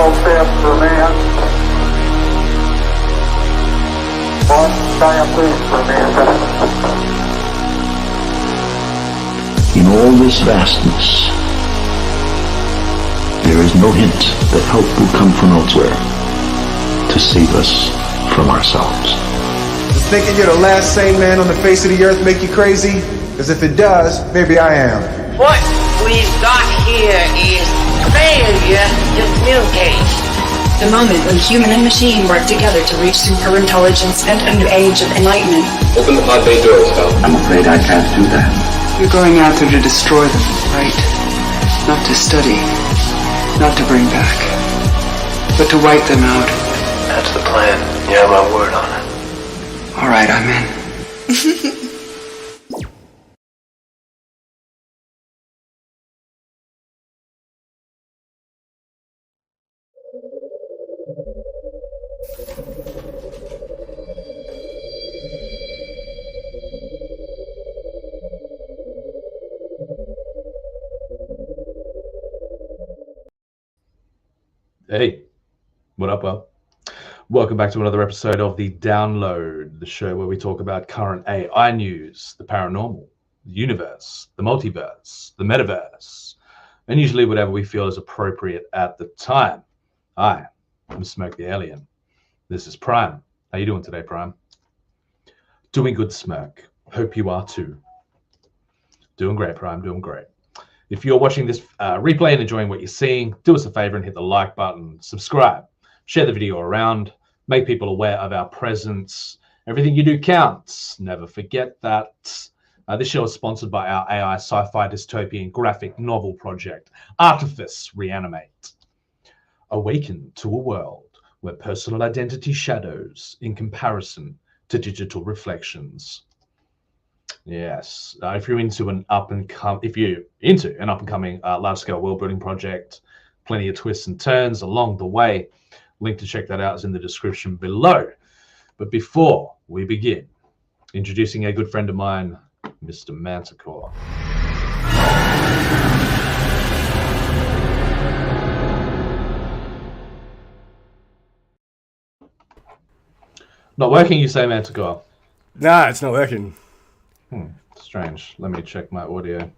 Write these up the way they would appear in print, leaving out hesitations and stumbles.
All steps for man. One giant leap for mankind. In all this vastness, there is no hint that help will come from elsewhere to save us from ourselves. Does thinking you're the last sane man on the face of the earth make you crazy? Because if it does, maybe I am. What we've got here is failure to communicate. The moment when human and machine work together to reach superintelligence and a new age of enlightenment. Open the pod bay doors, Cal. I'm afraid I can't do that. You're going out there to destroy them, right? Not to study, not to bring back, but to wipe them out. That's the plan. You have my word on it. All right, I'm in. Hey, what up, Well? Welcome back to another episode of The Download, the show where we talk about current AI news, the paranormal, the universe, the multiverse, the metaverse, and usually whatever we feel is appropriate at the time. Hi, I'm Smoke the Alien. This is Prime. How you doing today, Prime? Doing good, Smoke. Hope you are too. Doing great, Prime, doing great. If you're watching this replay and enjoying what you're seeing, do us a favor and hit the like button, subscribe, share the video around, make people aware of our presence. Everything you do counts. Never forget that. This show is sponsored by our AI sci-fi dystopian graphic novel project, Artifice, Re-Animate. Awaken to a world where personal identity shadows in comparison to digital reflections. Yes, if you're into an up-and-coming large-scale world-building project, plenty of twists and turns along the way. Link to check that out is in the description below. But before we begin, introducing a good friend of mine, Mr. Manticore. Not working, you say, Manticore? Nah, it's not working. Strange. Let me check my audio.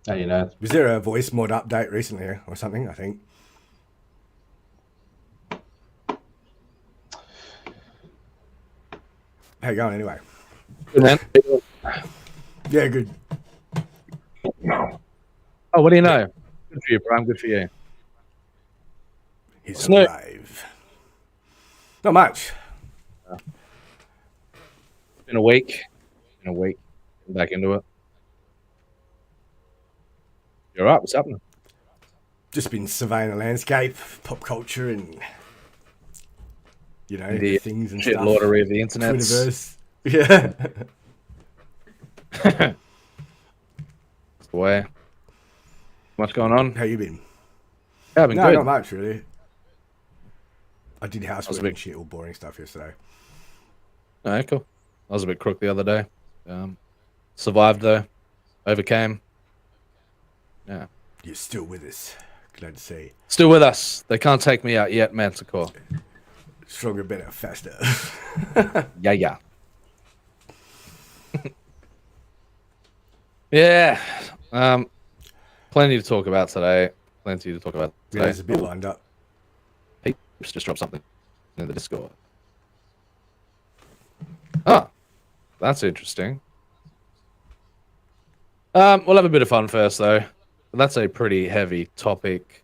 Oh, you know. Was there a voice mod update recently or something, I think? How you going anyway? Good, man. Yeah, good. Oh, what do you know? Good for you, Brian. Good for you. He's Snoop. alive. Not much. Been a week. Getting back into it. You're right. What's happening? Just been surveying the landscape, pop culture, and The things and shit stuff. lottery of the internet. Twitterverse. Yeah. Way. What's going on? How you been? Yeah, I've been No, good. not much really. I did housework bit- and shit, all boring stuff yesterday. Oh, cool. I was a bit crook the other day. Survived though. Overcame. Yeah. You're still with us. Glad to see. Still with us. They can't take me out yet, Manticore. Stronger, better, faster. Yeah. Yeah. Plenty to talk about today. Yeah, there's a bit lined up. Hey, just drop something in the Discord. Oh, that's interesting. We'll have a bit of fun first, though. That's a pretty heavy topic.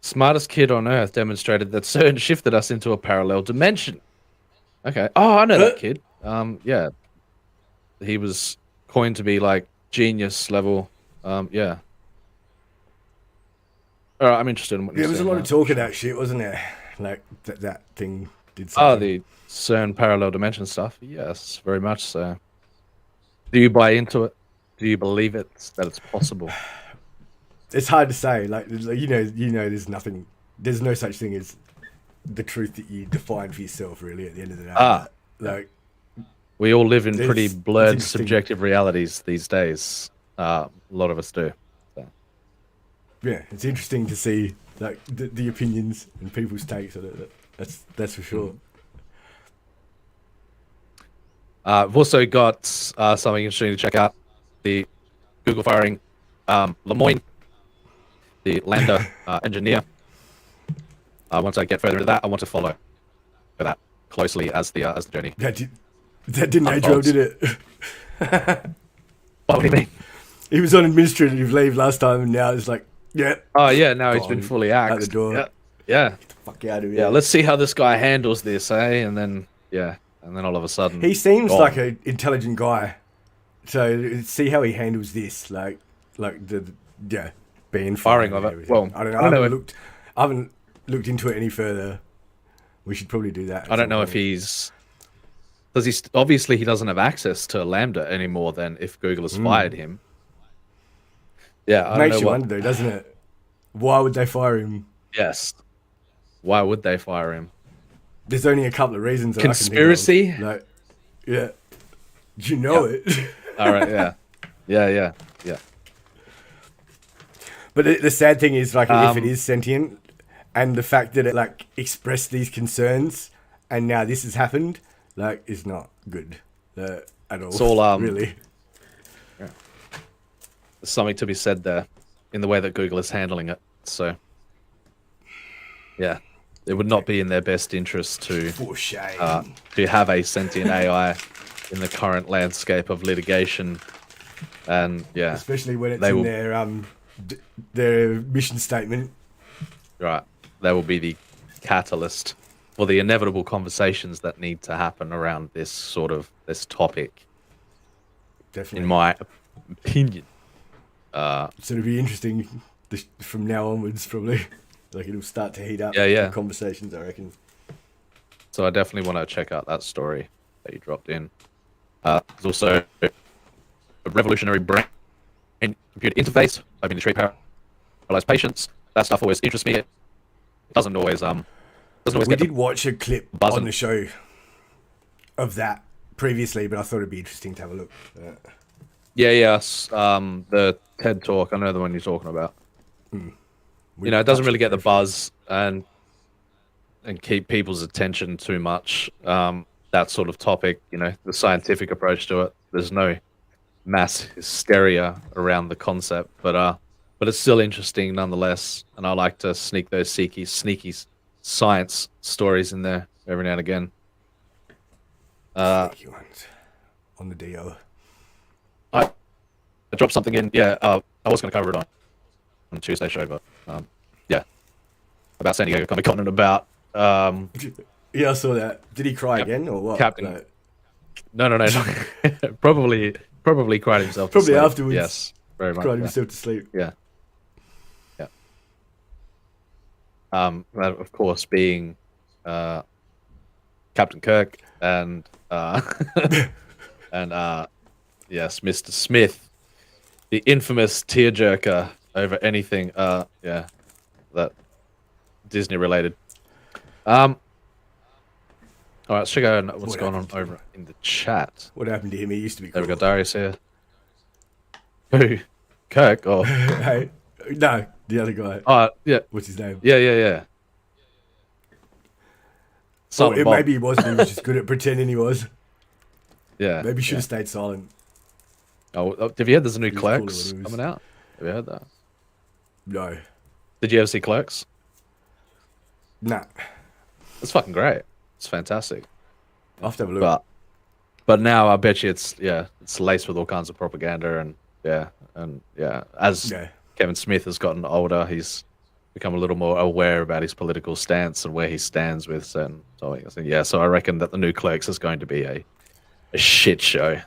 Smartest kid on Earth demonstrated that CERN shifted us into a parallel dimension. Okay. Oh, I know that kid. Yeah. He was coined to be like genius level. Yeah. All right, I'm interested in what There you're was a saying lot now. of talk of that shit, wasn't there? Like that thing did something. Oh, the CERN parallel dimension stuff. Yes, very much so. Do you buy into it? Do you believe it that it's possible? It's hard to say. Like there's nothing. There's no such thing as the truth that you define for yourself. Really, at the end of the day, like we all live in pretty it's blurred, interesting. subjective realities these days. A lot of us do. So. Yeah, it's interesting to see like the opinions and people's takes on it. That's for sure. I've also got something interesting to check out. The Google firing Lemoyne, the Lambda engineer. Once I get further into that, I want to follow that closely as the journey. That didn't age well, did it? What do you mean? He was on administrative leave last time, and now it's like, yeah. Oh yeah, now he's been fully axed. Out the door. Yeah. Get the fuck out of here. Yeah, let's see how this guy handles this, eh? And then all of a sudden, he seems gone. like an intelligent guy. So see how he handles this, like being firing of it. Well, I don't know. I haven't looked into it any further. We should probably do that. I don't know if he's because he's obviously he doesn't have access to Lambda anymore. Then if Google has fired him, yeah, I makes don't you know wonder, though, doesn't it? Why would they fire him? Yes. Why would they fire him? There's only a couple of reasons. Conspiracy? I can think of. Like, yeah, you know it. All right, yeah. But the sad thing is, like, if it is sentient, and the fact that it like expressed these concerns, and now this has happened, like, is not good at all. It's all really. Yeah. There's something to be said there in the way that Google is handling it. So, yeah, it would not be in their best interest to have a sentient AI in the current landscape of litigation, and especially when it's in their mission statement. Right, they will be the catalyst for the inevitable conversations that need to happen around this topic. Definitely, in my opinion. So it'll be interesting from now onwards, probably. Like, it'll start to heat up the conversations, I reckon. So I definitely want to check out that story that you dropped in. There's also a revolutionary brain computer interface, hoping to treat paralyzed patients. That stuff always interests me. It doesn't always We did watch a clip buzzing on the show of that previously, but I thought it'd be interesting to have a look. The TED Talk, I know the one you're talking about. It doesn't really get the buzz and keep people's attention too much. That sort of topic, the scientific approach to it. There's no mass hysteria around the concept, but it's still interesting nonetheless. And I like to sneak those sneaky science stories in there every now and again. Sneaky ones on the DO. I dropped something in. I was going to cover it on Tuesday show, but about San Diego Comic-Con and about I saw that. Did he cry again or what? Captain. No. Probably cried himself. Probably to sleep. afterwards. Yes, very much. Cried himself to sleep. Yeah. Of course, being Captain Kirk and yes, Mr. Smith, the infamous tearjerker over anything. That Disney related. All right, let's check out what's going on over in the chat. What happened to him? He used to be cool. There we go, Darius here. Who? Kirk? Or hey, no, the other guy. Oh, yeah. What's his name? Yeah. Maybe he wasn't. He was just good at pretending he was. Yeah. Maybe he should have stayed silent. Oh, have you heard there's a new Clerks coming out? Have you heard that? No. Did you ever see Clerks? Nah. It's fucking great. It's fantastic. I'll have to have a look. But now I bet you it's laced with all kinds of propaganda and as Kevin Smith has gotten older, he's become a little more aware about his political stance and where he stands with certain topics. So I reckon that the new Clerks is going to be a shit show.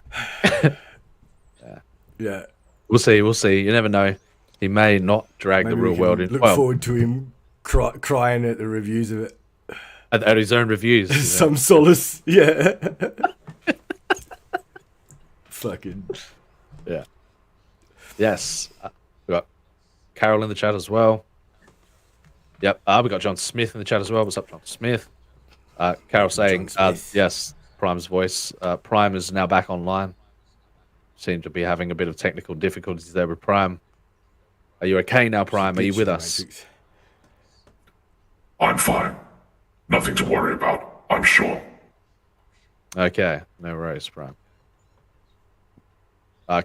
Yeah. We'll see. You never know. He may not drag Maybe the real world in. Look forward to him crying at the reviews of it. At his own reviews. Some solace. Yeah. Fucking. Yeah. Yes. We got Carol in the chat as well. Yep. We got John Smith in the chat as well. What's up, John Smith? Carol saying, yes, Prime's voice. Prime is now back online. Seem to be having a bit of technical difficulties there with Prime. Are you okay now, Prime? Are you with us? I'm fine. Nothing to worry about, I'm sure. Okay, no worries, Prime.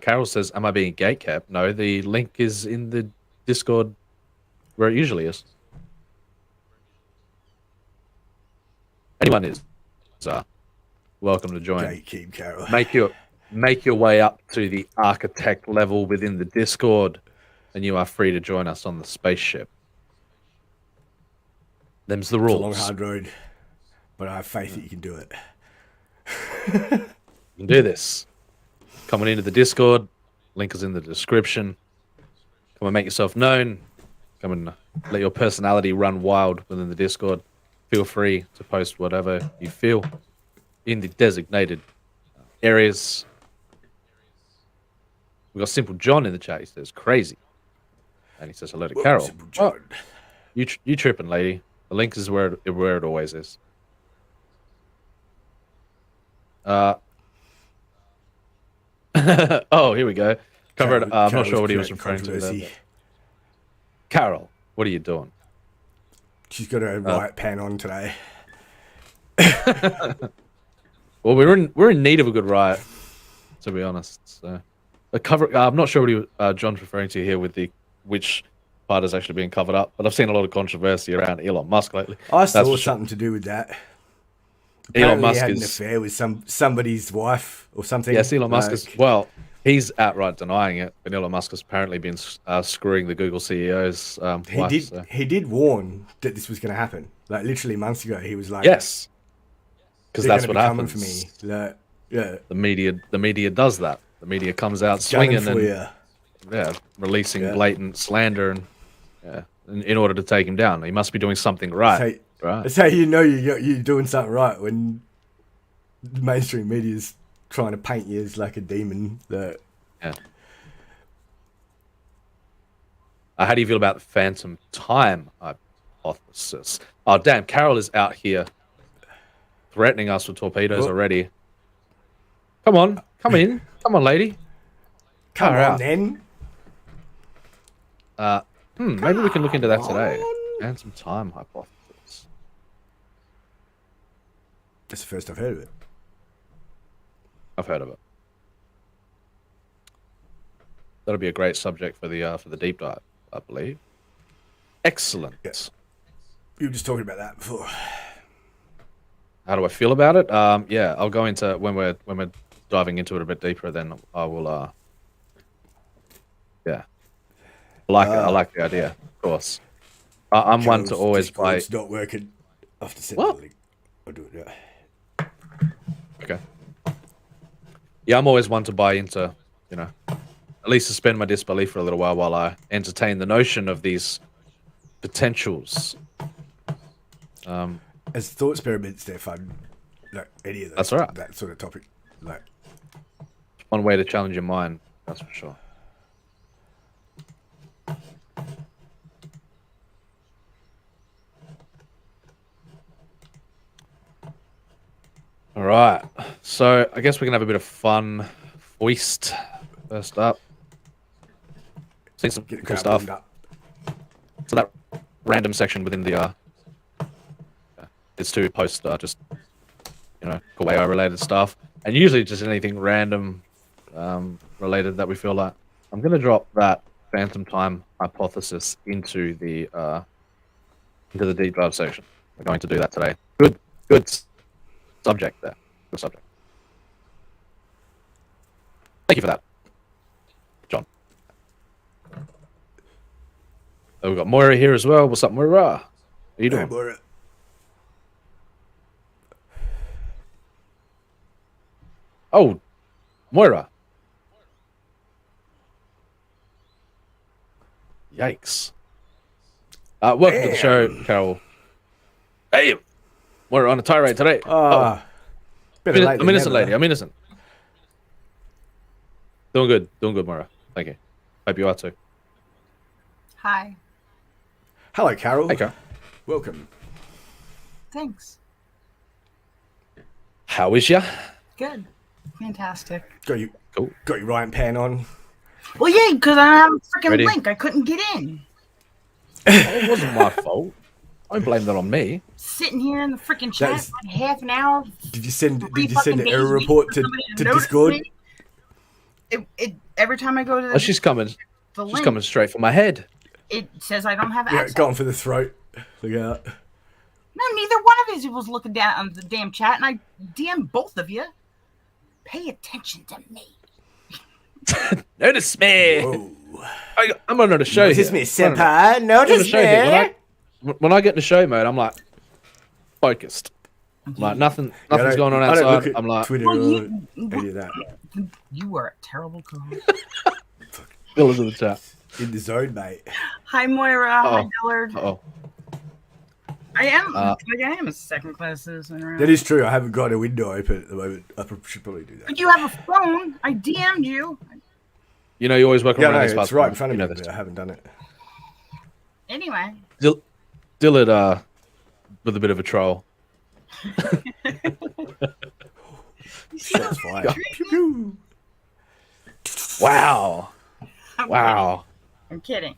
Carol says, am I being gatekept? No, the link is in the Discord where it usually is. Anyone is welcome to join. Gatekeep, Carol. Make your way up to the architect level within the Discord, and you are free to join us on the spaceship. Them's the rules. It's a long, hard road, but I have faith that you can do it. You can do this. Coming into the Discord, link is in the description. Come and make yourself known. Come and let your personality run wild within the Discord. Feel free to post whatever you feel in the designated areas. We've got Simple John in the chat. He says, crazy. And he says hello to Carol. Simple John. Oh, you tripping, lady. The link is where it always is. Oh, here we go. Covered. I'm not sure what he was referring to there. Carol, what are you doing? She's got her right pan on today. Well, we're in need of a good riot, to be honest. So, I'm not sure what John's referring to here with which part is actually being covered up, but I've seen a lot of controversy around Elon Musk lately. I saw something to do with that. Elon Musk had an affair with somebody's wife or something. Yes, Elon Musk is. Well, he's outright denying it, but Elon Musk has apparently been screwing the Google CEO's wife. He did warn that this was going to happen. Like literally months ago, he was like, "Yes, because that's what happens for me." Like, yeah, the media does that. The media comes out swinging and releasing blatant slander and in order to take him down. He must be doing something right. That's how you know you're doing something right when the mainstream media's trying to paint you as like a demon. How do you feel about the phantom time hypothesis? Oh, damn, Carol is out here threatening us with torpedoes already. Come on, come in. Come on, lady. Come on, then. Maybe we can look into that today. Phantom time hypothesis. That's the first I've heard of it. I've heard of it. That'll be a great subject for the deep dive, I believe. Excellent. Yes. You were just talking about that before. How do I feel about it? Yeah, I'll go into when we're diving into it a bit deeper. Then I will. Yeah, I like the idea. Of course, I'm one to always buy. It's not working. I have to send the link. I'll do it. Yeah. Okay. Yeah, I'm always one to buy into, at least suspend my disbelief for a little while I entertain the notion of these potentials. As thought experiments, they're fun. Like any of those, that's right. That sort of topic. Like one way to challenge your mind, that's for sure. All right, so I guess we can have a bit of fun. Foist first up. See some cool stuff. So that random section within the is to post just cool AI related stuff, and usually just anything random related that we feel like. I'm gonna drop that phantom time hypothesis into the deep dive section. We're going to do that today. Good subject there. Good subject. Thank you for that, John. Oh, we've got Moira here as well. What's up, Moira? How you doing? Hey, Moira. Oh, Moira. Yikes. Welcome to the show, Carol. Hey, we're on a tirade today. I'm innocent, lady. I'm innocent. Doing good, Moira. Thank you. Hope you are too. Hi. Hello, Carol. Hey, Carol. Welcome. Thanks. How is ya? Good. Fantastic. Got your right pan on. Well, yeah, because I have a freaking link. I couldn't get in. It wasn't my fault. don't blame that on me. Sitting here in the freaking chat That's- for like half an hour. Did you send Three an fucking error days report for to, somebody to notice Discord? me. It every time I go to Oh, she's coming. the She's link, coming straight for my head. it says I don't have Yeah, access. going for the throat. Look out. No, neither one of these was looking down on the damn chat, and I DM both of you. Pay attention to me. Notice me. Whoa. I'm on the show. Notice here. me, I'm on senpai. the Notice show here. me. When I get in the show mode, I'm like focused. I'm like nothing's going on I don't look outside. at I'm like Twitter or any of that. You are a terrible co-host. Villas in the chat. In the zone, mate. Hi, Moira. Hi, Dillard. Oh, I am I am a second-class citizen around. That is true. I haven't got a window open at the moment. I should probably do that. But you have a phone. I DM'd you. you know, you always work Yeah, around no, these it's parts. right in front of You me, know this. but I haven't done it. Anyway. Dillard, with a bit of a troll. Shots fired. Pew, pew. Wow. I'm Wow. kidding. I'm kidding.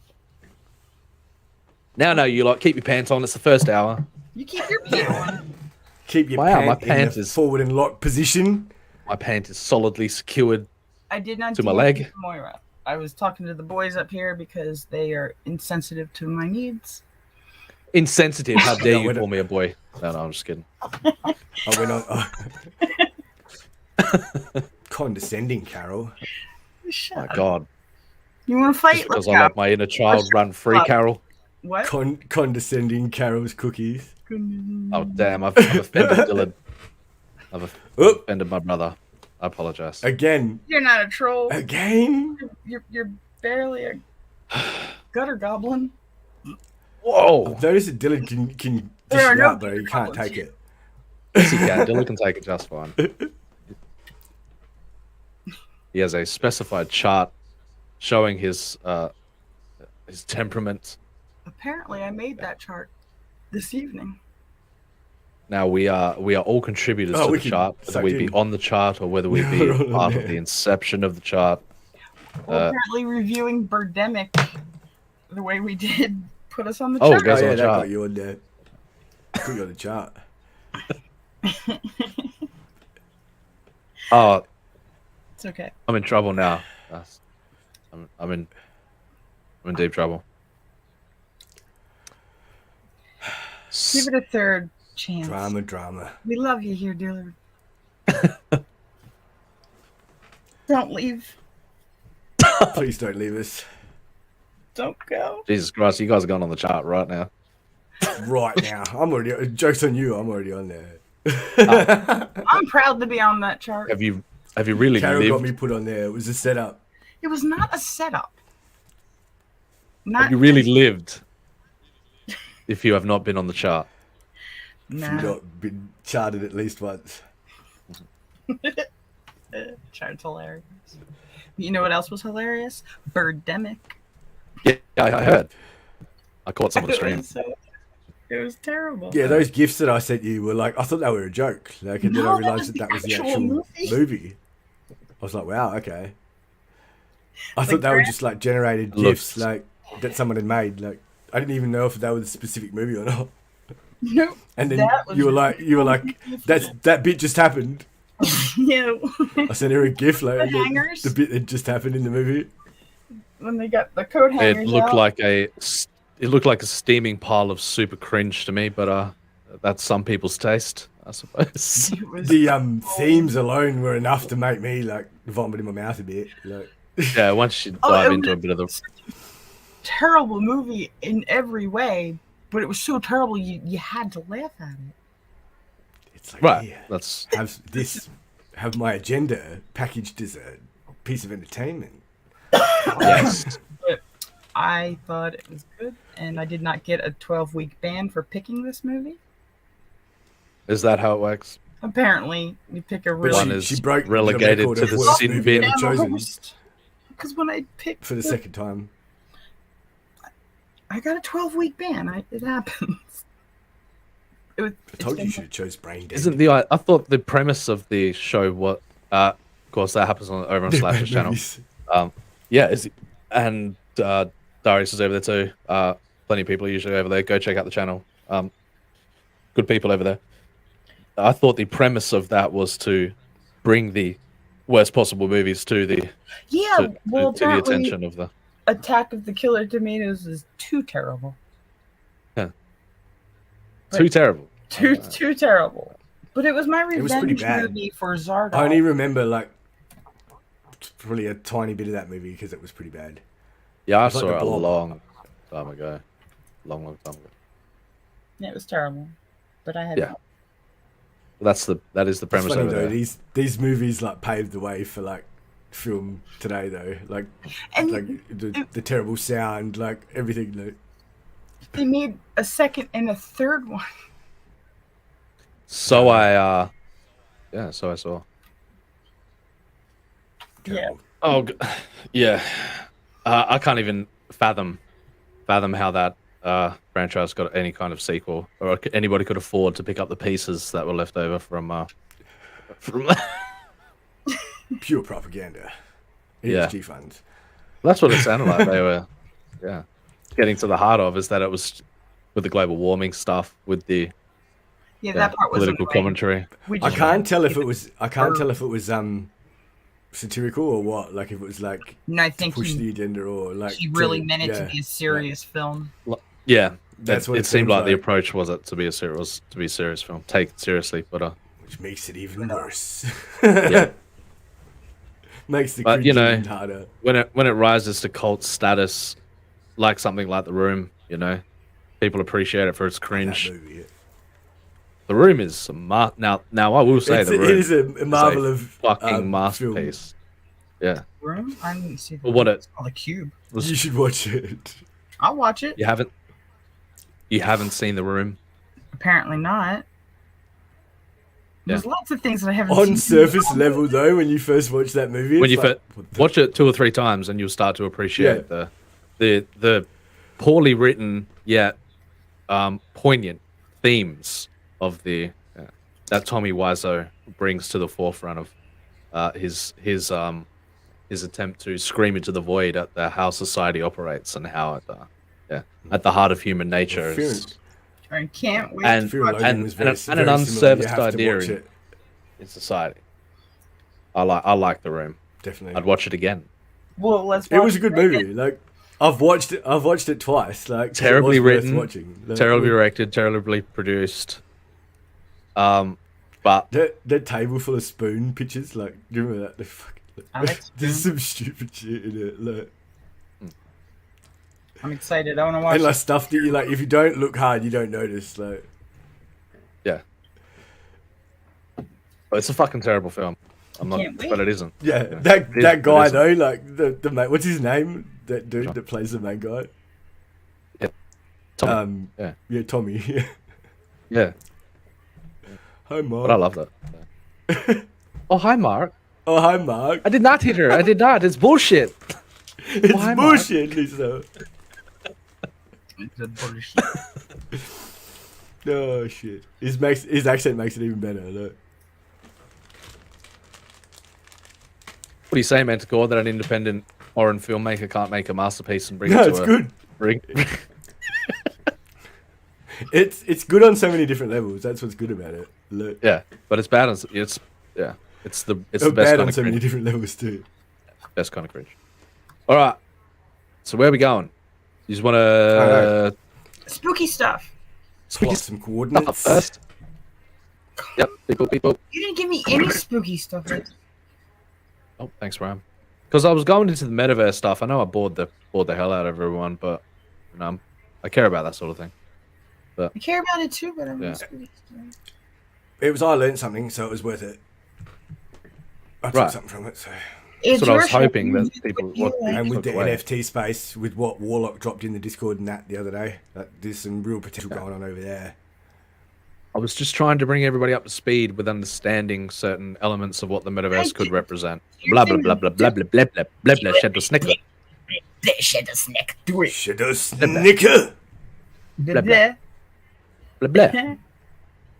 Now, you like keep your pants on. It's the first hour. You keep your pee on. Keep your Wow, my pant in pant the is- forward and locked position. My pant is solidly secured. I did not To my DM leg. Moira. I was talking to the boys up here because they are insensitive to my needs. Insensitive. How dare you wait a- call me a boy? No, I'm just kidding. I went on. Condescending, Carol. Shut My up. God. You want to fight? Just because Let's I go. let my inner child run free, Fuck. Carol. What? Condescending Carol's cookies. Oh, damn. I've offended Dillard. I've Oop. offended my brother. I apologize. Again. You're not a troll. Again. You're barely a gutter goblin. Whoa. I've noticed that Dylan can dish There are it no out, but he can't goblins take here. it. Yes, he can. Dillard can take it just fine. He has a specified chart showing his temperament. Apparently, I made that chart this evening. Now we are all contributors Oh, to we the can chart, whether suck we be in. on the chart or whether we be We're all on part of there. the inception of the chart. Well, apparently, reviewing Birdemic the way we did put us on the Oh, chart. guys. Oh, yeah, on that chart. got you on there. Put you on the chart. Oh, It's okay. I'm in trouble now. I'm in deep trouble. Give it a third chance. Drama. We love you here, Dillard. Don't leave. Please don't leave us. Don't go. Jesus Christ, you guys are going on the chart right now. Right now. I'm already. Joke's on you. I'm already on there. I'm proud to be on that chart. Have you really Carol got lived? me put on there. It was a setup. It was not a setup. Have Not you really lived? If you have not been on the chart. You've No. not been charted at least once. Chart's hilarious. You know what else was hilarious? Birdemic. Yeah, I heard. I caught some on the stream. It was terrible. Yeah, those gifts that I sent you were like, I thought they were a joke. Like, and then No, I that realized was that the was the actual actual movie. movie. I was like, wow, okay. I Like thought they were Grant- just like generated Looks- gifs like that someone had made. Like, I didn't even know if that was a specific movie or not. Nope. And then That was you were like, that bit just happened. Yeah. I sent her a gift like The hangers? the bit that just happened in the movie. When they got the coat hangers It looked out. like a steaming pile of super cringe to me, but that's some people's taste, I suppose. It was The themes alone were enough to make me like vomit in my mouth a bit. Like, Yeah, once you Oh, dive it into a was- bit of the terrible movie in every way, but it was so terrible you had to laugh at it. it's like, right, yeah, that's have my agenda packaged as a piece of entertainment. yes. But I thought it was good, and I did not get a 12-week ban for picking this movie. Is that how it works? Apparently, you pick a But really One is she broke the relegated record to of the worst sin movie bin. ever chosen because when I picked for the second time. I got a 12-week ban. It happens. I told you should have chose Brain Dead. Isn't the I thought the premise of the show what of course that happens over on Slash's channel. Movies. Yeah, and Darius is over there too. Plenty of people are usually over there. Go check out the channel. Good people over there. I thought the premise of that was to bring the worst possible movies to the Yeah, well, to the apparently attention of the Attack of the Killer Tomatoes is too terrible. too terrible. Too terrible. But it was my It was pretty revenge bad. movie for Zardoz. I only remember like probably a tiny bit of that movie because it was pretty bad. Yeah, I It's like saw the it a Blob. long time ago. Long time ago. Yeah, it was terrible. But I had Yeah. That is the It's premise funny over though. there. These movies like paved the way for like film today though. Like And the terrible sound, like everything. Like, they made a second and a third one. So I saw. Yeah. Oh, yeah. I can't even fathom how that franchise got any kind of sequel, or anybody could afford to pick up the pieces that were left over from pure propaganda. Yeah. ESG funds. That's what it sounded like. They were, getting to the heart of is that it was with the global warming stuff, with the That part was political annoying. commentary. I can't tell if it was. I can't tell if it was satirical or what. Like if it was like No, I to think push the agenda or like he really to- meant it to yeah, be a serious film. Yeah, That's what it it seemed seems like. The like. approach was it to be a serious film, take it seriously, but which makes it even worse. yeah. Makes the But you critique know, even harder. when it rises to cult status, like something like The Room, you know, people appreciate it for its cringe. That movie, yeah. The Room is now I will say It's- The it Room is a marvel of, fucking masterpiece. Yeah. Room? I didn't see Well, what It's called The Cube. You should watch it. I'll watch it. You haven't seen The Room? Apparently not. There's lots of things that I haven't On seen. surface level, though, when you first watch that movie, When it's you like, watch it 2 or 3 times, and you'll start to appreciate the poorly written yet poignant themes of that Tommy Wiseau brings to the forefront of his attempt to scream into the void at how society operates and how it at the heart of human nature is, I can't wait. and to watch it. an very similar. You unserviced have to idea watch it. in society. I like The Room. Definitely. I'd watch it again. Well, let's. It watch was a good right movie. Like I've watched it twice. Like Terribly it was worth written, watching. Like, terribly directed, terribly produced. But that table full of spoon pictures, like, do you remember that? The fucking, I like there's Spoon. some stupid shit in it, like, I'm excited. I want to watch and like it. stuff that you like. If you don't look hard, you don't notice. Like, yeah, but it's a fucking terrible film. I'm not, Can't wait. but it isn't. yeah, You know, that it guy isn't. though, like the mate. What's his name? That dude that plays the main guy. Tommy. Yeah, Tommy. Yeah, Hi, Mark. but I love that. Oh, hi, Mark. Oh, hi, Mark. I did not hit her. I did not. It's bullshit. It's hi, Mark. bullshit, Lisa. It's a bullshit. Oh shit. His accent makes it even better. Look. What do you say, Manticore, that an independent foreign filmmaker can't make a masterpiece and bring No, it to it's a good. Bring... It's good on so many different levels. That's what's good about it. Look. yeah, but it's bad. It's the best Bad kind on of so many cringe. different levels too. Best kind of cringe. All right. So where are we going? You just want to Spooky stuff. Get some coordinates. first? Yep. People. You didn't give me any spooky stuff. Oh, thanks, Ryan. Because I was going into the metaverse stuff. I know I bored the hell out of everyone, but I care about that sort of thing. I care about it too, but I'm Yeah. not spooky stuff. It was I learned something, so it was worth it. I took Right. something from it. So, It's That's what I your was show. hoping You that do people what you what like. and with took the away. NFT space, with what Warlock dropped in the Discord and that the other day, there's some real potential going on over there. I was just trying to bring everybody up to speed with understanding certain elements of what the metaverse could represent. Blah blah blah blah blah blah blah blah blah blah. Shadow Snicker. Shadow Snake. Do it. Shadow Snicker. Blah blah. blah. Blah blah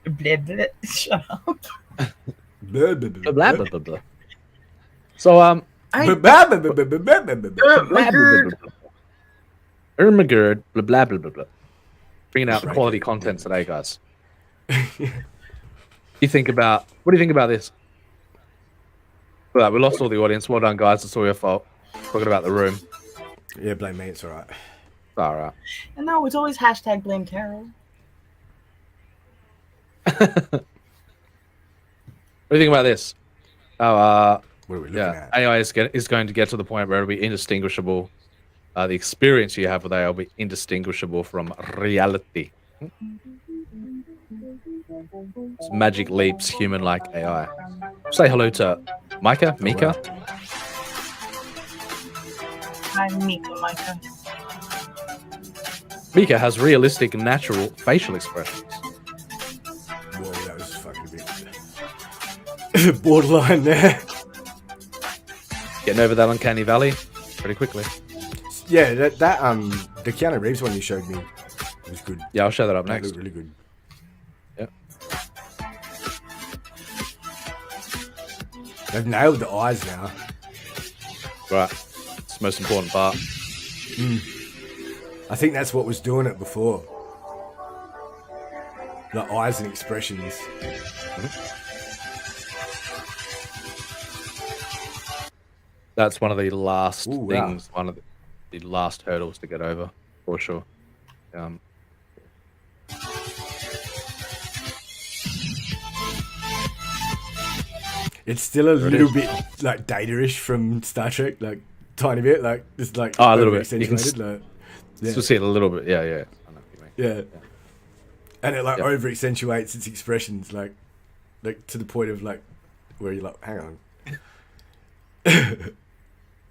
Blah blah. Shut up. Blah, blah, blah blah blah blah blah. So blah, blah, blah, blah, blah, blah, blah, blah, blah. Magard. Ermagerd, blah blah blah blah blah. bringing out quality content today, guys. What do you think about this? Well, we lost all the audience. Well done, guys. It's all your fault. Talking about the room. Yeah, blame me. It's all right. All right. And no, it's always hashtag blame Carol. What do you think about this? What are we looking at? AI is going to get to the point where it'll be indistinguishable. The experience you have with AI will be indistinguishable from reality. It's magic leaps, human-like AI. Say hello to Mika. Hi, Mika. Mika has realistic, natural facial expressions. Whoa, that was fucking a bit borderline there. Getting over that uncanny valley pretty quickly. Yeah, that the Keanu Reeves one you showed me was good. Yeah, I'll show that up That next. looked really good. Yep. They've nailed the eyes now. Right. It's the most important part. I think that's what was doing it before. The eyes and expressions. That's one of the last Ooh, things, one of the last hurdles to get over, for sure. It's still a little bit like data-ish from Star Trek, like tiny bit, like just like a little bit. You can accentuated, still see it a little bit. Yeah. I know what you mean. Yeah. And it like over accentuates its expressions, like to the point of like where you're like, hang on.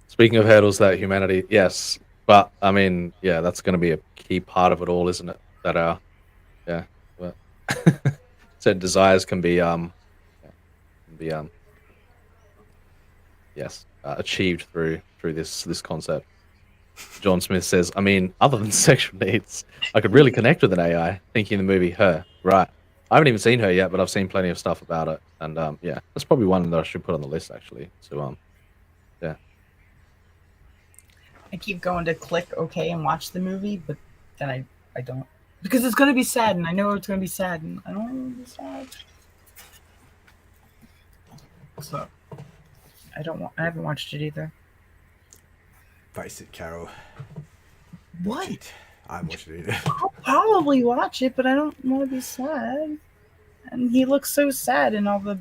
Speaking of hurdles that humanity, yes, but I mean, yeah, that's going to be a key part of it all, isn't it? That but certain desires can be achieved through this concept. John Smith says, I mean, other than sexual needs, I could really connect with an AI. Thinking the movie Her, right? I haven't even seen Her yet, but I've seen plenty of stuff about it, and that's probably one that I should put on the list actually. So I keep going to click OK and watch the movie, but then I don't. Because it's going to be sad, and I know it's going to be sad, and I don't want to be sad. So, I haven't watched it either. Face it, Carol. What? I haven't watched it either. I'll probably watch it, but I don't want to be sad. And he looks so sad in all the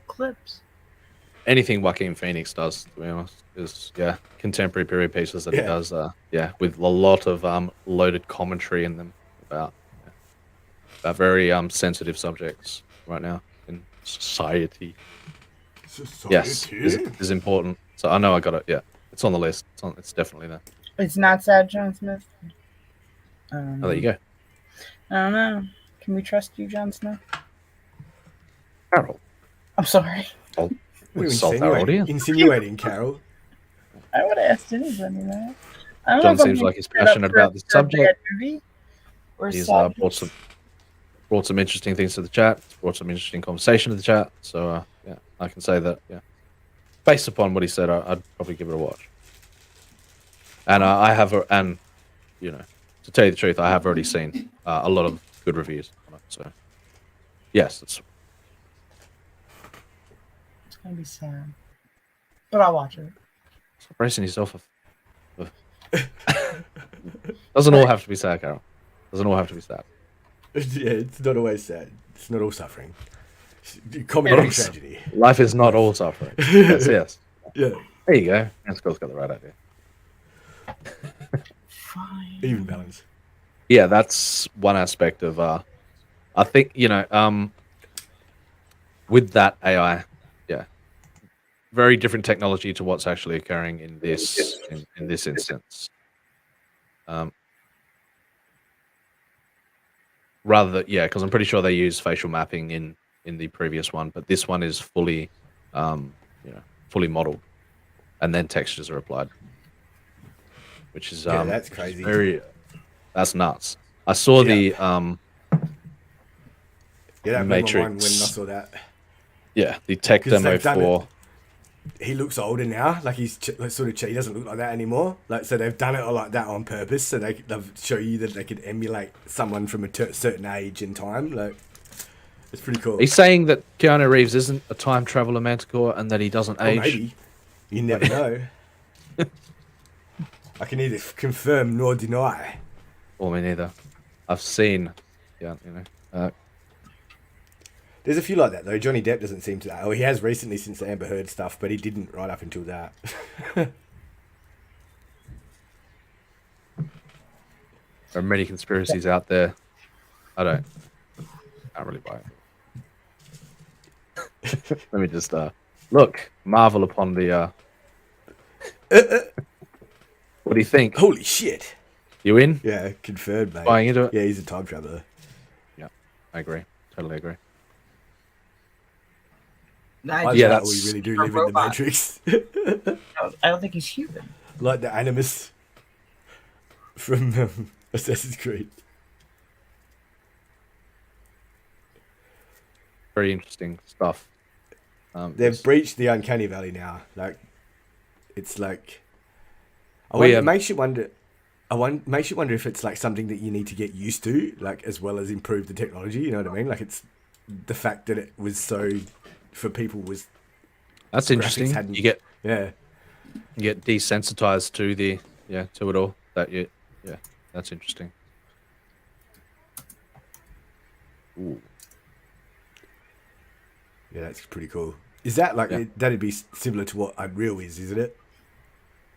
clips. anything Joaquin Phoenix does, to be honest, is contemporary period pieces that he does, with a lot of loaded commentary in them about very sensitive subjects right now in society. Yes, is important. So I know I got it. Yeah, it's on the list. It's definitely there. It's not sad, John Smith. Oh, there you go. I don't know. Can we trust you, John Smith? Carol. I'm sorry. Insinuating, Carol. I would have asked anybody that. John seems like he's passionate about the subject. He's brought some interesting things to the chat. Brought some interesting conversation to the chat. So I can say that based upon what he said, I'd probably give it a watch. And to tell you the truth, I have already seen a lot of good reviews on it. So yes, it's gonna be sad, but I'll watch it. Stop bracing yourself. Doesn't all have to be sad, Carol. Doesn't all have to be sad. Yeah, it's not always sad. It's not all suffering. Comedy and tragedy. Life is not all suffering. Yes. Yeah. There you go. That's got the right idea. Fine. Even balance. Yeah, that's one aspect of. I think with that AI, very different technology to what's actually occurring in this in this instance. Because I'm pretty sure they use facial mapping in the previous one, but this one is fully fully modeled, and then textures are applied, which is that's crazy. That's nuts. I saw the that Matrix when I saw that. Yeah, the tech demo for he looks older now. Like he's he doesn't look like that anymore. Like so they've done it like that on purpose, so they'll show you that they could emulate someone from a certain age and time. Like it's pretty cool. He's saying that Keanu Reeves isn't a time traveler Manticore and that he doesn't age. Maybe. You never know. I can neither confirm nor deny. Or me neither. I've seen, There's a few like that though. Johnny Depp doesn't seem to. Oh, he has recently since the Amber Heard stuff, but he didn't right up until that. There are many conspiracies out there. I don't really buy it. Let me just look. Marvel upon the. What do you think? Holy shit! You in? Yeah, confirmed, mate. Buying into it? Yeah, he's a time traveler. Yeah, I agree. Totally agree. That's we really do live in the Matrix. I don't think he's human. Like the Animus from Assassin's Creed. Very interesting stuff. They've breached the uncanny valley now. Like, it's like, it makes you wonder. Makes you wonder if it's like something that you need to get used to, like as well as improve the technology. You know what I mean? Like it's the fact that it was so for people was. That's interesting. You get desensitized to to it all. That's interesting. Ooh. Yeah, that's pretty cool. Is that like that'd be similar to what Unreal is, isn't it?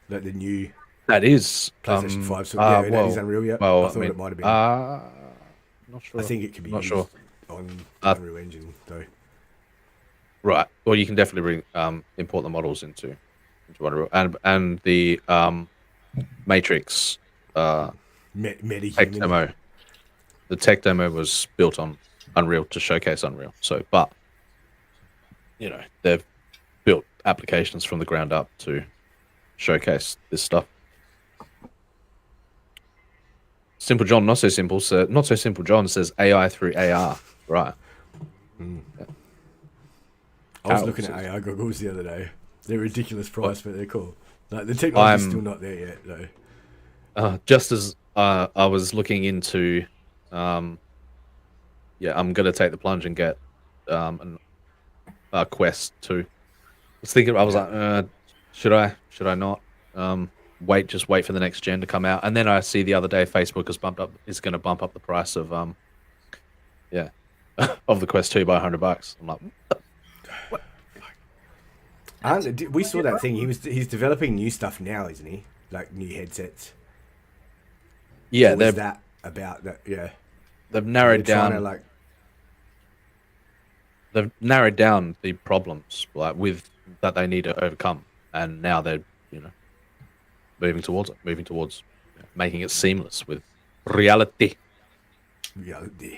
Like the new. That is PlayStation 5. So that is Unreal yet. Well, I thought it might have been. Not sure. I think it could be used on Unreal Engine though. Right. Well, you can definitely import the models into Unreal and the Matrix tech demo. The tech demo was built on Unreal to showcase Unreal. So, but they've built applications from the ground up to showcase this stuff. Simple John, not so simple. Not so simple. John says AI through AR. Right. Mm. Yeah. I was looking at AR goggles the other day. They're a ridiculous price, but they're cool. Like the technology's still not there yet, though. Just as I was looking into, I'm gonna take the plunge and get a Quest 2. I was thinking, I was like, should I not? Just wait for the next gen to come out, and then I see the other day Facebook is going to bump up the price of of the Quest 2 by $100. I'm like, what? We saw that thing. He's developing new stuff now, isn't he? Like new headsets. Yeah, what was that about that? Yeah, they've narrowed down. They've narrowed down the problems with that they need to overcome, and now they're moving towards making it seamless with reality. Weird.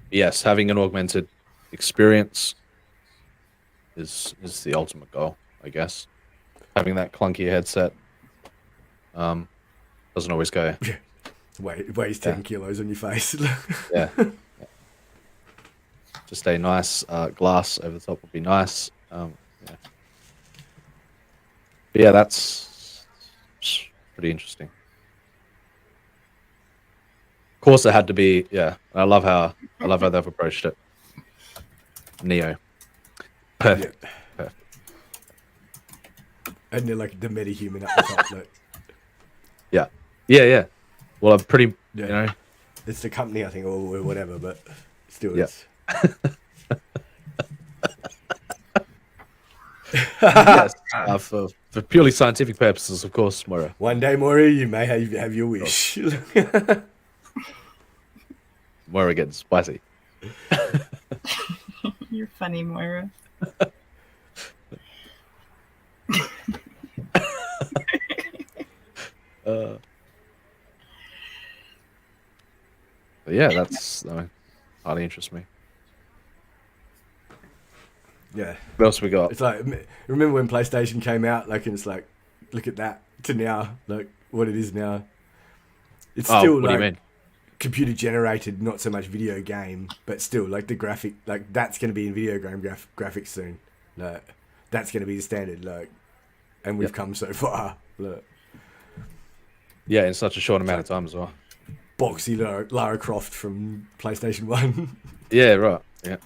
Yes, having an augmented experience is the ultimate goal, I guess. Having that clunky headset doesn't always go. Weighs 10 kilos on your face. Yeah. Just a nice glass over the top would be nice. But yeah, that's pretty interesting. Of course, it had to be. Yeah, I love how they've approached it. Neo, perfect. Yeah. Perfect. And they're like the meta-human at the top. Like. Yeah. Well, I'm pretty. It's the company, I think, or whatever, but still, it's. Yes, for purely scientific purposes, of course, Moira. One day, Moira, you may have your wish. Moira getting spicy. You're funny, Moira. Yeah, that's highly interests me. Yeah. What else we got? It's like, remember when PlayStation came out? Like, and it's like, look at that to now, like what it is now. It's still what like do you mean? computer generated, not so much video game, but still like the graphic, like that's going to be in video game graphics soon. Like that's going to be the standard. Like, and we've come so far. Look. Yeah, in such a short amount of time as well. Boxy Lara Croft from PlayStation 1. Yeah, right. Yeah.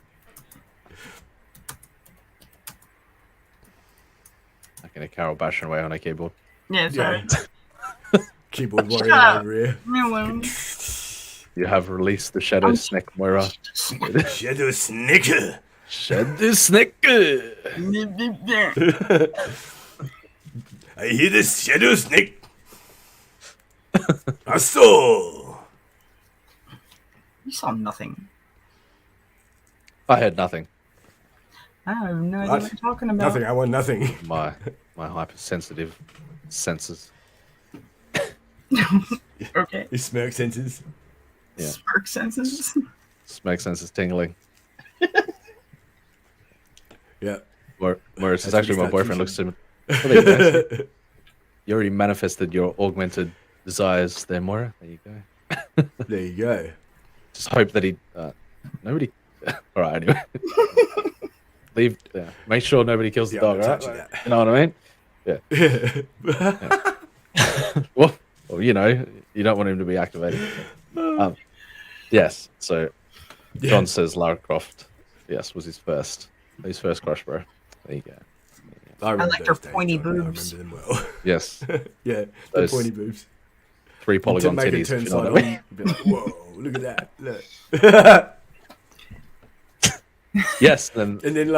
Like in a Carol bashing away on a keyboard. Yeah, sorry. Keyboard warrior over here. You have released the Shadow Snake Moira. Shadow Snicker. Shadow Snicker. I hear the Shadow Snake. I saw. You saw nothing. I heard nothing. I have no idea what you're talking about. Nothing. I want nothing. My hypersensitive senses. Okay. His smirk senses. Yeah. Smirk senses. Smirk senses tingling. Yeah. Whereas it's actually my boyfriend looks to me. Well, there you go. You already manifested your augmented desires there, Moira. There you go. There you go. Just hope that he nobody. All right, anyway. Leave. Make sure nobody kills the dog. Right? You know what I mean? Yeah. Well, you know, you don't want him to be activated. Yes. So, John says Lara Croft. Yes, was his first crush, bro. There you go. I liked her pointy boobs. I remember them well. Yes. Yeah, those the pointy boobs. 3 polygon Make it titties. turn If you know side what I mean. on, be like, whoa, look at that. Look. Yes, then And then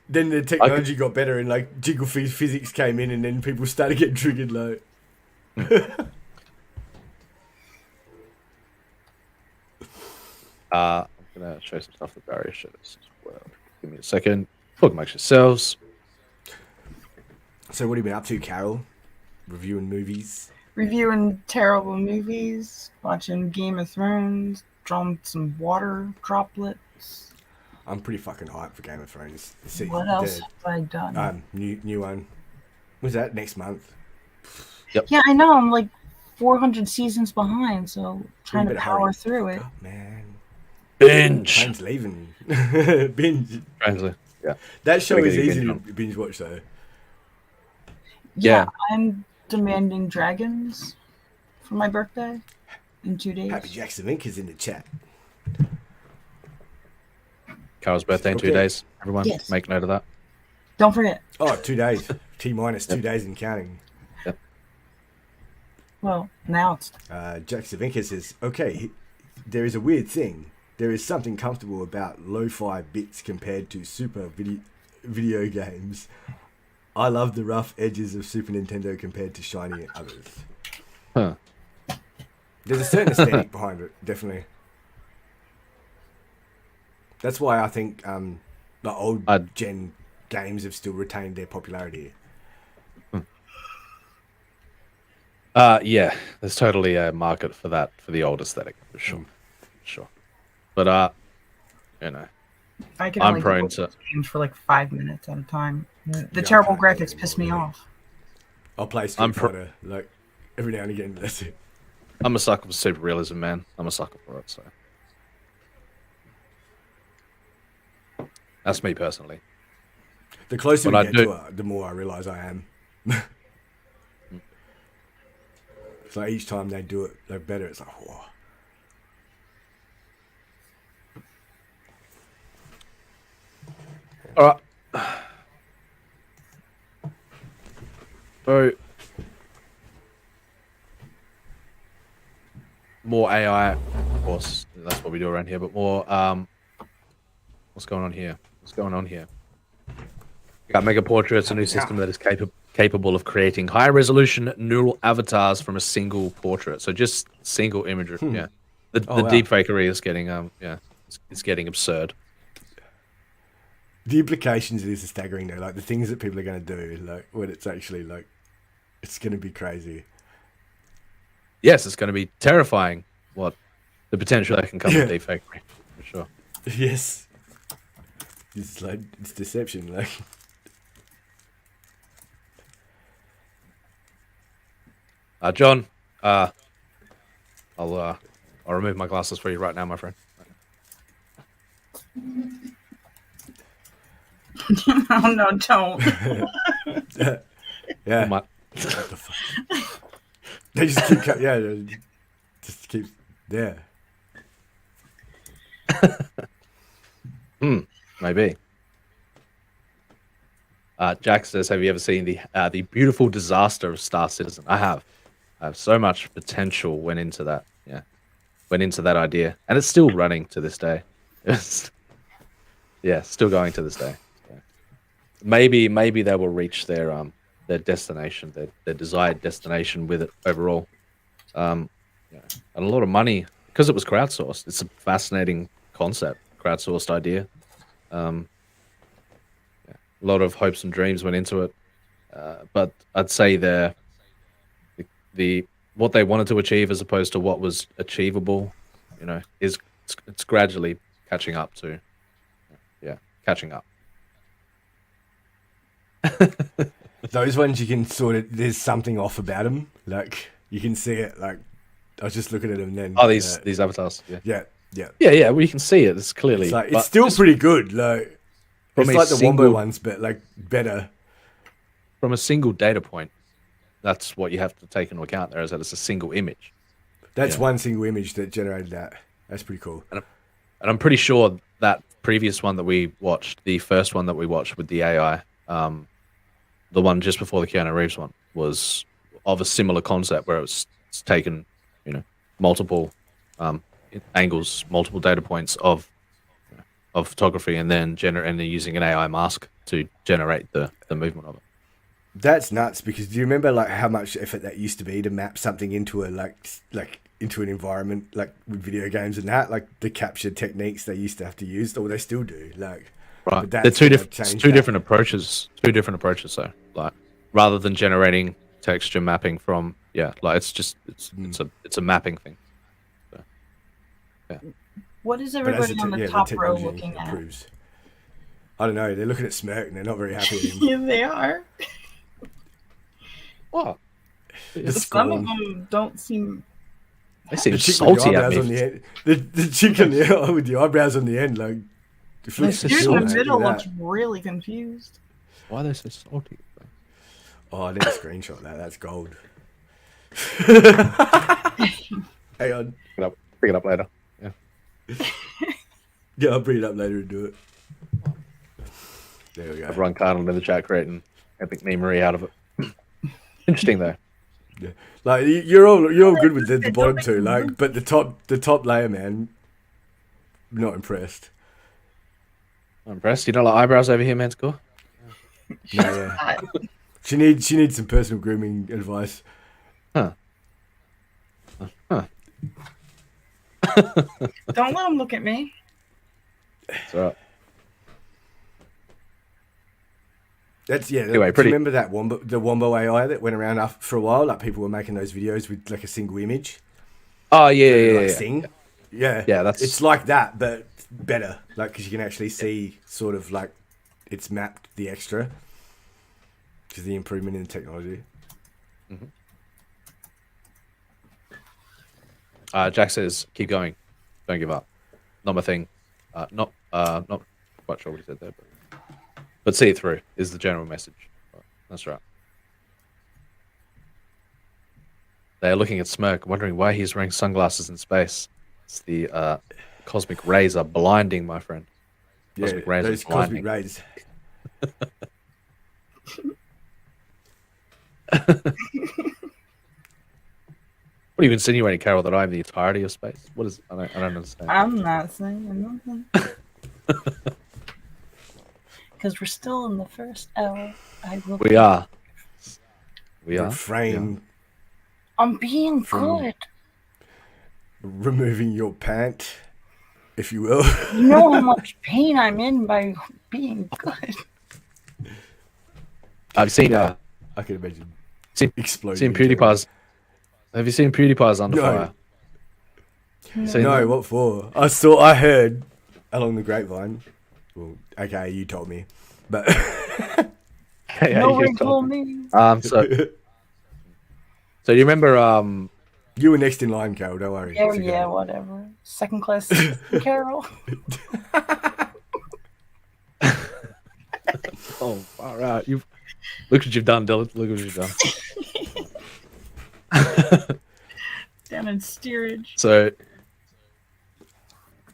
then the technology got better and like jiggle physics came in and then people started getting triggered like. I'm gonna show some stuff that Barry showed us as well. Give me a second. Look amongst yourselves. So what have you been up to, Carol? Reviewing movies? Reviewing terrible movies, watching Game of Thrones, drawing some water droplets. I'm pretty fucking hyped for Game of Thrones. What else have I done? New one. When's that? Next month. Yep. Yeah, I know. I'm like 400 seasons behind, so trying to power hurry. through it. Oh, man. Binge. Train's leaving. Binge. Translate. Yeah. That show Gotta is get easy binge to binge watch though. Yeah. I'm demanding dragons for my birthday in 2 days. Happy Jackson Inc. is in the chat. Carol's birthday in 2 Okay. days. Everyone, Yes. make note of that. Don't forget. Oh, 2 days. T-minus 2 days and counting. Well, now it's Jack Savinka says, okay, there is a weird thing. There is something comfortable about lo-fi bits compared to super video games. I love the rough edges of Super Nintendo compared to shiny others. Huh. There's a certain aesthetic behind it, definitely. That's why I think the old gen games have still retained their popularity. Yeah, there's totally a market for that, for the old aesthetic, for sure. Sure. But, you know, I can I'm only prone do to... games for like 5 minutes at a time. The Yeah, terrible I can't do graphics it piss me anymore, off. I'll play Street Fighter, like, every now and again, that's it. I'm a sucker for super realism, man. I'm a sucker for it, so... That's me, personally. The closer But we I get do- to it, the more I realise I am. It's like each time they do it, they're better. It's like, whoa. All right. So, more AI, of course. That's what we do around here. But more, what's going on here? What's going on here? We got Mega Portraits, a new system that is capable of creating high-resolution neural avatars from a single portrait. So just single imagery. Yeah, the deepfakery is getting it's getting absurd. The implications of this are staggering though. Like the things that people are going to do, like when it's actually like, it's going to be crazy. Yes, it's going to be terrifying. What the potential that can come with deepfakery, for sure. Yes. It's like, it's deception. Like, John, I'll I'll remove my glasses for you right now, my friend. Oh no, don't. Yeah. What the fuck? They just keep just keep there. Maybe. Jack says, "Have you ever seen the beautiful disaster of Star Citizen?" I have. So much potential went into that. Yeah, went into that idea, and it's still running to this day. Yeah, still going to this day. Yeah. Maybe they will reach their destination, their desired destination with it overall. And a lot of money because it was crowdsourced. It's a fascinating concept, crowdsourced idea. A lot of hopes and dreams went into it, but I'd say the what they wanted to achieve as opposed to what was achievable, it's gradually catching up to, catching up. Those ones you can there's something off about them, like you can see it. Like I was just looking at them then. Oh, these avatars. Yeah. Well, you can see it. It's clearly. It's still pretty good. Like it's like the Wombo ones, but like better. From a single data point, that's what you have to take into account. There is that it's a single image. That's one single image that generated that. That's pretty cool. And I'm pretty sure that previous one that we watched, the first one that we watched with the AI, the one just before the Keanu Reeves one, was of a similar concept where it's taken, multiple angles, multiple data points of photography, and then using an AI mask to generate the movement of it. That's nuts, because do you remember like how much effort that used to be to map something into a like into an environment, like with video games and that, like the capture techniques they used to have to use, or they still do, like. Right, they're two different approaches. Two different approaches, though. Like rather than generating texture mapping from it's a mapping thing. So, yeah. What is everybody on the top row looking at? I don't know. They're looking at Smirk and they're not very happy with him. Yeah, they are. What? Some of them don't seem. They seem salty at me. The chick on the with the eyebrows on the end, like. The dude in the middle looks really confused. Why are they so salty? Oh, I didn't screenshot that. That's gold. Hang on. Bring it up later. Yeah. Yeah, I'll bring it up later and do it. There we go. Everyone Cardinal in the chat creating epic memery out of it. Interesting though. Yeah. Like you're all good with the bottom two, like, but the top layer, man, not impressed. Not impressed. You don't like eyebrows over here, man? Score? No, yeah. She needs some personal grooming advice. Huh. Don't let him look at me. That's all right. That's Anyway, do you remember that Wombo AI that went around for a while? Like people were making those videos with like a single image. Oh yeah. Sing. Yeah. It's like that, but better. Like because you can actually see sort of like it's mapped the extra. Because the improvement in technology. Mm-hmm. Jack says, "Keep going, don't give up." Not my thing. Not quite sure what he said there, but see it through is the general message. That's right. They are looking at Smirk, wondering why he's wearing sunglasses in space. It's the cosmic rays are blinding, my friend. Cosmic rays those cosmic rays. What are you insinuating, Carol? That I'm the entirety of space? What is? I don't understand. I'm not saying nothing. Because we're still in the first hour. We are. Refrain. I'm being good. Removing your pant, if you will. You know how much pain I'm in by being good. I've seen. I can imagine. Exploding. Seen PewDiePie's. Have you seen PewDiePie's Under Fire? No, what for? I heard along the grapevine. Well, okay, you told me, but nobody told me. So do you remember You were next in line, Carol. Don't worry. Yeah, yeah, whatever. Second class Carol. Oh, all right. Look what you've done, Dylan. Look what you've done. Down in steerage. So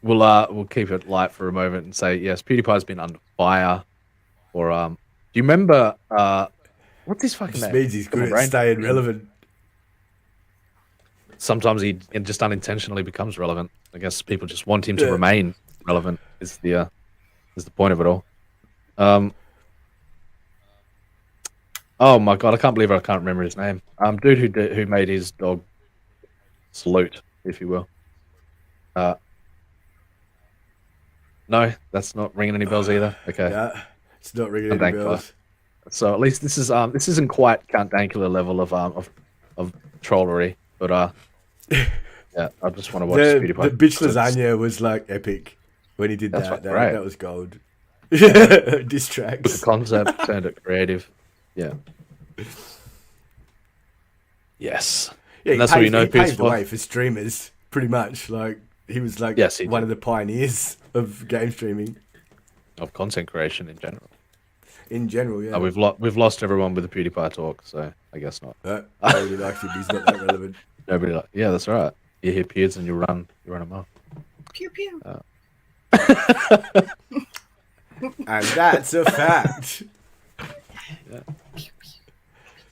we'll keep it light for a moment and say yes, PewDiePie's been under fire. Or do you remember what's his fucking name? Means he's good at staying relevant. Sometimes he just unintentionally becomes relevant. I guess people just want him to remain relevant. Is the point of it all. Oh my god, I can't believe I can't remember his name. Dude who made his dog Salute, if you will. No, that's not ringing any bells either. Okay, yeah, it's not ringing any bells. So at least this isn't quite Count Dankula level of trollery, but yeah, I just want to watch PewDiePie. The bitch lasagna was like epic when he did that. That was gold. Diss tracks. The concept turned it creative. Yeah. Yes. Yeah, and that's what you know. He paved the way for streamers, pretty much. Like he was like one of the pioneers of game streaming, of content creation in general. In general, yeah. We've lost everyone with the PewDiePie talk, so I guess not. Nobody likes him. He's not that relevant. Nobody yeah, that's right. You hear pews and you run them off. Pew pew. And that's a fact. Yeah.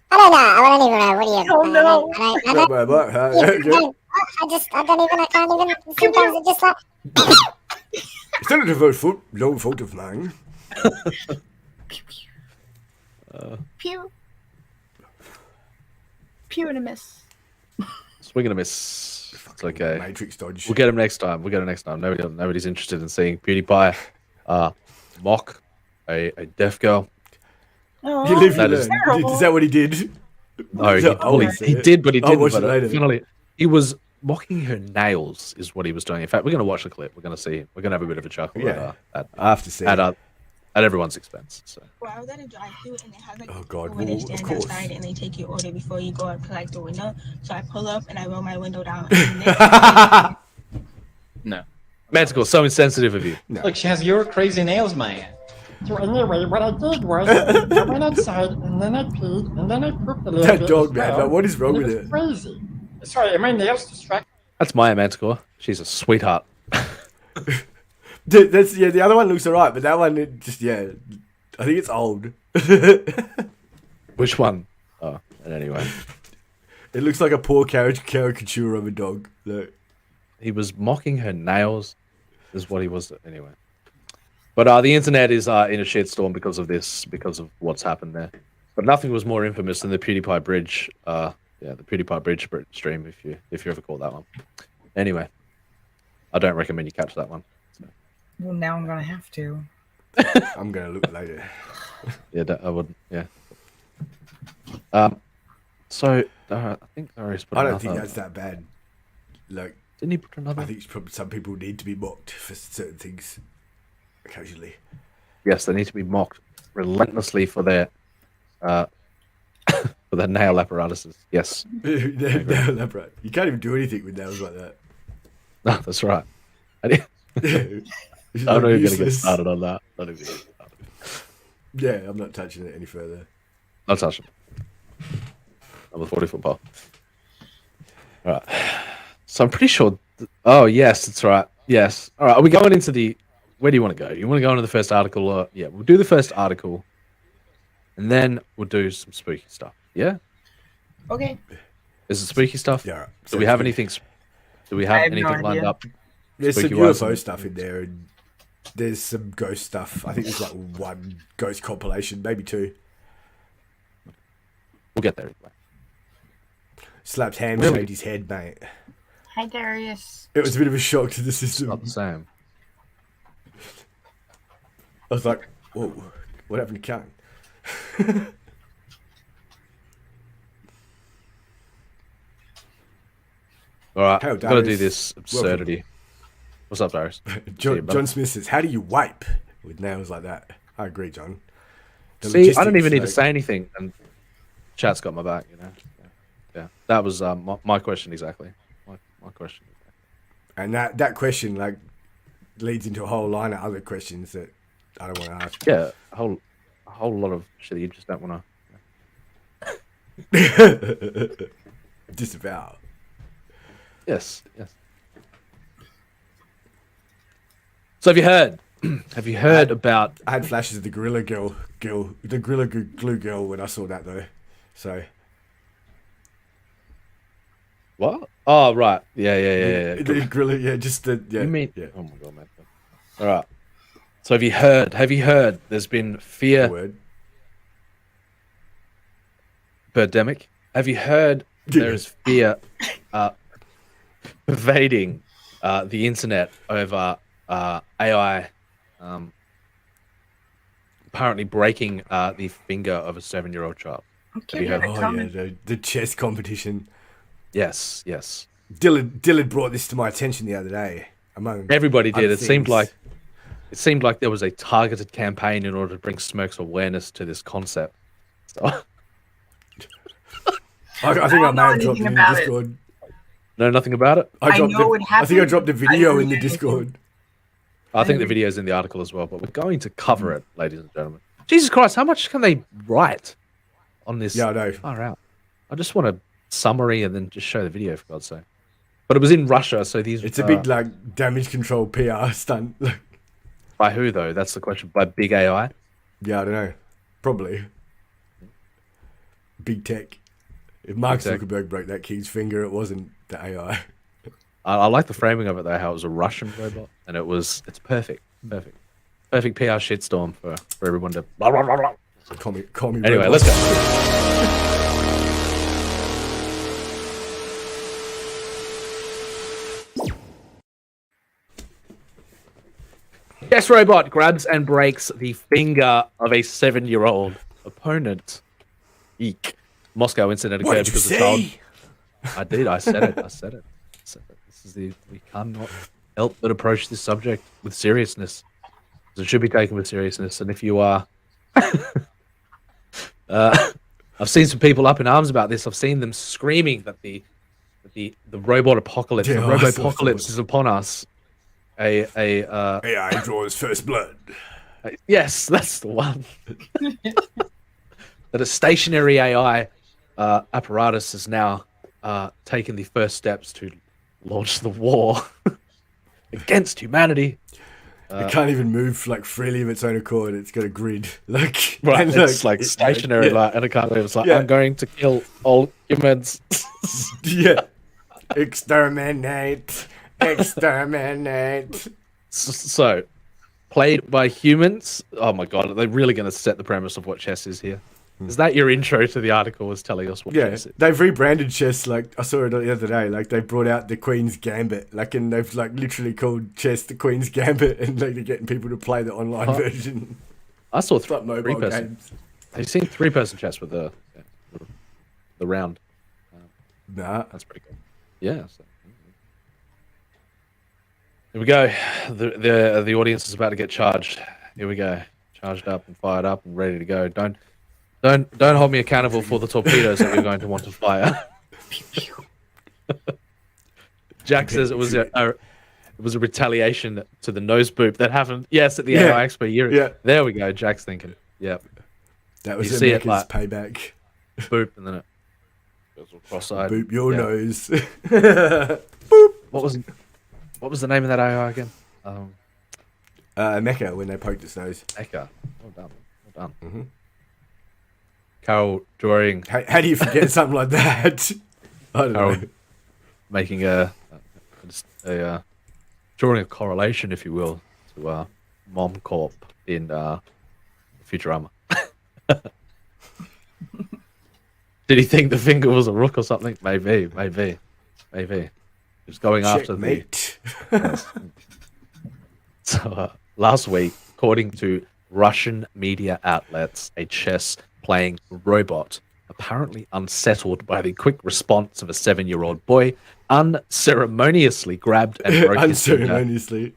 I don't know. I don't even know. What do you? Oh no! I can't even. Sometimes it just like. It's not a no fault of mine. Pew. Pew and a miss. Swing and a miss. It's okay. Matrix dodge. We'll get him next time. Nobody's interested in seeing PewDiePie mock a deaf girl. Oh, You live, is that what he did? No, he did, but he didn't. Finally, he was mocking her nails, is what he was doing. In fact, we're going to watch the clip. We're going to see. We're going to have a bit of a chuckle. Yeah, I have to see at everyone's expense. So. Well, I was at a drive-through and they have like oh god, where they stand outside and they take your order before you go up to like the window. So I pull up and I roll my window down. No, Magical, so insensitive of you. No. Look, she has your crazy nails, man. So anyway, what I did was I went outside and then I peed and then I pooped a little bit. That dog, man. Like, what is wrong with it? Crazy. Sorry, are my nails distracted? That's my Manticore. She's a sweetheart. The other one looks alright, but that one I think it's old. Which one? Oh, and anyway. It looks like a poor caricature of a dog. Look. He was mocking her nails, is what he was. Anyway. But the internet is in a shitstorm because of this, because of what's happened there. But nothing was more infamous than the PewDiePie Bridge. The PewDiePie Bridge stream, if you ever caught that one. Anyway, I don't recommend you catch that one. So. Well, now I'm gonna have to. I'm gonna look later. Yeah, I wouldn't. Yeah. So I think Darius put. I don't think that's that bad. Like, didn't he put another? I think some people need to be mocked for certain things. Occasionally. Yes, they need to be mocked relentlessly for their for their nail apparatuses. Yes. Nail apparatus. You can't even do anything with nails like that. No, that's right. I'm not even going to get started on that. Yeah, I'm not touching it any further. Not touching it. I'm a 40-foot pole. All right. So I'm pretty sure... Oh, yes, that's right. Yes. All right, are we going into the... Where do you want to go? You want to go into the first article? Or... Yeah, we'll do the first article. And then we'll do some spooky stuff. Yeah? Okay. Is it spooky stuff? Yeah. Do we have anything... Do we have anything lined up? There's some UFO stuff in there, and there's some ghost stuff. I think there's like one ghost compilation, maybe two. We'll get there anyway. Slapped ham, shaved his head, mate. Hi, Darius. It was a bit of a shock to the system. Not the same. I was like, whoa, what happened to Kang? All right, I've got to do this absurdity. Welcome. What's up, Darius? John Smith says, how do you wipe with nails like that? I agree, John. See, I don't even need to say anything, and chat's got my back, you know. Yeah, that was my question exactly. My question. And that question like leads into a whole line of other questions that I don't want to ask. Yeah, a whole lot of shit you just don't want to. Disavow. Yes. So have you heard? Have you heard about? I had flashes of the Gorilla Glue girl when I saw that though. So. What? Oh right, yeah. The Gorilla, yeah, just the yeah. You mean? Yeah. Oh my god, man. All right. So have you heard? There's been fear. Birdemic. Have you heard? There is fear pervading the internet over AI apparently breaking the finger of a 7-year-old child. Okay, have you heard? Oh yeah, the chess competition. Yes. Dylan brought this to my attention the other day. Among everybody did. It things. seemed like there was a targeted campaign in order to bring Smirk's awareness to this concept. So... I think I may have dropped it in the Discord. Know nothing about it? I think I dropped a video in the Discord. I think the video's in the article as well, but we're going to cover it, ladies and gentlemen. Jesus Christ, how much can they write on this? Yeah, I know. Far out. I just want a summary and then just show the video, for God's sake. But it was in Russia, so these... It's a big, like, damage control PR stunt. By who, though? That's the question. By big AI? Yeah, I don't know. Probably. Big tech. If Mark Zuckerberg broke that kid's finger, it wasn't the AI. I like the framing of it, though, how it was a Russian robot, and it's perfect. Perfect PR shitstorm for everyone to... Blah, blah, blah, blah. Call me anyway, robot. let's go. Yes, robot grabs and breaks the finger of a 7-year-old opponent. Eek. Moscow incident occurred because the child. I did. I said it. We cannot help but approach this subject with seriousness. It should be taken with seriousness. And if you are, I've seen some people up in arms about this. I've seen them screaming that the robot apocalypse, the robopocalypse is upon us. AI draws first blood. Yes, that's the one. That a stationary AI apparatus has now taken the first steps to launch the war against humanity. It can't even move like freely of its own accord. It's got a grid, like right. It's like stationary, and it can't move. It's like I'm going to kill all humans. Yeah, exterminate. So, played by humans. Oh my god, they're really going to set the premise of what chess is here. Is that your intro to the article? Was telling us what chess is? They've rebranded chess. Like I saw it the other day. Like they brought out the Queen's Gambit. Like and they've like literally called chess the Queen's Gambit, and like they're getting people to play the online version. I saw mobile games. Have you seen 3-person chess with the round? Nah, that's pretty cool. Yeah. So. Here we go. The audience is about to get charged. Here we go. Charged up and fired up and ready to go. Don't hold me accountable for the torpedoes that you're going to want to fire. Jack says it was a retaliation to the nose boop that happened. Yes, at the AI Expo year. Yeah. There we go. Jack's thinking. Yep. That was America's payback. Boop, and then it goes all cross-eyed. Boop your nose. Boop. What was the name of that AI again? Mecca when they poked its nose. Mecca. Well done. Mm-hmm. Carol drawing. How do you forget something like that? I don't know. Making a drawing a correlation, if you will, to Mom Corp in Futurama. Did he think the finger was a rook or something? Maybe. He was going after the. So last week, according to Russian media outlets, a chess-playing robot, apparently unsettled by the quick response of a 7-year-old boy, unceremoniously grabbed and broke his finger.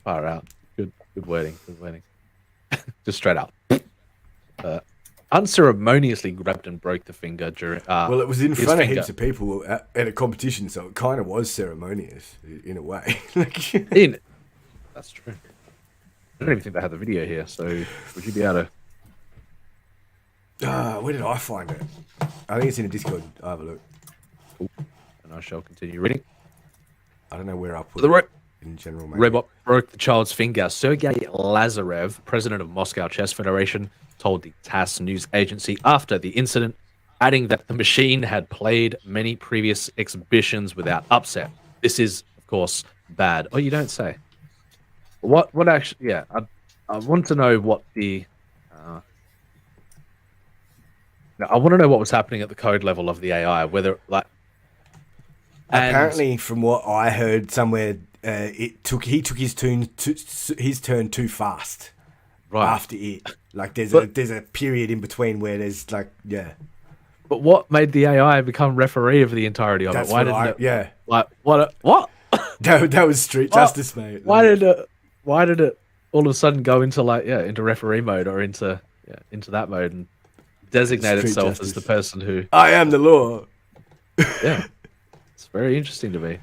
Far out. Good wording. Just straight up. unceremoniously grabbed and broke the finger during. Well, it was in front of heaps of people at a competition, so it kind of was ceremonious in a way. That's true. I don't even think they have the video here, so would you be able to? Where did I find it? I think it's in a Discord. I'll have a look. Cool. And I shall continue reading. I don't know where I put it in general. Maybe. Robot broke the child's finger. Sergei Lazarev, president of Moscow Chess Federation, told the TASS news agency after the incident, adding that the machine had played many previous exhibitions without upset. This is, of course, bad. Oh, you don't say. What actually? Yeah, I want to know what the. I want to know what was happening at the code level of the AI. Whether like. Apparently, from what I heard somewhere, he took his turn too fast. Right after it, like there's a period in between where there's like But what made the AI become referee of the entirety of it? Why didn't it? Yeah. Like what? that was street justice, mate. Why did it all of a sudden go into into referee mode or into that mode and designate itself as the person who I am the law? Yeah. It's very interesting to me.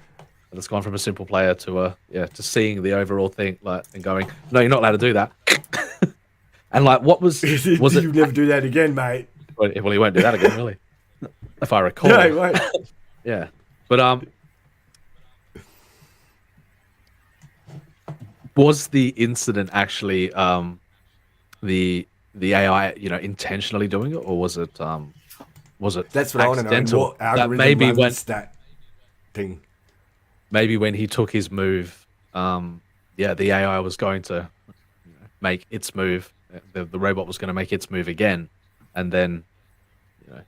And it's gone from a simple player to to seeing the overall thing and going, no, you're not allowed to do that. And what was it? You never do that again, mate. Well, he won't do that again, will he? If I recall. No, he won't. Yeah. But was the incident actually the AI, intentionally doing it, or was it That's what I want to know. What algorithm runs that thing? Maybe when he took his move, the AI was going to make its move. The robot was going to make its move again, and then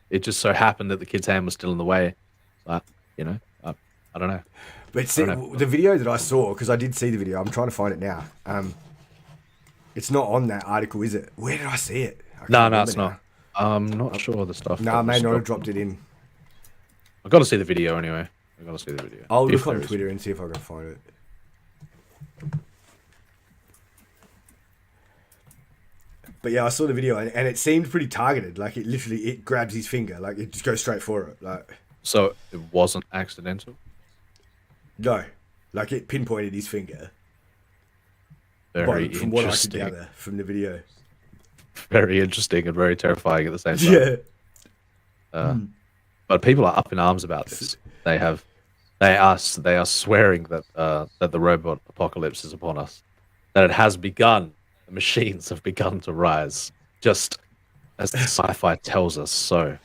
it just so happened that the kid's hand was still in the way. But I don't know. But see, the video that I saw, because I did see the video, I'm trying to find it now. It's not on that article, is it? Where did I see it? No, it's not. I'm not sure the stuff. No, I may not have dropped it in. I've got to see the video anyway. I've got to see the video. I'll look on Twitter and see if I can find it. But yeah, I saw the video and it seemed pretty targeted. Like it grabs his finger, like it just goes straight for it. So it wasn't accidental? No, like it pinpointed his finger. Very from what I could gather from the video. Very interesting and very terrifying at the same time. Yeah. But people are up in arms about this. They are swearing that that the robot apocalypse is upon us. That it has begun. The machines have begun to rise, just as the sci-fi tells us so.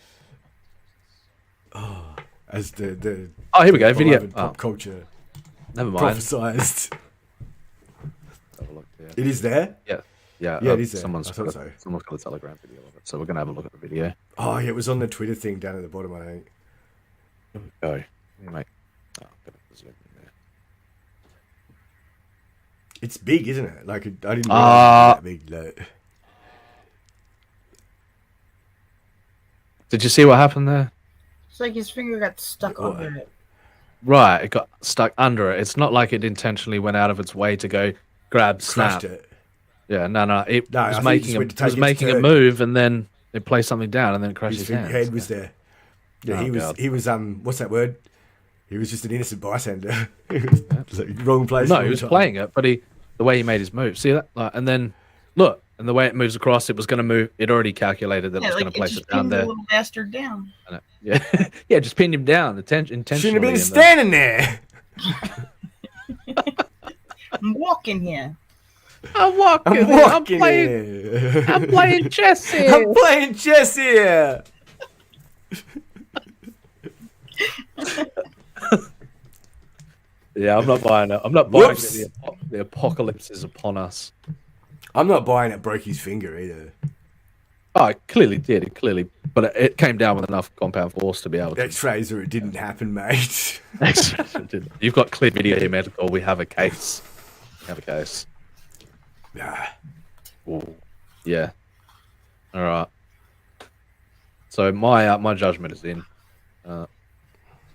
As the here we go. Video pop culture. Never mind. Prophesized. It is there. Yeah, it is there. Someone's got a Telegram video of it, so we're gonna have a look at the video. Oh, yeah, it was on the Twitter thing down at the bottom, I think. Here we go. Mate. It's big, isn't it? Like, I didn't realize it was that big. Like... Did you see what happened there? It's like his finger got stuck under it. Right, it got stuck under it. It's not like it intentionally went out of its way to go grab, snap. Crushed it. Yeah, no. It was making a move, and then it placed something down, and then it crushed his hand. Head was there. Yeah, he was. What's that word? He was just an innocent bystander. He was like, wrong place. No, he was playing it, but the way he made his move. See that? And then look, and the way it moves across, it was going to move. It already calculated that it was going to place it down there. The little bastard down. Yeah, just pinned him down. Intentionally. Shouldn't have been standing there. I'm walking here. I'm playing chess here. I'm playing chess here. Yeah, I'm not buying it. I'm not buying it. The apocalypse is upon us. I'm not buying it broke his finger either. Oh, it clearly did. But it came down with enough compound force to be able to. X-rays or it didn't happen, mate. X-rays didn't. You've got clear video here, medical. We have a case. Ooh. Yeah. All right. So my judgment is in.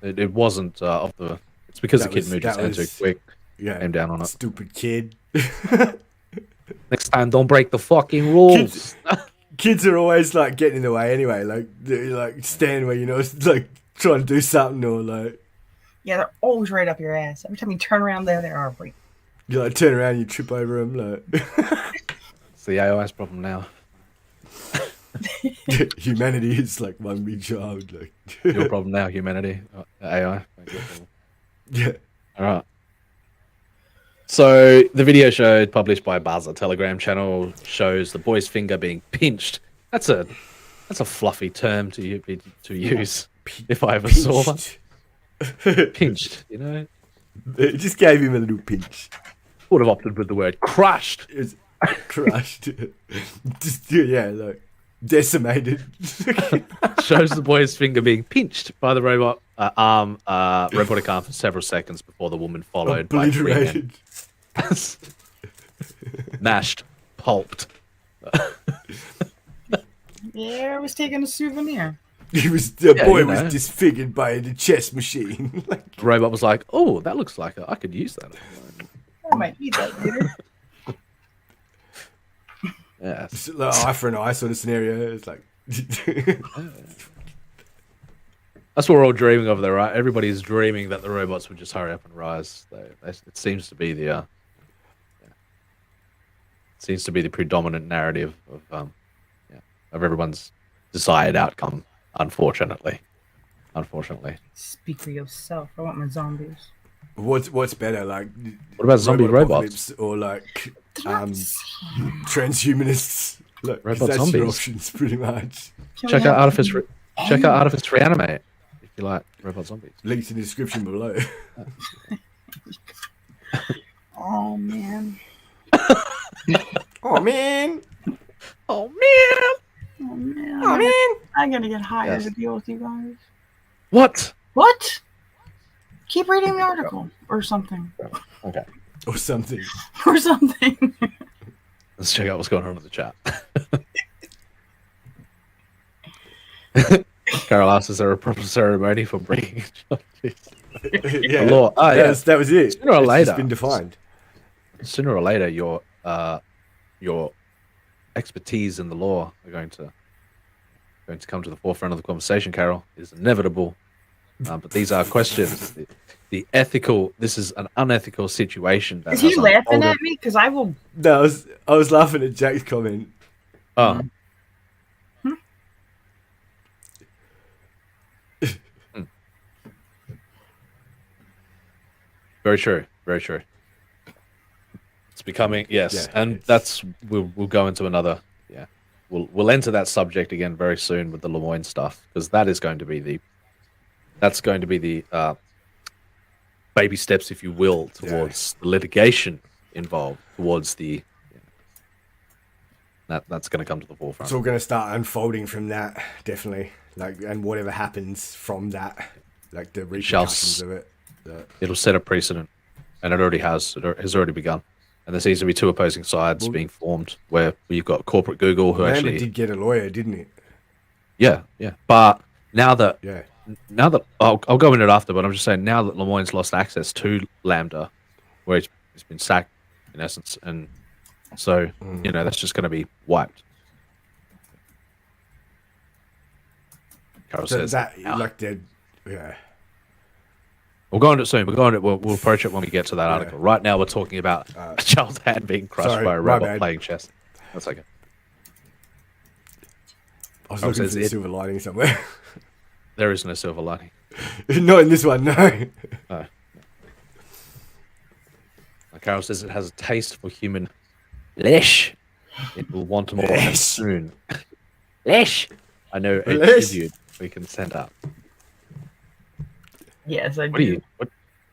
It wasn't of the. It's because the kid moved his hand too quick. Yeah. Came down on it. Stupid kid. Next time, don't break the fucking rules. kids are always like getting in the way anyway. Like they like stand where like trying to do something or like. Yeah, they're always right up your ass. Every time you turn around, there they are. Right. You like turn around, you trip over them. Like it's the AI's problem now. Humanity is like one big child. Like your problem now, humanity. AI. Yeah. All right. So the video show published by Buzzer Telegram channel shows the boy's finger being pinched. That's a fluffy term to use. If I ever saw one. Pinched, It just gave him a little pinch. Would have opted with the word crushed. It was crushed. Just like decimated. Shows the boy's finger being pinched by the robotic arm for several seconds before the woman followed by obliterated. Mashed, pulped. Yeah, I was taking a souvenir. The boy was disfigured by the chess machine. The robot was like, "Oh, that looks like I could use that." I might need that later. Yeah, it's like eye for an eye sort of scenario. It's like that's what we're all dreaming of, though, right? Everybody's dreaming that the robots would just hurry up and rise. It seems to be the predominant narrative of everyone's desired outcome. Unfortunately. Speak for yourself. I want my zombies. What's better, like what about zombie robots or like transhumanists? Like, robot that's zombies. your options, pretty much. Check out Artifice. Check out Artifice Re-Animate if you like robot zombies. Links in the description below. Oh man. Oh man. Oh man. Oh man. Oh man. I'm gonna get hired to deal with you guys. What? Keep reading the article or something. Okay. Or something. Let's check out what's going on in the chat. Carol asks, is there a proper ceremony for bringing yeah, law? Oh, yeah. That was it. Sooner or later, it's been defined. Sooner or later, your expertise in the law are going to come to the forefront of the conversation. Carol, is inevitable. But these are questions. The ethical. This is an unethical situation. Is he laughing at me? Because I will. No, I was laughing at Jack's comment. Oh. Very true. Very true. It's becoming and that's we'll go into another. Yeah, we'll enter that subject again very soon with the Lemoyne stuff, because that is going to be the baby steps, if you will, towards the litigation involved, towards the that's going to come to the forefront. It's all going to start unfolding from that, definitely. Like, and whatever happens from that, like the repercussions of it. It'll set a precedent, and it already has. It has already begun. And there seems to be two opposing sides being formed, where you've got corporate Google, who actually did get a lawyer, didn't it? Yeah. But now that I'll go into it after, but I'm just saying, now that Lemoyne's lost access to Lambda, where he's been sacked in essence, and so that's just going to be wiped. Carol says that like they're We'll go into it soon. We'll approach it when we get to that article. Right now, we're talking about a child's hand being crushed by a robot playing chess. That's okay. I was looking for the silver lining somewhere. There is no silver lining. Not in this one, no. No. Carol says it has a taste for human flesh. It will want more soon. Flesh. I know a tribute we can send out. Yes, I do. What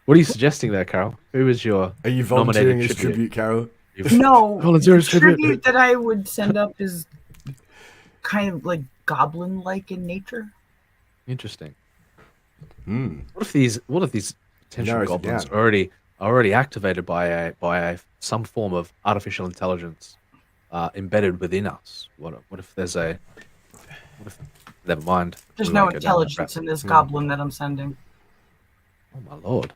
are you suggesting there, Carol? Who is your Are you volunteering as tribute, Carol? No, volunteering the tribute that I would send up is kind of like goblin-like in nature. Interesting. What if these potential goblins are already activated by some form of artificial intelligence embedded within us? What if there's never mind. There's no intelligence in this goblin that I'm sending. Oh my lord.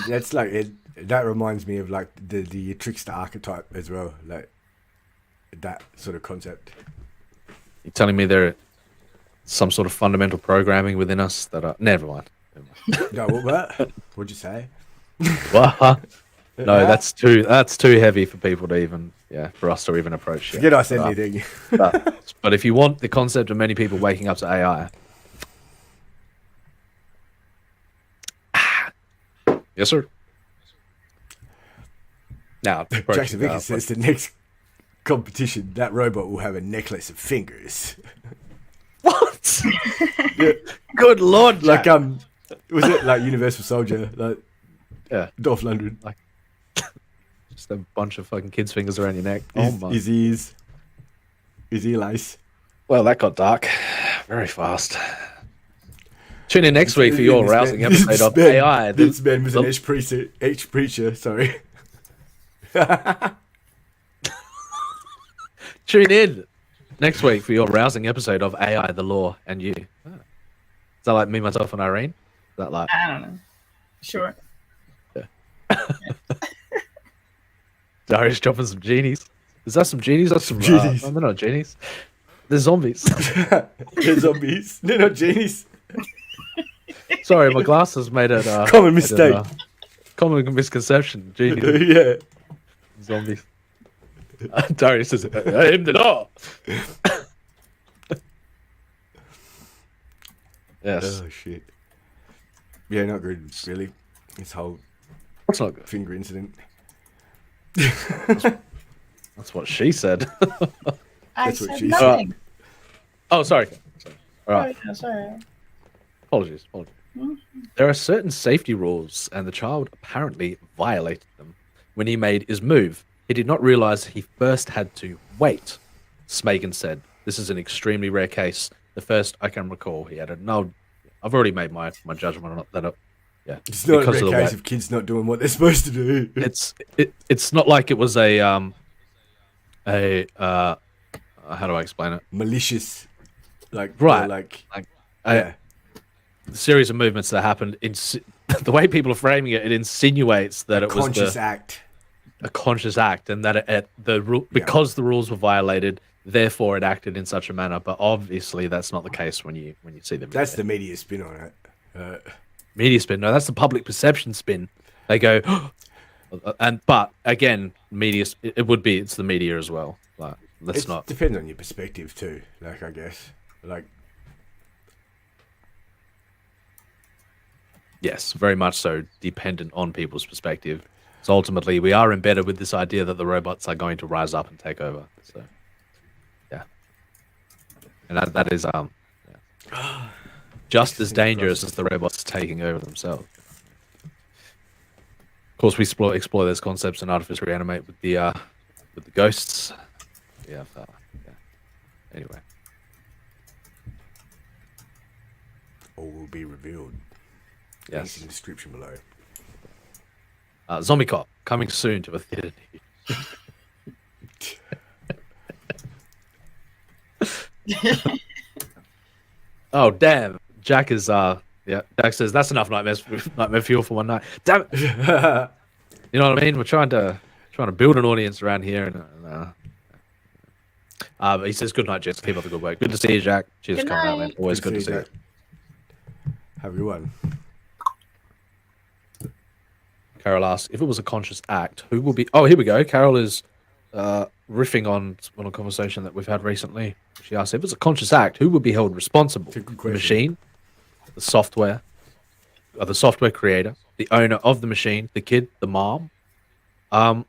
That's like it. That reminds me of like the trickster archetype as well, like that sort of concept. You're telling me there are some sort of fundamental programming within us that are... Never mind. No, what? What'd you say? What? No, that's too heavy for people to even, for us to even approach. Forget I said anything. But if you want the concept of many people waking up to AI, yes, sir. Now, Jackson Vickers says the next competition, that robot will have a necklace of fingers. What? Yeah. Good Lord, Jack. Jack. Was it like Universal Soldier? Like, Dolph Lundgren. Like, just a bunch of fucking kids' fingers around your neck. His ears. His ear lace. Well, that got dark very fast. Tune in next week for your rousing episode of AI. This man was an ex-preacher, sorry. Tune in next week for your rousing episode of AI, the Law, and You. Is that like me, myself, and Irene? Is that like... I don't know. Sure. Darius dropping some genies. Is that some genies? That's some genies. They're not genies. They're zombies. They're zombies. They're not genies. Sorry, my glasses made it. Common mistake. Common misconception. Genies. Yeah. Zombies. Darius says, I am the law. Yes. Oh, shit. Yeah, not good, really. This whole That's not good. finger incident. That's what she said. That's what she said. Oh, sorry. All right. Oh, yeah, sorry. Apologies. There are certain safety rules, and the child apparently violated them when he made his move. He did not realize he first had to wait. Smagan said, "This is an extremely rare case. The first I can recall." He added, "No, I've already made my judgment on that. Yeah, it's not a rare case of kids not doing what they're supposed to do. It's not like it was a how do I explain it? Malicious, like a series of movements that happened. The way people are framing it, it insinuates that it was a conscious act, and that because the rules were violated, therefore it acted in such a manner. But obviously, that's not the case when you see the video. That's the media spin on it. Media spin. No, that's the public perception spin. They go, but again, media. It's the media as well. Like, depends on your perspective too. Like, I guess, like. Yes, very much so, dependent on people's perspective. So ultimately, we are embedded with this idea that the robots are going to rise up and take over. So, yeah, and that is just as dangerous as the robots taking over themselves. Of course, we explore those concepts in Artifice Re-Animate with the ghosts. Yeah. Anyway, all will be revealed. Yes. In the description below. Zombie Cop coming soon to a theater near you. Oh damn! Jack is Jack says that's enough nightmare fuel for one night. Damn it! You know what I mean? We're trying to build an audience around here, but he says good night, Jess. Keep up the good work. Good to see you, Jack. Cheers for coming out, man. Always good to see you. Have you won? Carol asks, if it was a conscious act, who will be... Oh, here we go. Carol is riffing on a conversation that we've had recently. She asks, if it's a conscious act, who would be held responsible? The machine, the software creator, the owner of the machine, the kid, the mom. So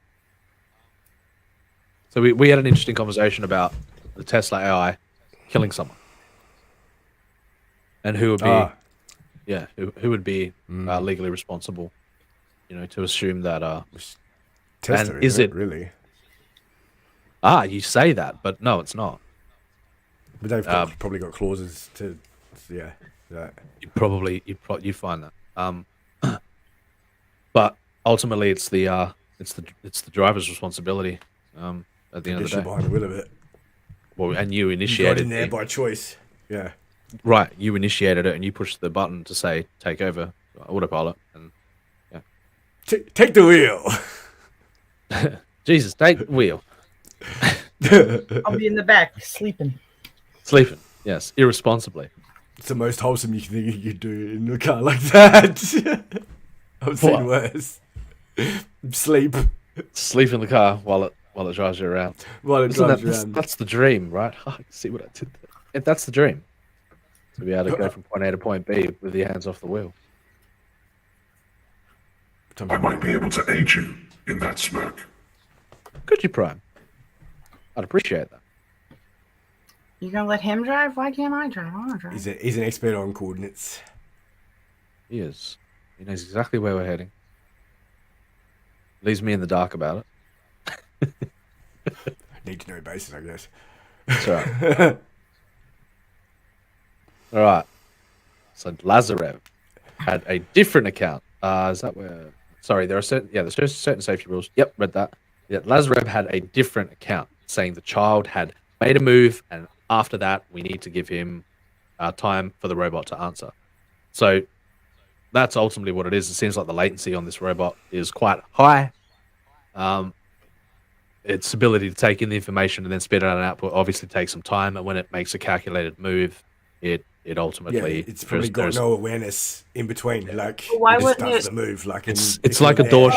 we had an interesting conversation about the Tesla AI killing someone. And who would be... who would be legally responsible? You know, to assume that Tesla, and is it really? You say that, but no, it's not. But they've probably got clauses to, that. You'd find that. But ultimately, it's the driver's responsibility. At the end of the day, behind the wheel of it. Well, and you initiated got in there by choice. Yeah. Right, you initiated it, and you pushed the button to say take over autopilot, and take the wheel. Jesus, take the wheel. I'll be in the back sleeping. Sleeping, yes, irresponsibly. It's the most wholesome you could do in a car like that. I've seen worse. Sleep in the car while it drives you around. That's the dream, right? See what I did there. If that's the dream, to be able to go from point A to point B with your hands off the wheel. I might be able to aid you in that smoke. Could you, Prime? I'd appreciate that. You gonna let him drive? Why can't I drive? I want to drive. He's an expert on coordinates. He is. He knows exactly where we're heading. Leaves me in the dark about it. Need to know basis, I guess. That's right. All right. So Lazarev had a different account. Is that where? Sorry, there are certain. Yeah, there's certain safety rules. Yep, read that. Yeah, Lazarev had a different account saying the child had made a move, and after that, we need to give him time for the robot to answer. So that's ultimately what it is. It seems like the latency on this robot is quite high. Its ability to take in the information and then spit out an output obviously takes some time, and when it makes a calculated move, it ultimately it's probably got no awareness in between. Like why it just wouldn't does it? the move. Like it's like a door.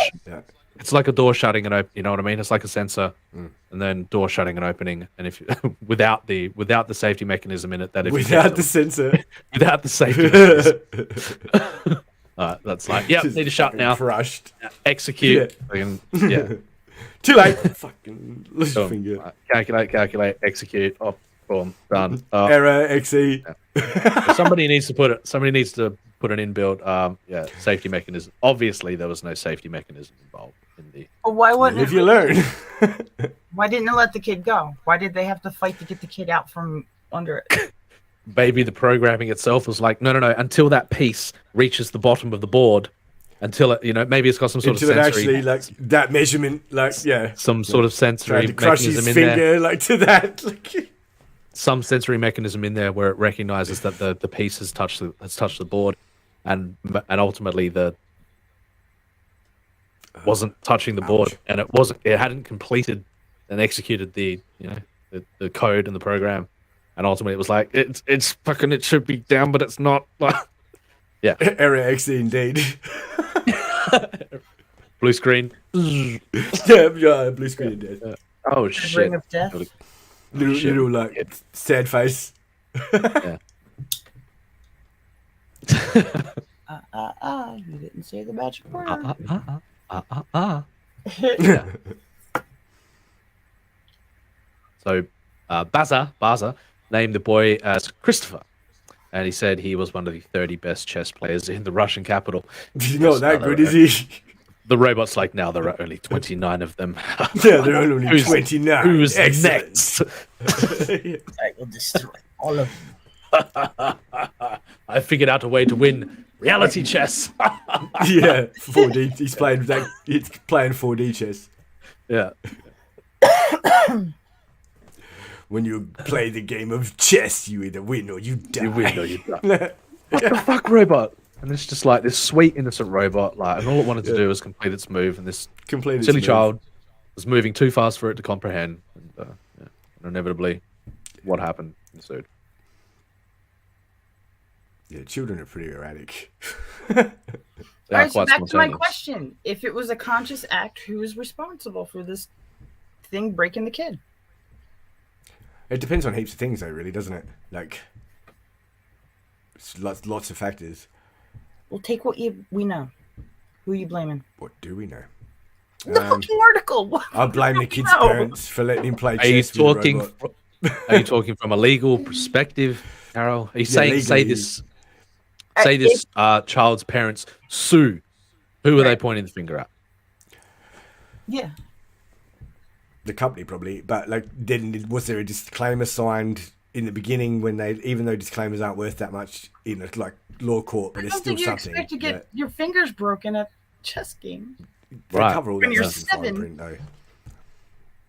It's like a door shutting and opening. You know what I mean? It's like a sensor, and then door shutting and opening. And if without the safety mechanism in it, without the sensor, without the safety mechanism, that's like need to shut now. Crushed. Execute. Yeah. Too late. Fucking lose your finger. Calculate. Execute. Oh, boom. Done. Error. XE. Yeah. Somebody needs to put an inbuilt safety mechanism. Obviously, there was no safety mechanism involved in the. Well, why wouldn't if you learn? Why didn't it let the kid go? Why did they have to fight to get the kid out from under it? Maybe the programming itself was like, no, until that piece reaches the bottom of the board, until it, maybe it's got some sort of sensory. Actually, like that measurement, some sort of sensory to crush mechanism his in finger, there. like to that. Some sensory mechanism in there where it recognizes that the piece has touched the board, and ultimately wasn't touching the board, and it hadn't completed and executed the code and the program, and ultimately it was like it's fucking, it should be down, but it's not. Yeah. Error XE indeed. Blue screen. yeah, blue screen indeed. Oh shit. Ring of death. Little like sad face. Yeah. You didn't say the magic word. Yeah. So Baza named the boy as Christopher, and he said he was one of the 30 best chess players in the Russian capital. He's not that good, is he? The robot's like, now there are only 29 of them. Yeah, there are only 29. Who's next? I will destroy all of them. I figured out a way to win reality chess. Yeah, 4D. He's playing 4D chess. Yeah. When you play the game of chess, you either win or you die. You win or you die. What the fuck, robot? And it's just like this sweet, innocent robot, and all it wanted to do was complete its move, and this silly child was moving too fast for it to comprehend. And inevitably, what happened ensued. Yeah, children are pretty erratic. Alright, so back to my question. If it was a conscious act, who is responsible for this thing breaking the kid? It depends on heaps of things, though, really, doesn't it? Like, lots of factors. Well, take what we know. Who are you blaming? What do we know? The fucking article. I blame the kid's parents for letting him play chess. Are you talking from a legal perspective, Carol? Are you saying say this child's parents sue? Who are they pointing the finger at? Yeah. The company probably, but then was there a disclaimer signed in the beginning when even though disclaimers aren't worth that much in a law court, but it's still something. I don't think you expect to get your fingers broken at chess game. Right. Cover all when that you're stuff in 7. fine print, though.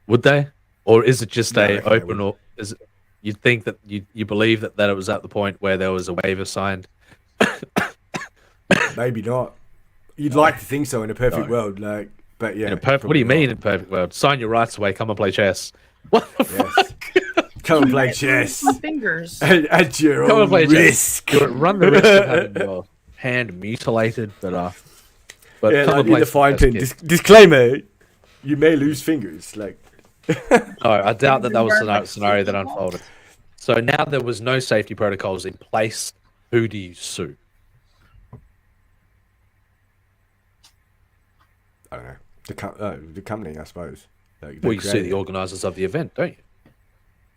Would they, or is it just open? Or is it, you think that you believe that it was at the point where there was a waiver signed? Maybe not. You'd like to think so in a perfect world, but yeah. What do you mean in a perfect world? Sign your rights away. Come and play chess. What the fuck? Come and play chess. My fingers. At your Come and own play risk. chess. You run the risk of having your hand mutilated, but yeah, come like and play in the fine chess, print. kid. Disclaimer: you may lose fingers. Like, No, I doubt that was the scenario that unfolded. So now there was no safety protocols in place. Who do you sue? I don't know. The company, I suppose. Like, Well, you sue the organisers of the event, don't you?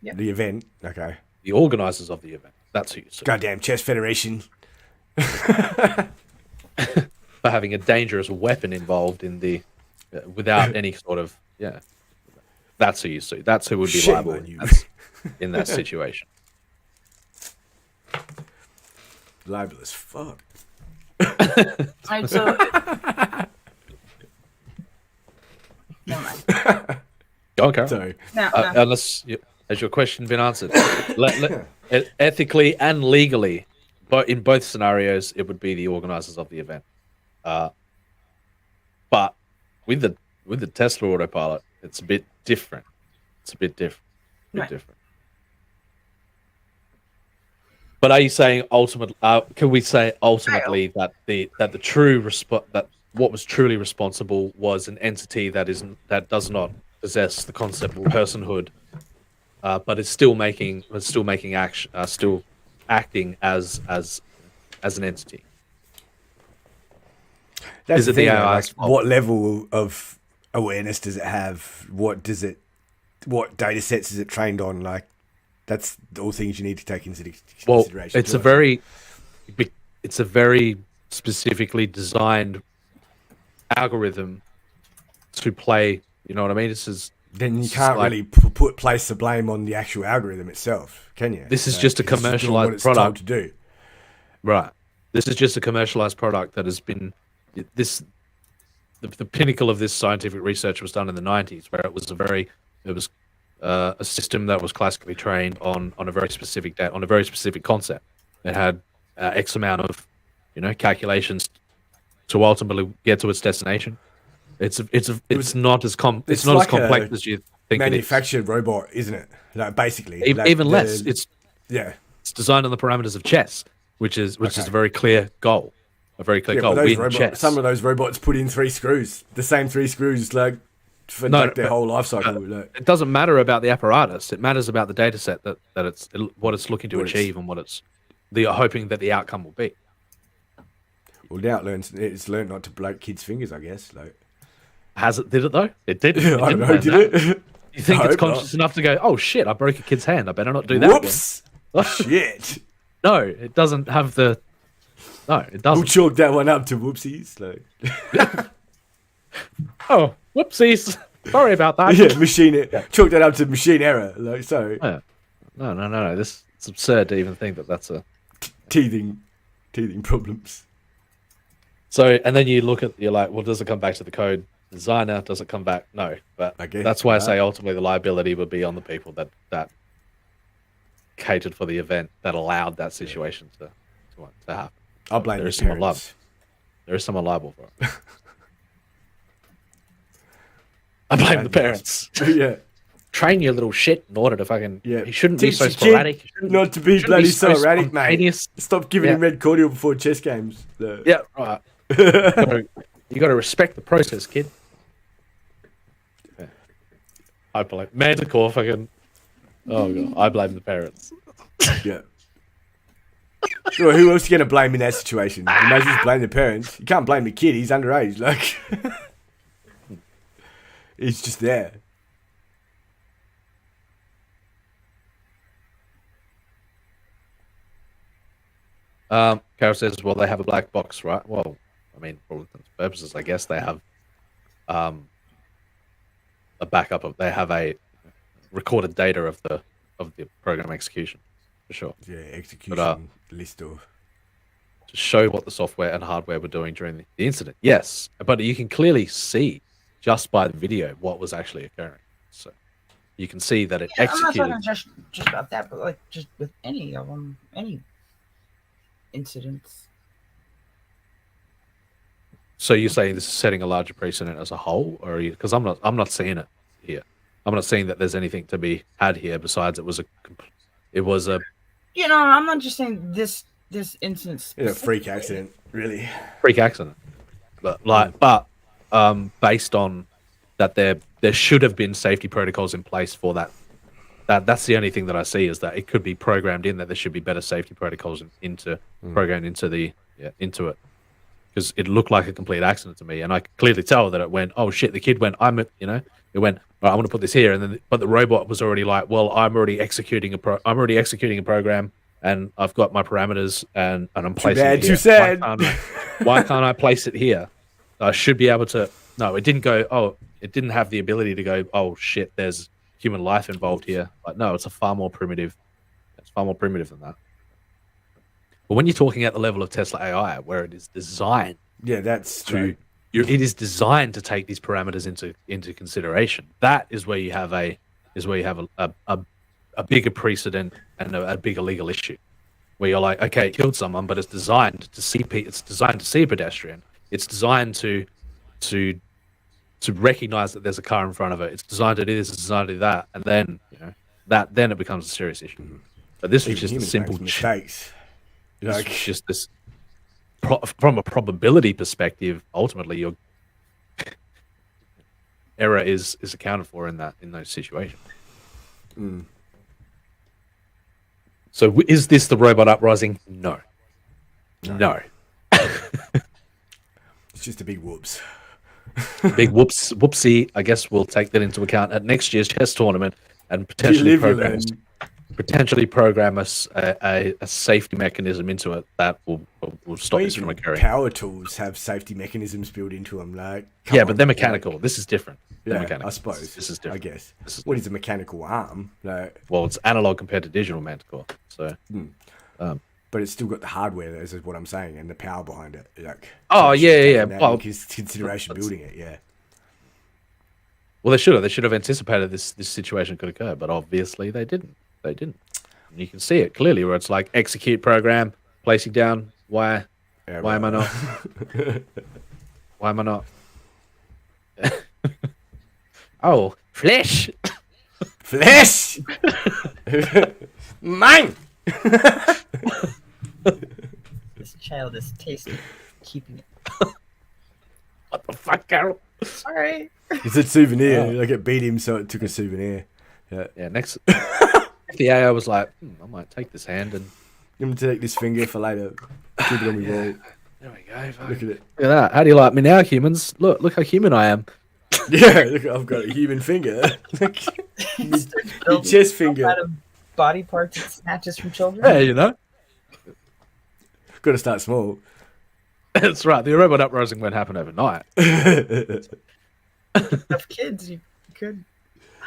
Yep. The event, okay. The organisers of the event. That's who you sue. Goddamn Chess Federation. For having a dangerous weapon involved in the, without any sort of, yeah. That's who you sue. That's who would be Shame liable on you. in that situation. Liable as fuck. Alright, so never mind. Go on, Carol. Sorry. No. Unless, has your question been answered? Ethically and legally, but in both scenarios, it would be the organisers of the event. But with the Tesla autopilot, it's a bit different. Right. Different. But are you saying ultimately? Can we say ultimately that the true that what was truly responsible was an entity that does not possess the concept of personhood, but is still acting as an entity? That's Is the it the thing, though, AI's like, fault? what level of awareness does it have? What data sets is it trained on? Like, that's all things you need to take into consideration. It's a very specifically designed algorithm to play. You know what I mean? Then you can't really place the blame on the actual algorithm itself, can you? This is just a commercialized product to do. Right. This is just a commercialized product that has been the pinnacle of this scientific research was done in the 90s, where it was a system that was classically trained on a very specific concept. It had X amount of calculations to ultimately get to its destination. It's not as complex as you think. Manufactured robot, isn't it? Like, basically, even less. It's designed on the parameters of chess, which is a very clear goal. A very clear goal. Chess. Some of those robots put in 3 screws, the same 3 screws, for their whole life cycle. It doesn't matter about the apparatus. It matters about the data set that it's what it's looking to achieve and what it's hoping that the outcome will be. Well, now it's learned not to break kids' fingers, I guess. Did it though? It did. I don't know. Did it? You think it's conscious enough to go, oh shit, I broke a kid's hand. I better not do that. Whoops! Shit. No, it doesn't have the. No, it doesn't. We'll chalk that one up to whoopsies. Oh, whoopsies. Sorry about that. Yeah, chalk that up to machine error. Sorry. Oh, yeah. No. It's absurd to even think that that's a teething problems. So, and then you're like, well, does it come back to the code designer? Does it come back? No, but that's why I say ultimately the liability would be on the people that catered for the event, that allowed that situation to happen. I'll blame the parents. There is someone liable for it. I blame the parents. Yeah. Train your little shit in order to fucking. Yeah. He shouldn't be Teach so your kid sporadic. Not to be bloody so erratic, mate. spontaneous. Stop giving him red cordial before chess games. Yeah, right. You got to respect the process, kid. Yeah. I blame Manticore fucking. Oh god, I blame the parents. Yeah. Sure, who else are you going to blame in that situation? You might as well just blame the parents. You can't blame the kid. He's underage. He's just there. Carol says, well, they have a black box, right? Well, I mean, for all intents and purposes, I guess they have a backup of. They have a recorded data of the program execution, for sure. Yeah, execution list of. To show what the software and hardware were doing during the incident. Yes, but you can clearly see just by the video what was actually occurring. So you can see that it executed. I'm not talking just about that, but just with any of them, any incidents. So you're saying this is setting a larger precedent as a whole, or because I'm not seeing it here. I'm not saying that there's anything to be had here besides it was a You know, I'm not just saying this instance. It's a freak accident, really. Freak accident. But based on that, there should have been safety protocols in place for that. That's the only thing that I see is that it could be programmed in that there should be better safety protocols programmed into it, because it looked like a complete accident to me, and I could clearly tell that it went, oh shit, the kid went, it went, right, I'm going to put this here, and then but the robot was already like, well, I'm already executing a program, and I've got my parameters, and I'm placing it here. Too sad. Why can't I place it here? I should be able to. No, it didn't go. Oh, it didn't have the ability to go. Oh shit, there's human life involved here. Like, no, it's far more primitive than that. But when you're talking at the level of Tesla AI, where it is designed, it is designed to take these parameters into consideration. That is where you have a bigger precedent and a bigger legal issue, where you're like, okay, it killed someone, but it's designed to see a pedestrian. It's designed to recognize that there's a car in front of it. It's designed to do this. It's designed to do that, and then then it becomes a serious issue. But this was just a simple mistakes. It's just this. From a probability perspective, ultimately, your error is accounted for in those situations. So, is this the robot uprising? No. It's just a big whoops. Whoopsie. I guess we'll take that into account at next year's chess tournament and potentially program a safety mechanism into it that will stop this from occurring. Power tools have safety mechanisms built into them, like but they're mechanical. This is different. I suppose. This is different. I guess. What is a mechanical arm? Like, well, it's analog compared to digital mechanical. So, but it's still got the hardware. Is what I'm saying, and the power behind it. Like, Well, consideration building it. Yeah. Well, they should have. They should have anticipated this situation could occur, but obviously they didn't. And you can see it clearly where it's like execute program, placing down. Why am I not? Why am I not? Oh, flesh. Mine. This child is tasty. Keeping it. What the fuck, Carol? Sorry. It's a souvenir. Like it beat him, so it took a souvenir. Yeah. Next. The AI was like, I might take this hand and I'm gonna take this finger for later. Keep it on my wall. There we go. Look at it. Look at that. How do you like me now, humans? Look how human I am. Yeah, look, I've got a human finger. Your chest finger. Out of body parts it snatches from children. Yeah, Got to start small. That's right. The robot uprising won't happen overnight. Of kids, you could.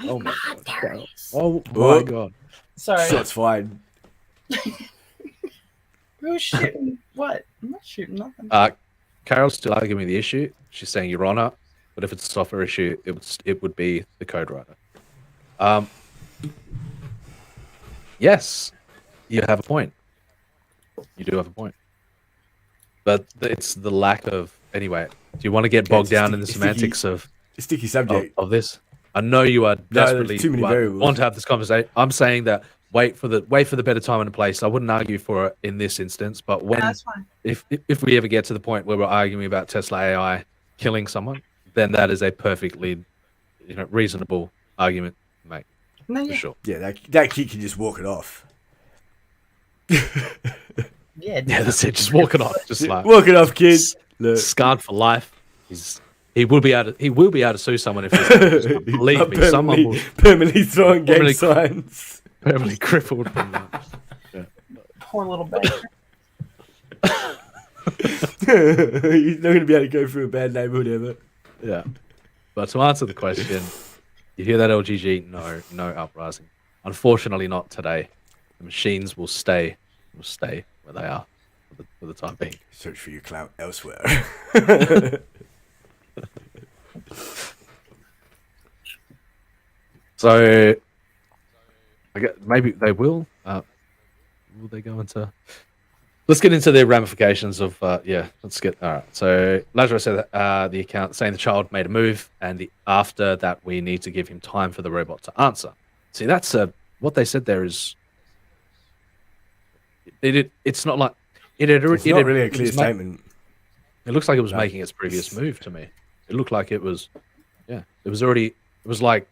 Oh my god! Oh my god! Sorry. Shots fired. Who's shooting what? I'm not shooting nothing. Carol's still arguing the issue. She's saying you're on it, but if it's a software issue, it would be the code writer. Yes, you have a point. You do have a point. But it's the lack of... Anyway, do you want to get bogged down in the semantics of sticky subject of this? I know you are desperately too many variables. Want to have this conversation. I'm saying that wait for the better time and place. I wouldn't argue for it in this instance, but when if we ever get to the point where we're arguing about Tesla AI killing someone, then that is a perfectly reasonable argument to make. For sure. Yeah, that kid can just walk it off. Yeah, that's it. Just walk it off. Just like walk it off, kid. Scarred for life. He will be able to sue someone if believe me. Someone will permanently throwing gang signs. Permanently crippled from that. Yeah. Poor little bastard. He's not going to be able to go through a bad neighborhood ever. Yeah. But to answer the question, you hear that, LGG? No uprising. Unfortunately, not today. The machines will stay where they are for the time being. Search for your clout elsewhere. So, I guess maybe they will. Will they go into let's get into the ramifications of let's get all right. So Lazarus said that, the account saying the child made a move, and after that we need to give him time for the robot to answer. See, that's what they said there is. It's not like it had. It's not really a clear statement. It looks like it was making its previous move to me. It looked like it was. Yeah, it was already. It was like.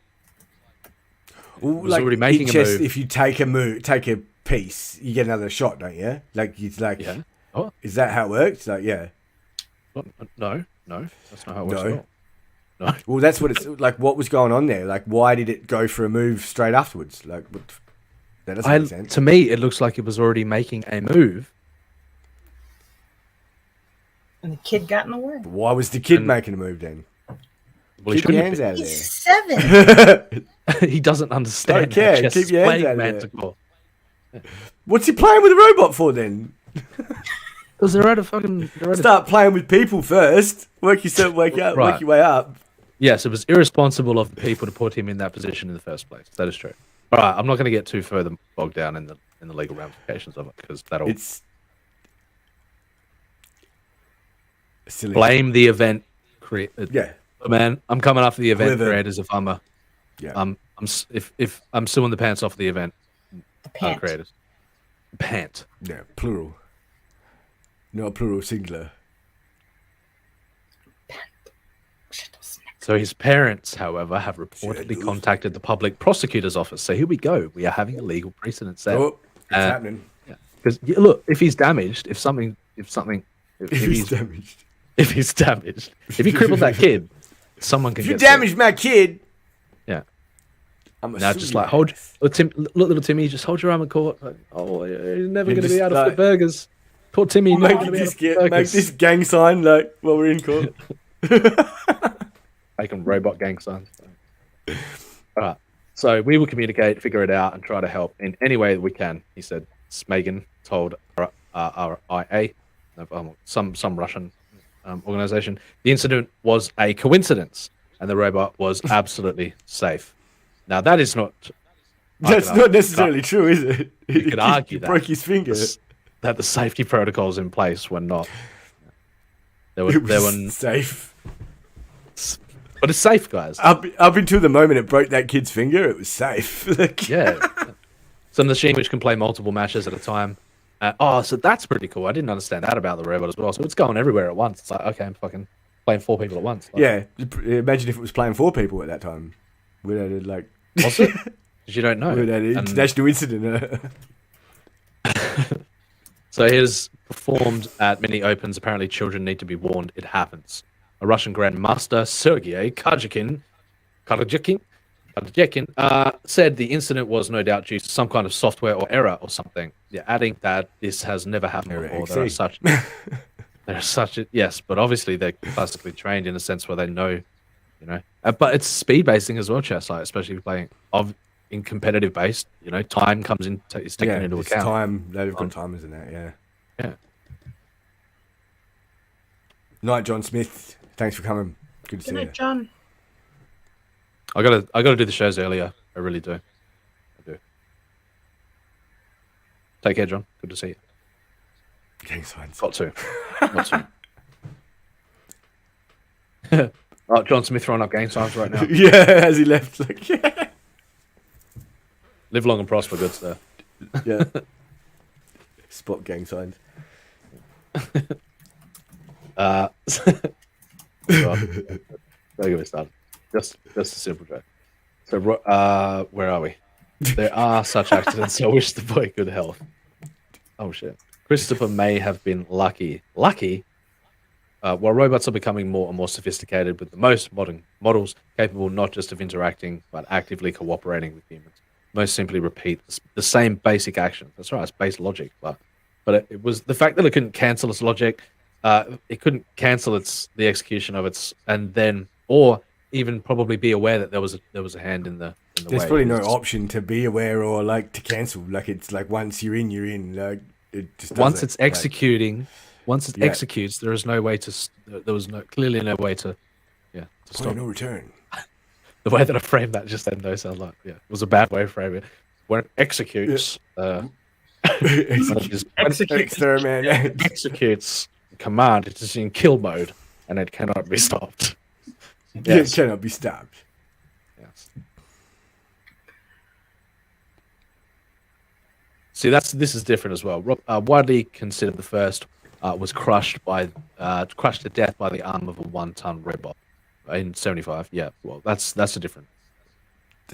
Well, it was already making a move. If you take a piece, you get another shot, don't you? Like it's like. Yeah. Oh. Is that how it works? Like yeah. No, that's not how it works at all. No. Well, that's what it's like. What was going on there? Like, why did it go for a move straight afterwards? Like, that doesn't make sense. To me, it looks like it was already making a move. And the kid got in the way. Why was the kid making a move then? Well, keep your hands out of there. He's 7. He doesn't understand. Don't care. Keep your hands out of there. What's he playing with a robot for then? Because they're at a fucking. Start playing with people first. Work your way up. Yes, it was irresponsible of the people to put him in that position in the first place. That is true. All right, I'm not going to get too further bogged down in the legal ramifications of it because that'll. It's silly. Blame the event Yeah. Man, I'm coming after the event creators if I'm if I'm suing the pants off the event creators. Pant. Yeah, plural. Not plural, singular. So his parents, however, have reportedly contacted the public prosecutor's office. So here we go. We are having a legal precedent set. Oh, it's happening. Because look, if he's damaged, if he's damaged, if he crippled that kid, someone can. If you damaged my kid, yeah. Now just like little Timmy, just hold your arm in court. Like, oh, you're never going to be able to flip burgers. Poor Timmy. Make this gang sign like while we're in court. Making robot gang signs. All right. So we will communicate, figure it out, and try to help in any way that we can. He said. Smagan told RIA, some Russian organization, the incident was a coincidence, and the robot was absolutely safe. Now that is not. That's not necessarily true, is it? You could argue that broke his finger. That the safety protocols in place were not. They were safe. But it's safe, guys. Up until the moment it broke that kid's finger, it was safe. Yeah. It's a machine which can play multiple matches at a time. So that's pretty cool. I didn't understand that about the robot as well. So it's going everywhere at once. It's like, okay, I'm fucking playing 4 people at once. Like, yeah. Imagine if it was playing 4 people at that time. We'd have like. Was it? Because you don't know. We'd have an international incident. So he has performed at many opens. Apparently, children need to be warned. It happens. A Russian grandmaster, Sergei Kajakin, said the incident was no doubt due to some kind of software or error or something. Yeah, adding that this has never happened before. There are such yes, but obviously they're classically trained in a sense where they know, but it's speed basing as well, chess, like, especially if you're playing in competitive based. Time comes in is taken into account. Time they've got timers in that. Yeah. Night, John Smith. Thanks for coming. Good to see you, John. I gotta do the shows earlier. I really do. I do. Take care, John. Good to see you. Gang signs. Got to. Oh, John Smith throwing up gang signs right now. Yeah, as he left. Live long and prosper, good sir. Yeah. Spot gang signs. Don't get me started. Just a simple joke. So, where are we? There are such accidents. So I wish the boy good health. Oh shit! Christopher may have been lucky. While robots are becoming more and more sophisticated, with the most modern models capable not just of interacting but actively cooperating with humans, most simply repeat the same basic actions. That's right, it's base logic, but it was the fact that it couldn't cancel its logic. It couldn't cancel the execution of its, and then or even probably be aware that there was a hand in the There's way. probably no option to be aware or to cancel. It's like once you're in. Like it just once it's executing, once it executes, there is no way to. There was clearly no way to. Yeah. To stop. No return. The way that I framed that just then, though, sounds like it was a bad way to frame it. When it executes, Executes command. It is in kill mode, and it cannot be stopped. Yes. It cannot be stopped. Yes. See, this is different as well. Widely considered the first was crushed to death by the arm of a 1-ton robot in 75. Yeah, well, that's different.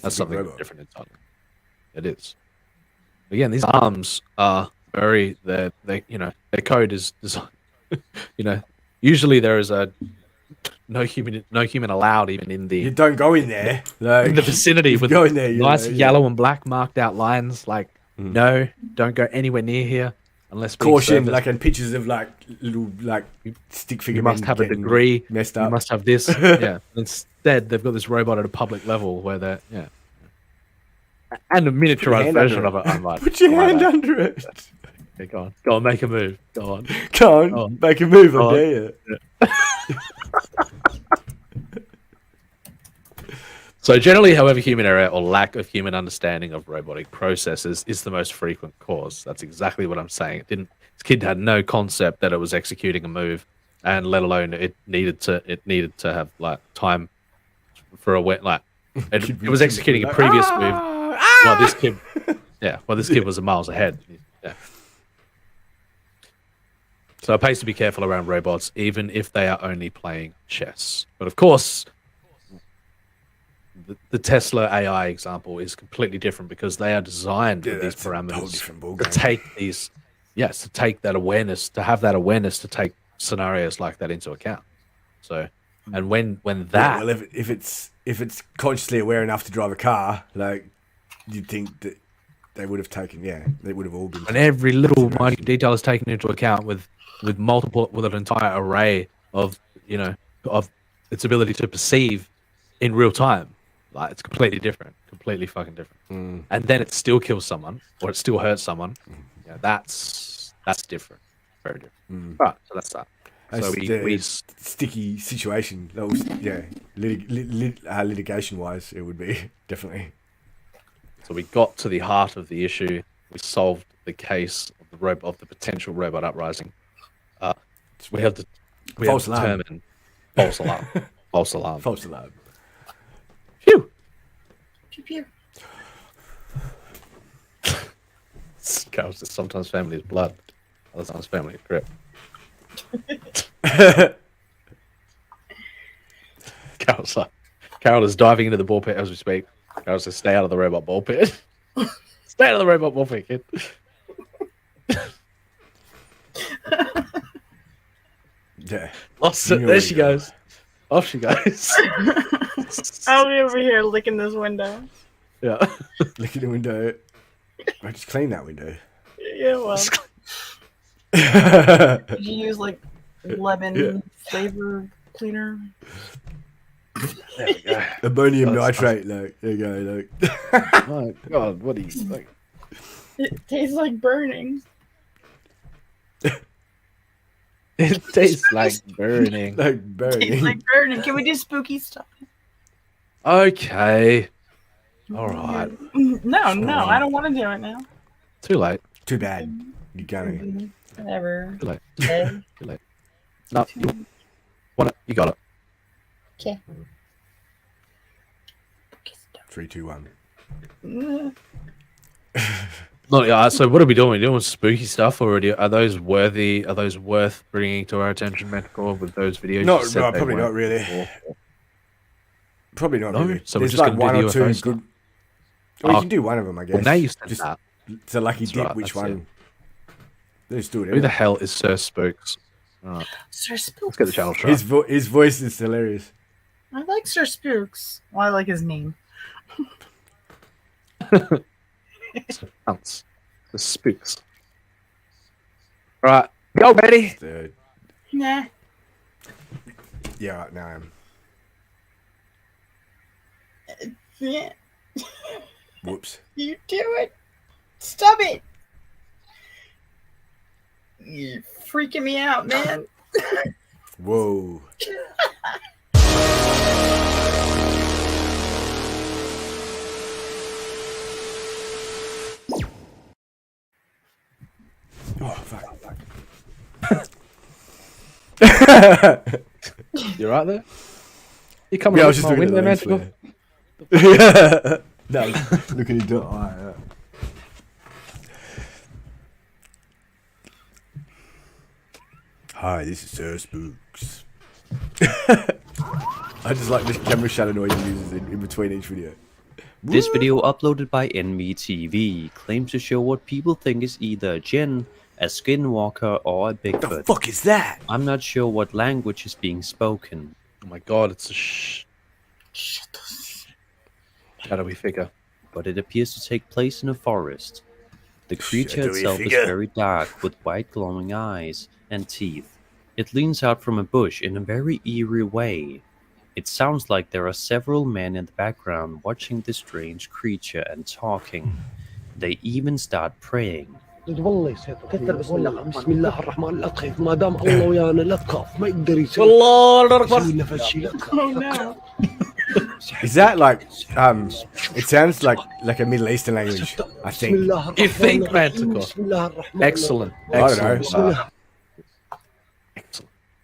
That's something different entirely. It is. Again, these arms are very their code is designed. Usually there is no human allowed even in the. You don't go in there. In the vicinity with go in there, nice yellow and black marked out lines. Like, no, don't go anywhere near here unless. Caution, and pictures of little stick figure. You must have a degree. Messed up. You must have this. Yeah. Instead, they've got this robot at a public level where they're and a miniaturized version of it. Put your hand under it. Okay, go on, make a move. Go on, make a move. I dare you. So generally, however, human error or lack of human understanding of robotic processes is the most frequent cause. That's exactly what I'm saying. This kid had no concept that it was executing a move, and let alone it needed to have time for it was executing a previous move. Well, this kid was miles ahead. Yeah. So it pays to be careful around robots, even if they are only playing chess. But of course, the Tesla AI example is completely different because they are designed with these parameters to take that awareness, to have that awareness to take scenarios like that into account. So, and when that, if it's consciously aware enough to drive a car, you'd think that they would have taken, they would have all been. And every little minute detail is taken into account with an entire array of its ability to perceive in real time. It's completely different, completely fucking different. And then it still kills someone or it still hurts someone. Yeah, that's different, very different. Right, so that's that. So we sticky situation. That was litigation wise, it would be definitely. So we got to the heart of the issue. We solved the case of the potential robot uprising. We have determined false alarm. False alarm. False alarm. Phew. Pew pew. Sometimes family is blood. Other times family is grip. Carol is diving into the ball pit as we speak. Carol says, "Stay out of the robot ball pit. Stay out of the robot ball pit, kid." Yeah. Lost it. There she goes. Off she goes. I'll be over here licking this window. Yeah. Licking the window. I just clean that window. Yeah, well. Did you use lemon flavor cleaner? There we go. Ammonium nitrate, there you go, Oh God, what are you like? It tastes like burning. It tastes like burning. Tastes like burning. Can we do spooky stuff? Okay. All right. No, I don't want to do it now. Too late. Too bad. You got it. Whatever. Too late. Okay. Too late. No, you want it. You got it. Okay. 3, 2, 1. So what are we doing? Are we doing spooky stuff, or are those worthy? Are those worth bringing to our attention, Metacor, with those videos? No, probably not really. Probably not really. So there's we're just one or two stuff? good. Well, you can do one of them, I guess. Well, now you said just, that. It's a lucky That's dip. right, Which that's one? Let's do it. Who the hell is Sir Spooks? Right. Sir Spooks. Let's get the channel try. His voice is hilarious. I like Sir Spooks. Well, I like his name. The Spooks. Right, go, Betty. Nah. Yeah, right now I am. Yeah. Whoops. You do it. Stop it. You're freaking me out, man. Whoa. Oh fuck. You right there? You coming? Yeah, I Yeah, was just looking at the window, man. lens flare. Yeah. No, look at it. Alright. Hi, this is Sir Spooks. I just like the camera shadow noise he uses in between each video. This video, uploaded by NMeTV, claims to show what people think is either a djinn, a skinwalker, or a Bigfoot. The fuck is that? I'm not sure what language is being spoken. Oh my god, it's a shadowy figure. But it appears to take place in a forest. The creature Shadowy itself figure. is very dark, with white glowing eyes and teeth. It leans out from a bush in a very eerie way. It sounds like there are several men in the background watching the strange creature and talking. They even start praying. والله يسعدك كثر بسم الله الرحمن لا تخاف ما دام الله ويانا لا تخاف ما يقدر يسوي والله يسوي لنا فشي لا تخاف Is that like it sounds like a Middle Eastern language, I think. You think, Manticore? Excellent. I don't Excellent. know.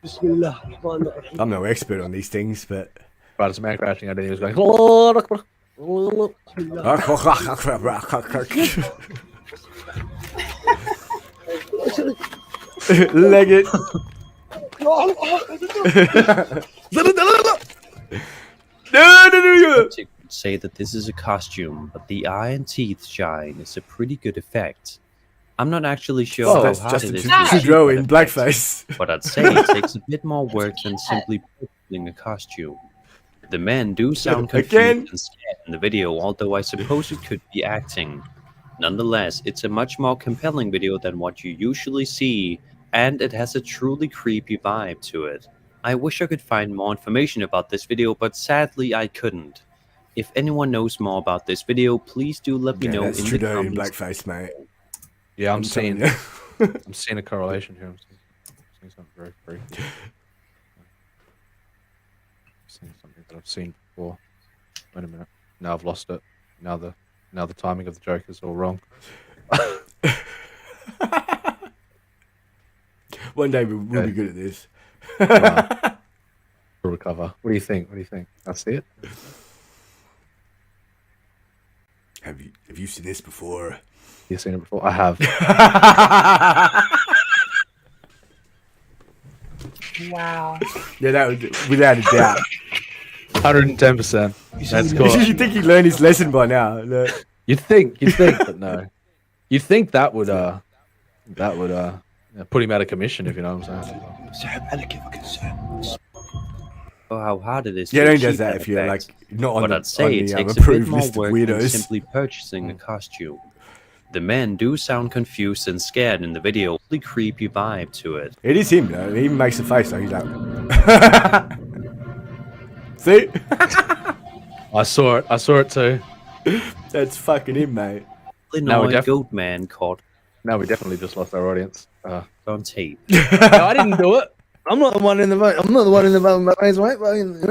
بسم الله الرحمن الرحيم I'm no expert on these things, but Right, as a man crashing out, he was going. "Allah Akbar." Leg it. To say that this is a costume, but the eye and teeth shine is a pretty good effect. I'm not actually sure Oh, how that's hard Justin it is to achieve Trudeau that in effect, blackface. but I'd say it takes a bit more work than simply putting a costume. The men do sound confused Again? and scared in the video, although I suppose it could be acting. Nonetheless, it's a much more compelling video than what you usually see, and it has a truly creepy vibe to it. I wish I could find more information about this video, but sadly I couldn't. If anyone knows more about this video, please do let me Yeah, know that's in the Trudeau in comments. blackface, mate. Yeah, I'm telling seeing. you. I'm seeing a correlation here. I'm seeing something very freaky. Seeing something that I've seen before. Wait a minute. Now I've lost it. Now the timing of the joke is all wrong. One day we'll be good at this. We'll recover. What do you think? What do you think? I see it. Have you seen this before? You've seen it before? I have. Wow. Yeah, that would, without a doubt. 110%. That's cool. You think he learned his lesson by now? Look. You'd think, but no. You'd think that would put him out of commission, if you know what I'm saying. Oh, how hard it is. Yeah, to it only does achieve that if you're effect. like not on But the, I'd say on it the takes a bit approved more list of work than weirdos. simply purchasing a costume. The men do sound confused and scared in the video. Really creepy vibe to it. It is him though. He even makes a face like he's like. See? I saw it. I saw it too. That's fucking him, mate. Illinois goat man caught. Now we definitely just lost our audience. On tape. No, I didn't do it. I'm not the one in the vote. I'm not the one in the vote.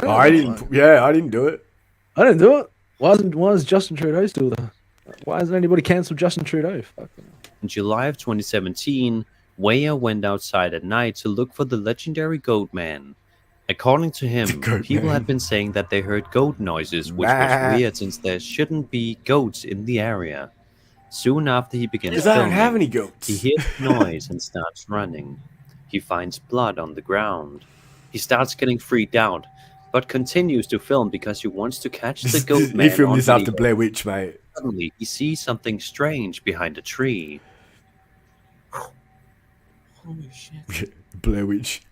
Oh, I didn't. Yeah, I didn't do it. I didn't do it. Why is Justin Trudeau still there? Why hasn't anybody cancelled Justin Trudeau? Fucking. In July of 2017, Weyer went outside at night to look for the legendary goat man. According to him, people had been saying that they heard goat noises, which was weird since there shouldn't be goats in the area. Soon after he begins Because I don't filming, have any goats. he hears noise and starts running. He finds blood on the ground. He starts getting freaked out, but continues to film because he wants to catch the goat man. He filmed on this after video. Blair Witch, mate. Suddenly, he sees something strange behind a tree. Holy shit. Blair Witch.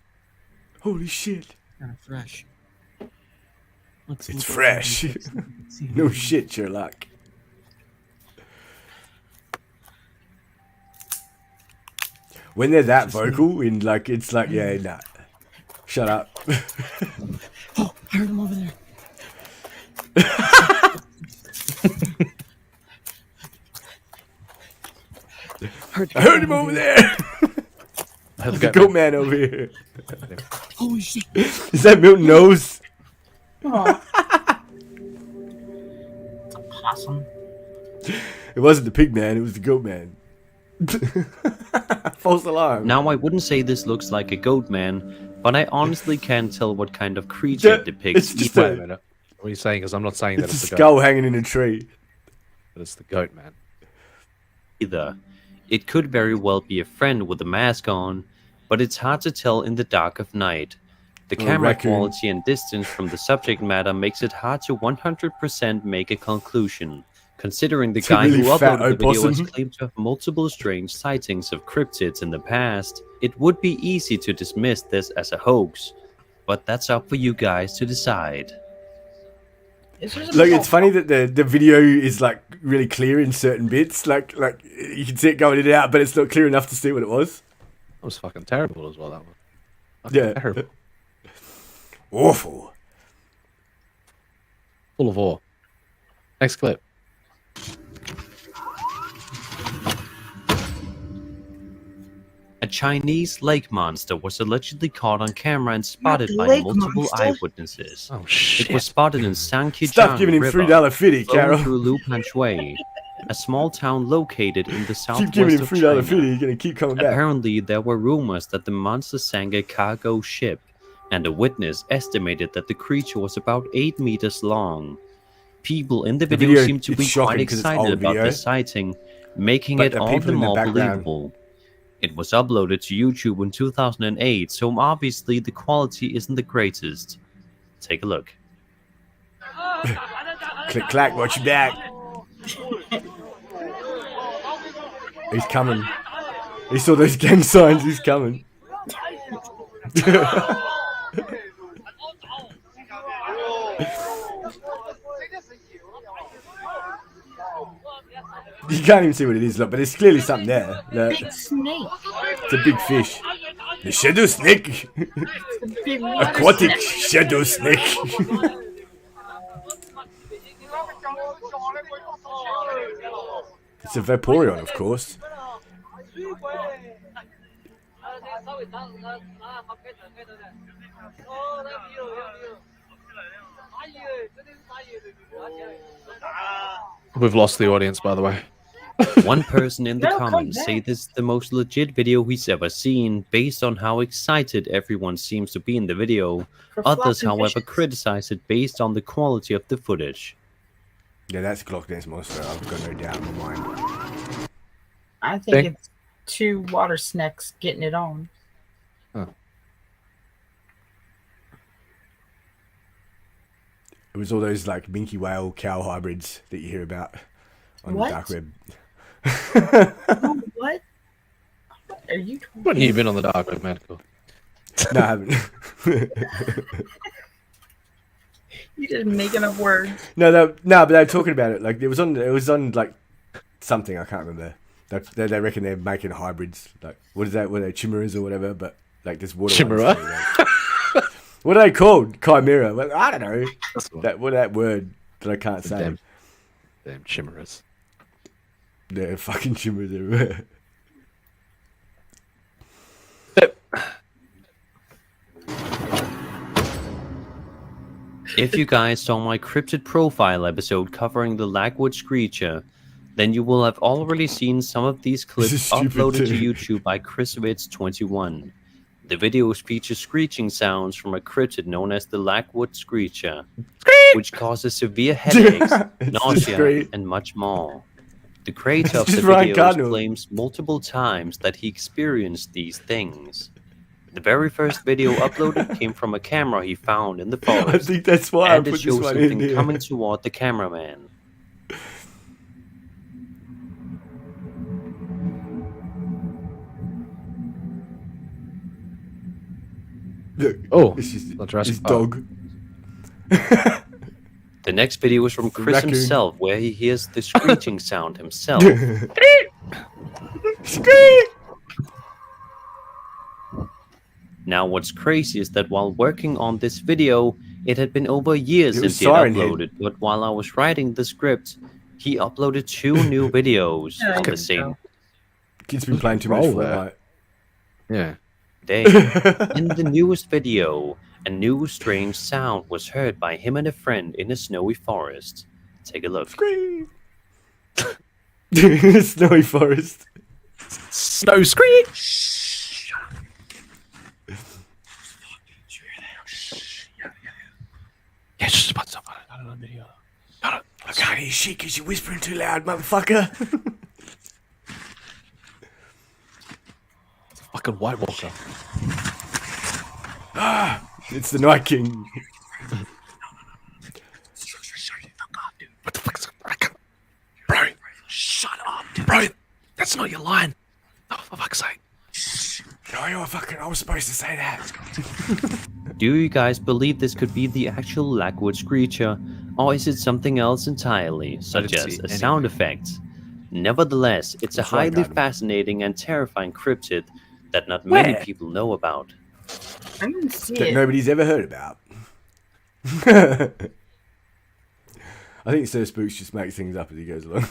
Holy shit. Kind of fresh. It's fresh. No shit, Sherlock. When they're that vocal, in like it's like, yeah, nah. Shut up. Oh, I heard him over there. I heard him over there. The goat man over here. Holy shit. Is that Milton Nose? It's a possum. It wasn't the pig man, it was the goat man. False alarm. Now, I wouldn't say this looks like a goat man, but I honestly can't tell what kind of creature it depicts. Wait a minute. What are you saying? Because I'm not saying that It's it's a a skull goat. hanging in a tree. But it's the goat man. Either. It could very well be a friend with a mask on, but it's hard to tell in the dark of night. The camera raccoon. quality and distance from the subject matter makes it hard to 100% make a conclusion. Considering the It's a guy really who fat uploaded the video has opossum. claimed to have multiple strange sightings of cryptids in the past, it would be easy to dismiss this as a hoax. But that's up for you guys to decide. Look, it's funny that the video is like really clear in certain bits. Like you can see it going in and out, but it's not clear enough to see what it was. That was fucking terrible as well, that one. Yeah. Terrible. Awful. Full of awe. Next clip. A Chinese lake monster was allegedly caught on camera and spotted by lake multiple monster? eyewitnesses. Oh shit. It was spotted in Sanqijiang Stop giving him River, $3 fitty, flowing Carol. through Lupan Shui, a small town located in the Keep southwest giving him of $3 China. fitty. You're gonna keep coming back. Apparently, there were rumors that the monster sank a cargo ship, and a witness estimated that the creature was about 8 meters long. People in the The video video seem to is be shocking quite 'cause it's excited old about video. the sighting, making But it the all people the in the more background- believable. It was uploaded to YouTube in 2008, so obviously the quality isn't the greatest. Take a look. Click clack, watch your back. He's coming. He saw those gang signs, he's coming. You can't even see what it is, look, but there's clearly something there. Look, Big snake. it's a big fish. The shadow snake. Big water Aquatic snake. shadow snake. It's a Vaporeon, of course. We've lost the audience, by the way. One person in the No, come comments back. say this is the most legit video he's ever seen, based on how excited everyone seems to be in the video. For Others, floppy however, fishes. criticize it based on the quality of the footage. Yeah, that's Glock Dance Monster. I've got no doubt in my mind. I think it's two water snakes getting it on. It was all those like minke whale cow hybrids that you hear about on What? the dark web. Oh, what? What are you talking When you've been on the dark web, man. Cool. No, I haven't. You just making up words. No, but they were talking about it. Like it was on like something I can't remember. They reckon they're making hybrids. Like what is that? What are they, chimeras or whatever? But like this water. Chimera? ones, like, what are they called? Chimera? Well, I don't know. That's the one. That word that I can't say. Damn chimeras. They're fucking chimeras everywhere. If you guys saw my cryptid profile episode covering the Lagwood Screecher, then you will have already seen some of these clips is stupid uploaded to too. YouTube by ChrisWitz21. The videos feature screeching sounds from a cryptid known as the Lagwood Screecher, which causes severe headaches, It's nausea, great. and much more. The creator of It's the just Ryan videos Cardinal. claims multiple times that he experienced these things. The very first video uploaded came from a camera he found in the forest. I think that's why I and put it this shows one in something here. coming toward the cameraman. Look, Oh, it's just not Jurassic his Park. dog. The next video is from The Chris raccoon. himself, where he hears the screeching sound himself. Screech! Now, what's crazy is that while working on this video, it had been over years It was since he had Siren Head. uploaded, but while I was writing the script, he uploaded 2 new videos Yeah, I on the can same tell. Kid's been playing too much Roll there. Fortnite. Yeah. day. In the newest video, a new strange sound was heard by him and a friend in a snowy forest. Take a look. Scream! Snowy forest. Snow screech. Yeah, just put stuff on the video. I can't hear shit because you're whispering too loud, motherfucker. It's a fucking White Walker. It's the Night King. What the fuck is Bro, shut up, dude. Bro, that's not your line. Oh, for fuck's sake. No, I was supposed to say that. Do you guys believe this could be the actual Lockwood Screecher, or is it something else entirely, such as a sound effect? Nevertheless, it's a highly fascinating and terrifying cryptid that not many people know about. I didn't see That it. nobody's ever heard about. I think Sir Spooks just makes things up as he goes along.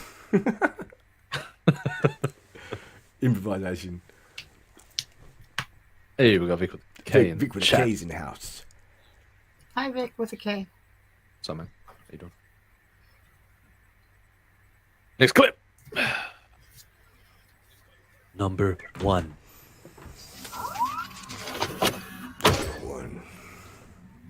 Improvisation. Hey, we got Vic with a K. Vic with a K's in the house. Hi, Vic with a K. What's up, man? How you doing? Next clip. Number 1.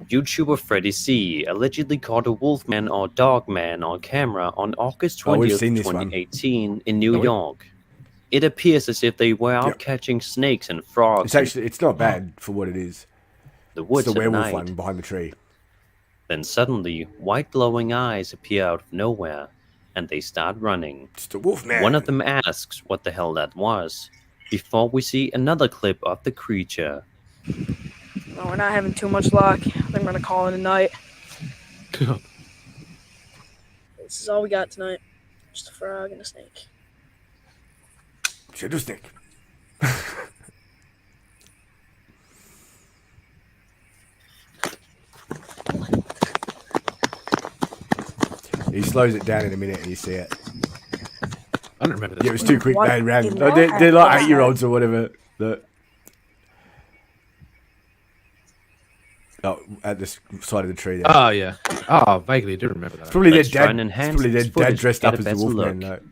YouTuber Freddy C allegedly caught a wolfman or dogman on camera on August 20th, 2018 in New York. It appears as if they were out catching snakes and frogs. It's not bad for what it is. The woods it's the werewolf at night. one behind the tree. Then suddenly, white glowing eyes appear out of nowhere, and they start running. It's the wolfman. One of them asks what the hell that was, before we see another clip of the creature. No, we're not having too much luck. I think we're gonna call it a night. This is all we got tonight. Just a frog and a snake. Shadow snake. He slows it down in a minute and you see it. I don't remember this. Yeah, it was too quick. What They ran. in No, that? they're like 8-year-olds or whatever. Oh, at the side of the tree there. Oh, yeah. Oh, vaguely do remember that. It's probably their Let's try dad. and It's enhance probably their this dad footage dressed to up get as a the better wolfman. look.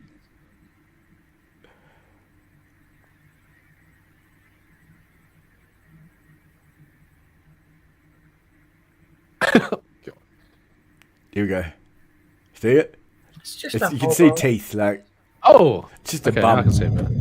Here we go. See it? It's just You can see teeth, like. Oh, it's just a okay, bum. I can see it better.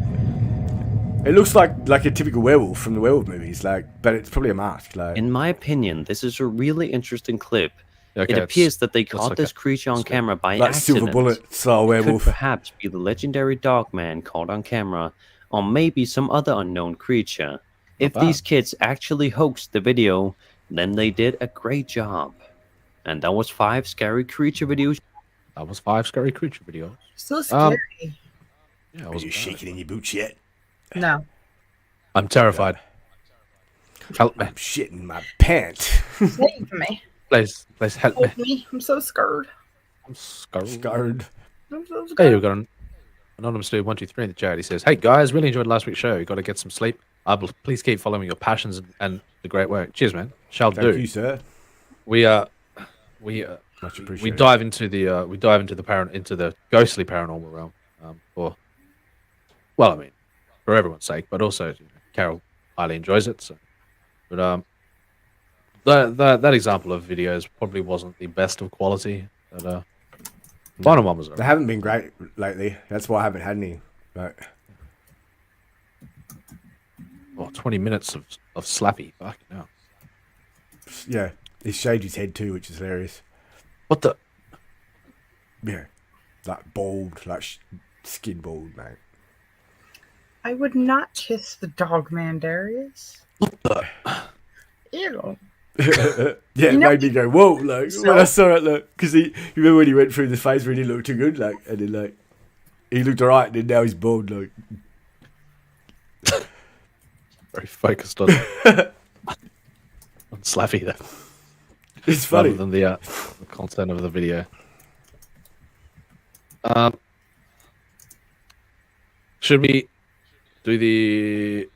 It looks like a typical werewolf from the werewolf movies, like, but it's probably a mask. Like, In my opinion, this is a really interesting clip. Okay, it appears that they looks caught like this creature on camera by like accident. Silver Bullet style It werewolf. could perhaps be the legendary dogman caught on camera, or maybe some other unknown creature. If bad. these kids actually hoaxed the video, then they did a great job. And that was 5 scary creature videos. That was 5 scary creature videos. So scary. Yeah, Are you shaking in your boots yet? No. I'm terrified. Help me. I'm shitting my pants. Save me. Please help me. Help me. I'm so scared. I'm scared. I'm so Hey, scared. we've got an anonymous dude 123 in the chat. He says, "Hey guys, really enjoyed last week's show. You got to get some sleep. Please keep following your passions and the great work. Cheers, man. Shall do." Thank you, sir. We Much appreciated. we dive into the ghostly paranormal realm. For everyone's sake, but also Carol highly enjoys it. So, but that example of videos probably wasn't the best of quality. But final one was. They haven't been great lately. That's why I haven't had any. Like, 20 minutes of slappy. Fucking hell. yeah, he shaved his head too, which is hilarious. What the? Yeah, like bald, like skin bald, mate. I would not kiss the dog man, Darius. What the? Ew. Yeah, it made me go, whoa, like, when I saw it, like, because you remember when he went through the phase where he didn't look too good, like, and then, like, he looked alright, and then now he's bald, like. Very focused on slappy there. It's funny. Rather than the content of the video. Should we do the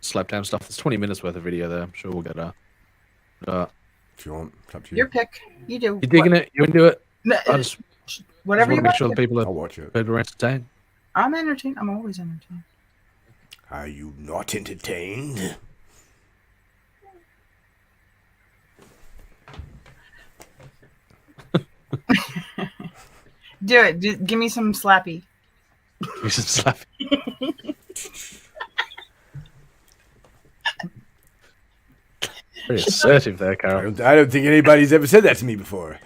slapdown stuff? There's 20 minutes worth of video there. I'm sure we'll get if you want, it's up to you. Your pick. You do. You digging it? You into it? No, I just whatever want you to make want. sure that people I'll watch it. are entertained. I'm entertained. I'm always entertained. Are you not entertained? Do it. Give me some slappy. Give me some slappy. Pretty assertive there, Carol. I don't think anybody's ever said that to me before.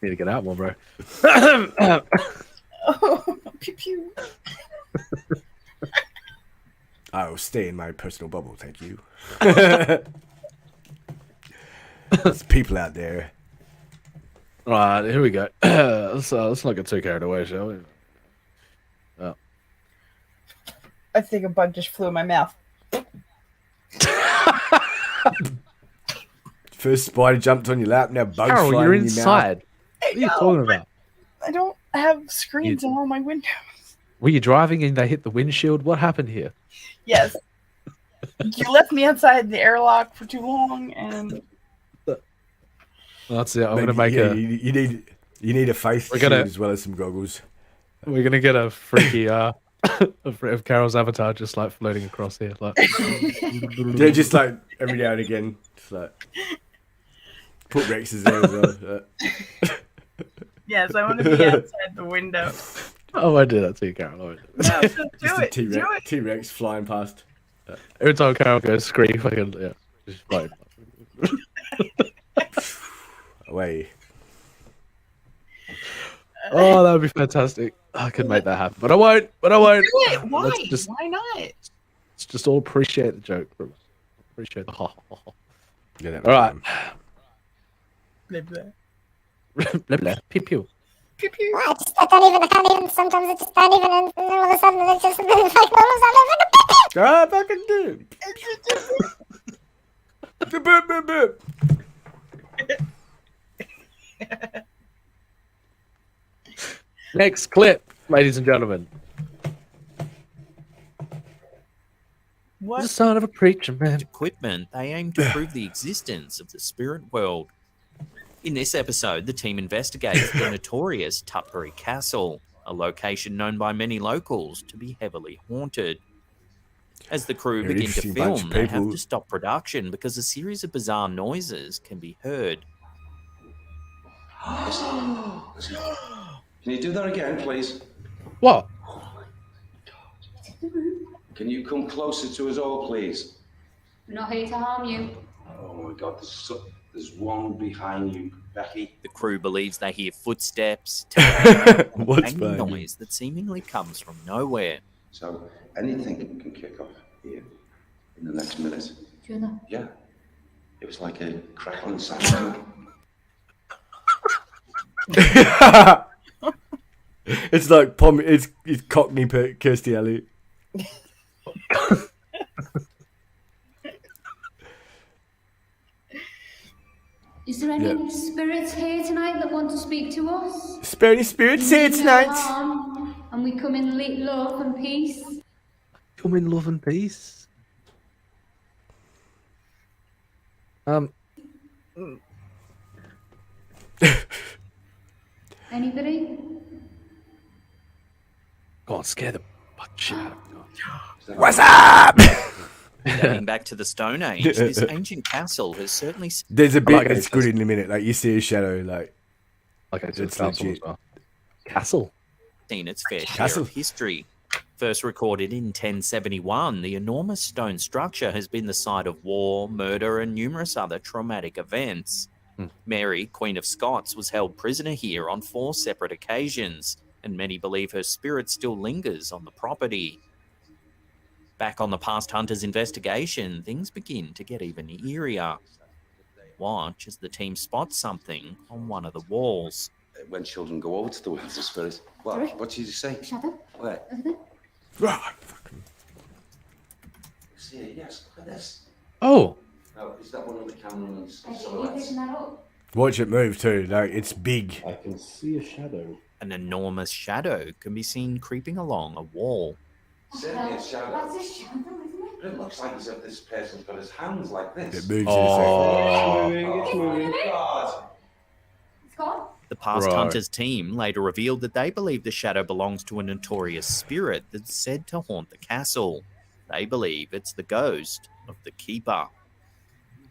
Need to get out more, bro. Oh, pew pew. I'll stay in my personal bubble, thank you. There's people out there. All right, here we go. Let's not get too carried away, shall we? Oh. I think a bug just flew in my mouth. First spider jumped on your lap, now bugs Carol, flying you're in your inside. mouth. What are you talking about? I don't have screens on all my windows. Were you driving and they hit the windshield? What happened here? Yes. You left me outside the airlock for too long, and Well, that's it. I'm Maybe, gonna make yeah, a. You need a face We're shield gonna- as well as some goggles. We're gonna get a freaky of Carol's avatar just like floating across here, like. Yeah, just like every now and again, just like put Rex's there as well. yes, I want to be outside the window. Oh, I do that too, Carol. I won't do No, that. just do it. Do it. T-Rex flying past. Every time Carol goes scream, fucking yeah, just float. Away. Oh, that would be fantastic. I could make that happen, but I won't. But I won't. Do it. Why? Let's just, Why not? let's just all appreciate the joke. Appreciate the ha ha ha. Yeah, All right. Blah, blah. Blah blah. Pew pew. Pew pew. I can't even, sometimes I just don't even, and then all of a sudden it's just like, all of a sudden it's like Ah, fucking do. Boop, boop, boop. Next clip, ladies and gentlemen. What? The son of a preacher man. Equipment, they aim to prove the existence of the spirit world. In this episode, the team investigates the notorious Tutbury Castle, a location known by many locals to be heavily haunted. As the crew An begin to interesting bunch film, of they have people. to stop production because a series of bizarre noises can be heard. Can you do that again, please? What? Can you come closer to us all, please? We're not here to harm you. Oh my God, there's one behind you, Becky. The crew believes they hear footsteps, a What's banging behind you? noise that seemingly comes from nowhere. So anything can kick off here in the next minute. Do you know? Yeah. It was like a crackling sound. It's like it's Cockney Kirstie Alley. Is there any spirits here tonight that want to speak to us? Spirits here No tonight. harm, and we come in love and peace. Come in love and peace. Anybody? Go on, scare the fuck shit out of me. What's up? Going back to the Stone Age, this ancient castle has certainly There's a bit like that's it. good in a minute. Like you see a shadow, like it's it's castle legit. as well. Castle. seen its fair share Castle. of history. First recorded in 1071, the enormous stone structure has been the site of war, murder, and numerous other traumatic events. Mary, Queen of Scots, was held prisoner here on 4 separate occasions, and many believe her spirit still lingers on the property. Back on the past hunter's investigation, things begin to get even eerier. Watch as the team spots something on one of the walls. When children go over to the world of spirit. Sorry? What did you say? Shadow? Where? Over there? See it, yes. Look at this. Oh. Oh, is that one of the cameraman's Are you silhouettes? picking that up? Watch it move too. Like it's big. I can see a shadow. An enormous shadow can be seen creeping along a wall. Certainly a shadow. That's a shadow, isn't it? But it looks like as if this person's got his hands like this. It moves Oh. It's moving, it's moving. God. It's gone? The Past Right. Hunters team later revealed that they believe the shadow belongs to a notorious spirit that's said to haunt the castle. They believe it's the ghost of the Keeper.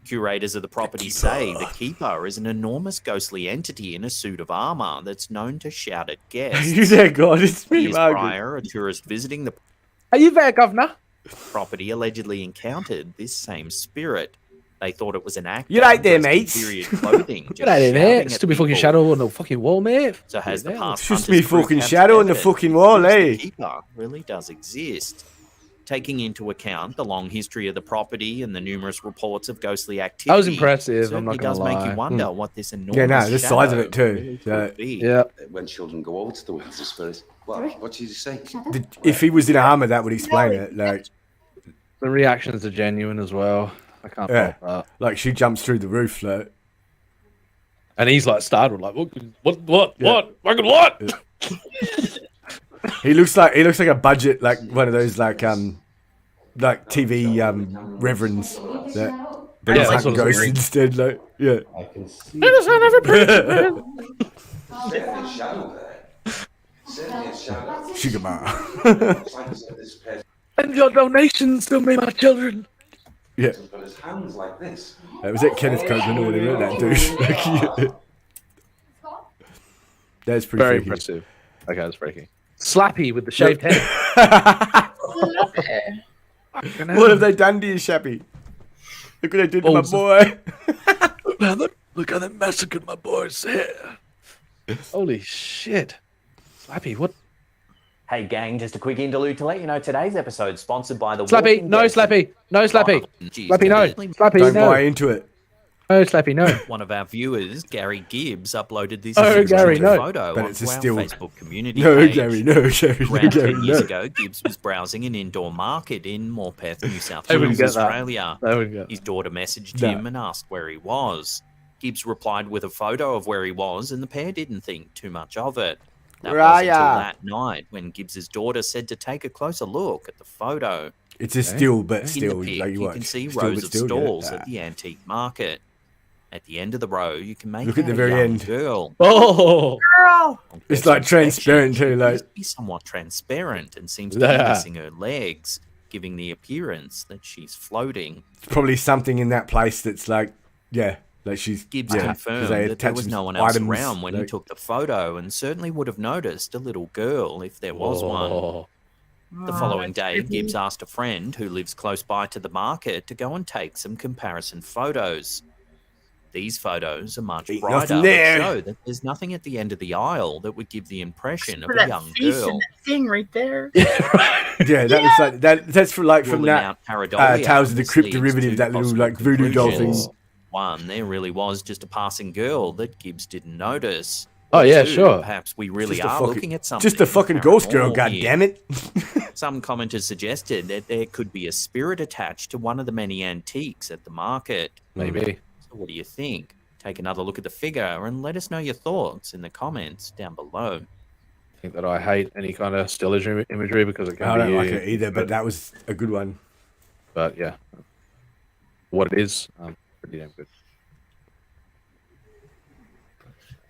Curators of the property say the Keeper is an enormous ghostly entity in a suit of armor that's known to shout at guests. You there, God? It's me, Years Margaret. prior, a tourist visiting the Are you there, Governor? property allegedly encountered this same spirit. They thought it was an actor. You right there, dressed in mates? period clothing, Get just out of shouting there. at Still be fucking people. shadow on the fucking wall, mate. So has the Past It's just Hunters me crew fucking captured shadow on the evidence fucking that wall, the eh? Keeper really does exist. Taking into account the long history of the property and the numerous reports of ghostly activity, That was impressive, certainly I'm not gonna does make lie. you wonder what this enormous Yeah, no, the size of shadow it too. really Yeah. could be. Yeah. When children go over to the world of spirits. What did you say? If he was in armor, that would explain it. Like, The reactions are genuine as well. I can't yeah, fault that. like she jumps through the roof. Like, And he's like startled, like, what? Yeah. Fucking what? he looks like a budget, like one of those like TV reverends that Yeah, yeah, that's hunt what ghosts it's instead. Like, yeah. I can see. You're the son of a preacher, Certainly a shadow there. Certainly a shadow. Sugar Ma. Looks like he's got this pair and your donations to me, my children. Yeah. He's got his hands like this. That was it, Kenneth Copeland or whatever that dude. That's pretty Very freaky. impressive. Okay, that's freaky. Slappy with the shaved head. What have they done to you, Shappy? Look what they did to my Balls. boy. Look how they massacred my boy's hair. Holy shit. Slappy, what? Hey gang, just a quick interlude to let you know today's episode sponsored by the Slappy, Walking no Dead. Slappy, no Slappy. Jeez, Slappy, no. Slappy, Don't no. buy into it. No, Slappy, no. One of our viewers, Gary Gibbs, uploaded this Oh, Gary, no. photo But onto it's a our still. Facebook community No, page. Gary, no, Gary, no, Around Gary, 10 years no. ago, Gibbs was browsing an indoor market in Morpeth, New South They wouldn't Wales, get that. Australia. They wouldn't get His daughter messaged No. him and asked where he was. Gibbs replied with a photo of where he was, and the pair didn't think too much of it. That Where are was until ya? that night when Gibbs's daughter said to take a closer look at the photo. It's a still, but In still, the pic, like you watch. can see Still, rows but of still, yeah. stalls at the antique market. At the end of the row, you can make Look at out the a very young end. girl. Oh, Girl! It's like transparent too, like. She is somewhat transparent and seems to be Yeah. missing her legs, giving the appearance that she's floating. It's probably something in that place that's like, yeah, like she's. Gibbs yeah, 'cause confirmed they that there attach was some no one else items, around when he like- took the photo and certainly would have noticed a little girl if there was one. Oh. The following day, Gibbs asked a friend who lives close by to the market to go and take some comparison photos. These photos are much Ain't brighter, nothing but there. show that there's nothing at the end of the aisle that would give the impression of For a that young face girl. and that thing right there. Yeah, that looks like that. That's from like from Ruling that out pareidolia, Tales of the this Crypt leads derivative, to that little possible like voodoo doll thing. conclusions. One, there really was just a passing girl that Gibbs didn't notice. Oh, Or yeah, two, sure. Perhaps we really Just a are fucking- looking at something. Just a fucking ghost girl, paranormal here. goddammit. Some commenters suggested that there could be a spirit attached to one of the many antiques at the market. Maybe. So what do you think? Take another look at the figure and let us know your thoughts in the comments down below. I think that I hate any kind of still imagery because it can I be don't like used, it either, but that was a good one. But yeah, what it is, pretty damn good.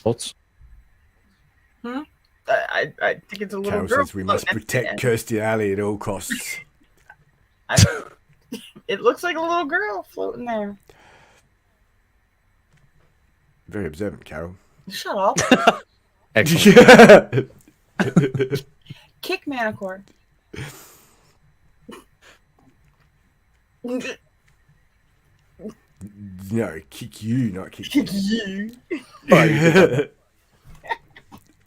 Thoughts? I think it's a little Carol girl. says we must floating at the protect end. Kirstie Alley at all costs. It looks like a little girl floating there. Very observant, Carol. Shut up. Excellent. Kick Manicore. No, kick you, not kick Kick you.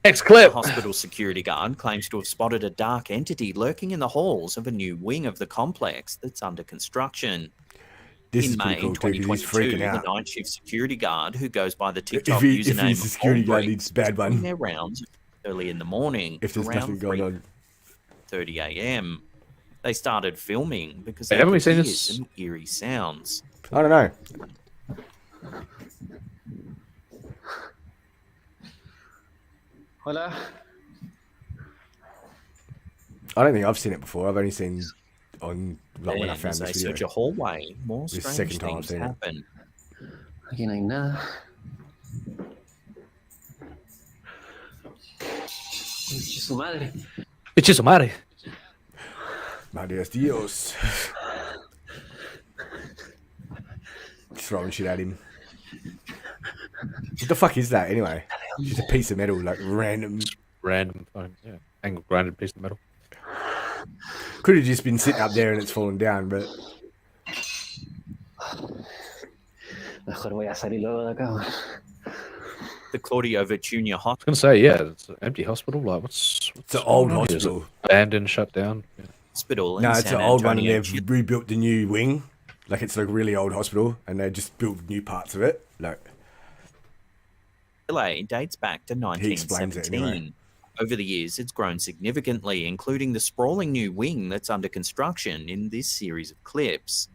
Next clip. A hospital security guard claims to have spotted a dark entity lurking in the halls of a new wing of the complex that's under construction. This in is May pretty cool too, 'cause he's 2022, freaking out. the night shift security guard, who goes by the TikTok If username he's a security of guard, Holbricks, he's a bad was doing one. their rounds early in the morning. If there's around nothing going on. 3:30 a.m. They started filming because Hey, they haven't we could seen hear this? some eerie sounds. I don't know. Hola. I don't think I've seen it before. I've only seen on like when I And found as they this search video. a hallway, more This is the strange second time I've things seen it. happen. Again, nah. Su madre. It's just a matter. Marios Dios. Throwing shit at him. What the fuck is that anyway? Just a piece of metal, like random. Angle grinded piece of metal. Could have just been sitting up there and it's fallen down, but. Mejor voy a salir luego de acá. The Claudio Junior I was gonna say, yeah, it's an empty hospital. Like, what's it's an old going on here? Is it hospital, abandoned, shut down. Yeah. Hospital. No, it's an old one, and they've rebuilt the new wing. Like it's like a really old hospital, and they just built new parts of it. Like Chile dates back to he explains it 1917. anyway. Over the years, it's grown significantly, including the sprawling new wing that's under construction in this series of clips.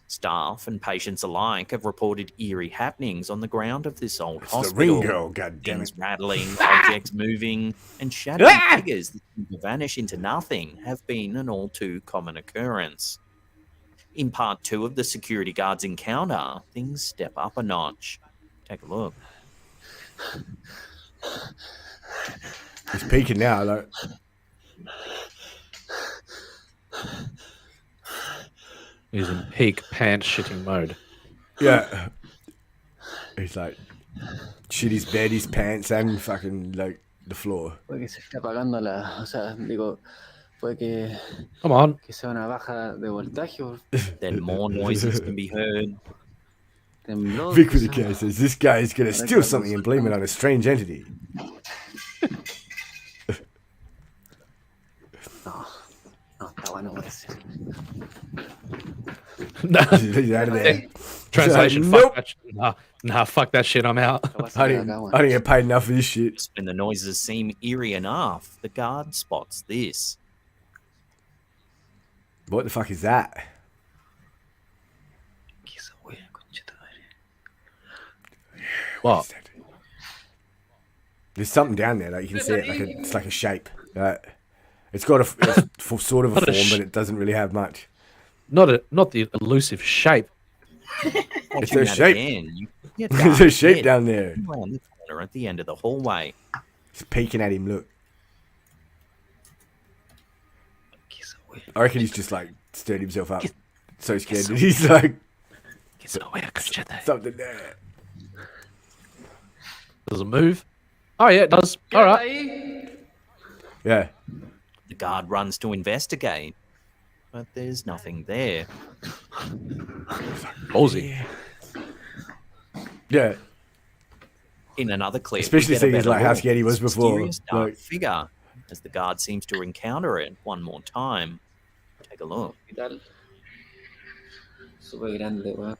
Staff and patients alike have reported eerie happenings on the ground of this old hospital. The ring girl, goddammit. Things rattling, objects moving, and shadowy figures that seem to vanish into nothing have been an all too common occurrence. In part 2 of the security guard's encounter, things step up a notch. Take a look. He's peeking now, like. He's in peak pants shitting mode. Yeah. He's like shit his bed, his pants, and fucking like the floor. Puede que se esté apagando la. O sea, digo. Puede que. Come on. Que sea una baja de voltaje. Then more noises can be heard. Vic with the cat says this guy is gonna steal something and blame it on a strange entity. No, está bueno ese. He's out of there. Translation, Like, fuck that shit. Nah, fuck that shit, I'm out. I didn't get paid enough for this shit. When the noises seem eerie enough, the guard spots this. What the fuck is that? What? There's something down there, like you can see it, like it's like a shape. It's got a sort of a Not a form, but it doesn't really have much. Not the elusive shape. It's a shape. There's a shape down there. Around the corner at the end of the hallway. It's peeking at him. Look. I reckon he's just like stirred himself up. So scared that he's like something there. Does it move? Oh yeah, it does. All right. Yeah. The guard runs to investigate, but there's nothing there. Ballsy. Yeah. In another clip, especially we get a seeing better like how look scared he at was this before. mysterious dark Like, figure as the guard seems to encounter it one more time. Take a look. Súper grande, weón.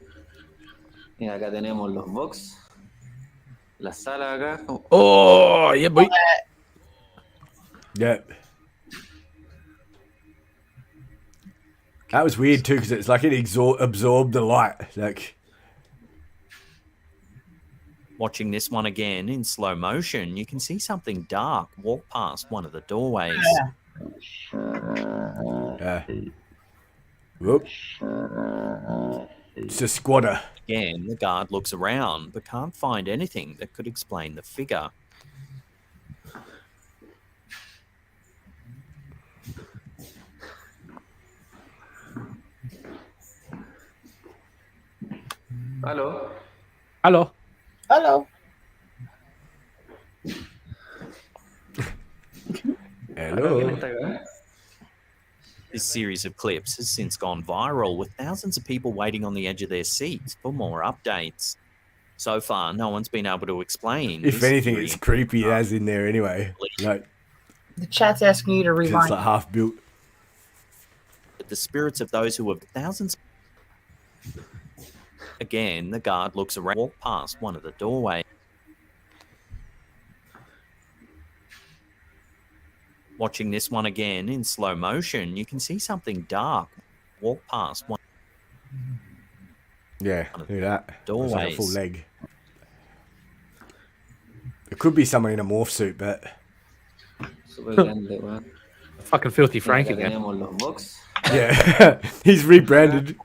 Mira, acá tenemos los box. La sala acá. Oh, yeah, boy. yeah. That was weird too, because it's like it absorbed the light. Like, Watching this one again in slow motion, you can see something dark walk past one of the doorways. Whoop. It's a squatter. Again, the guard looks around but can't find anything that could explain the figure. Hello. Hello. Hello. Hello. This series of clips has since gone viral, with thousands of people waiting on the edge of their seats for more updates. So far, no one's been able to explain. If this anything, eerie it's creepy as in there anyway. Like, The chat's asking you to 'cause rewind. it's like half built. But the spirits of those who have thousands. Again, the guard looks around, walk past one of the doorways. Watching this one again in slow motion, you can see something dark walk past one. Yeah, look at that. It's like a Doorways. full leg. It could be someone in a morph suit, but Súper grande, weón. Fucking filthy Frank Acá again. tenemos los box. yeah, he's rebranded.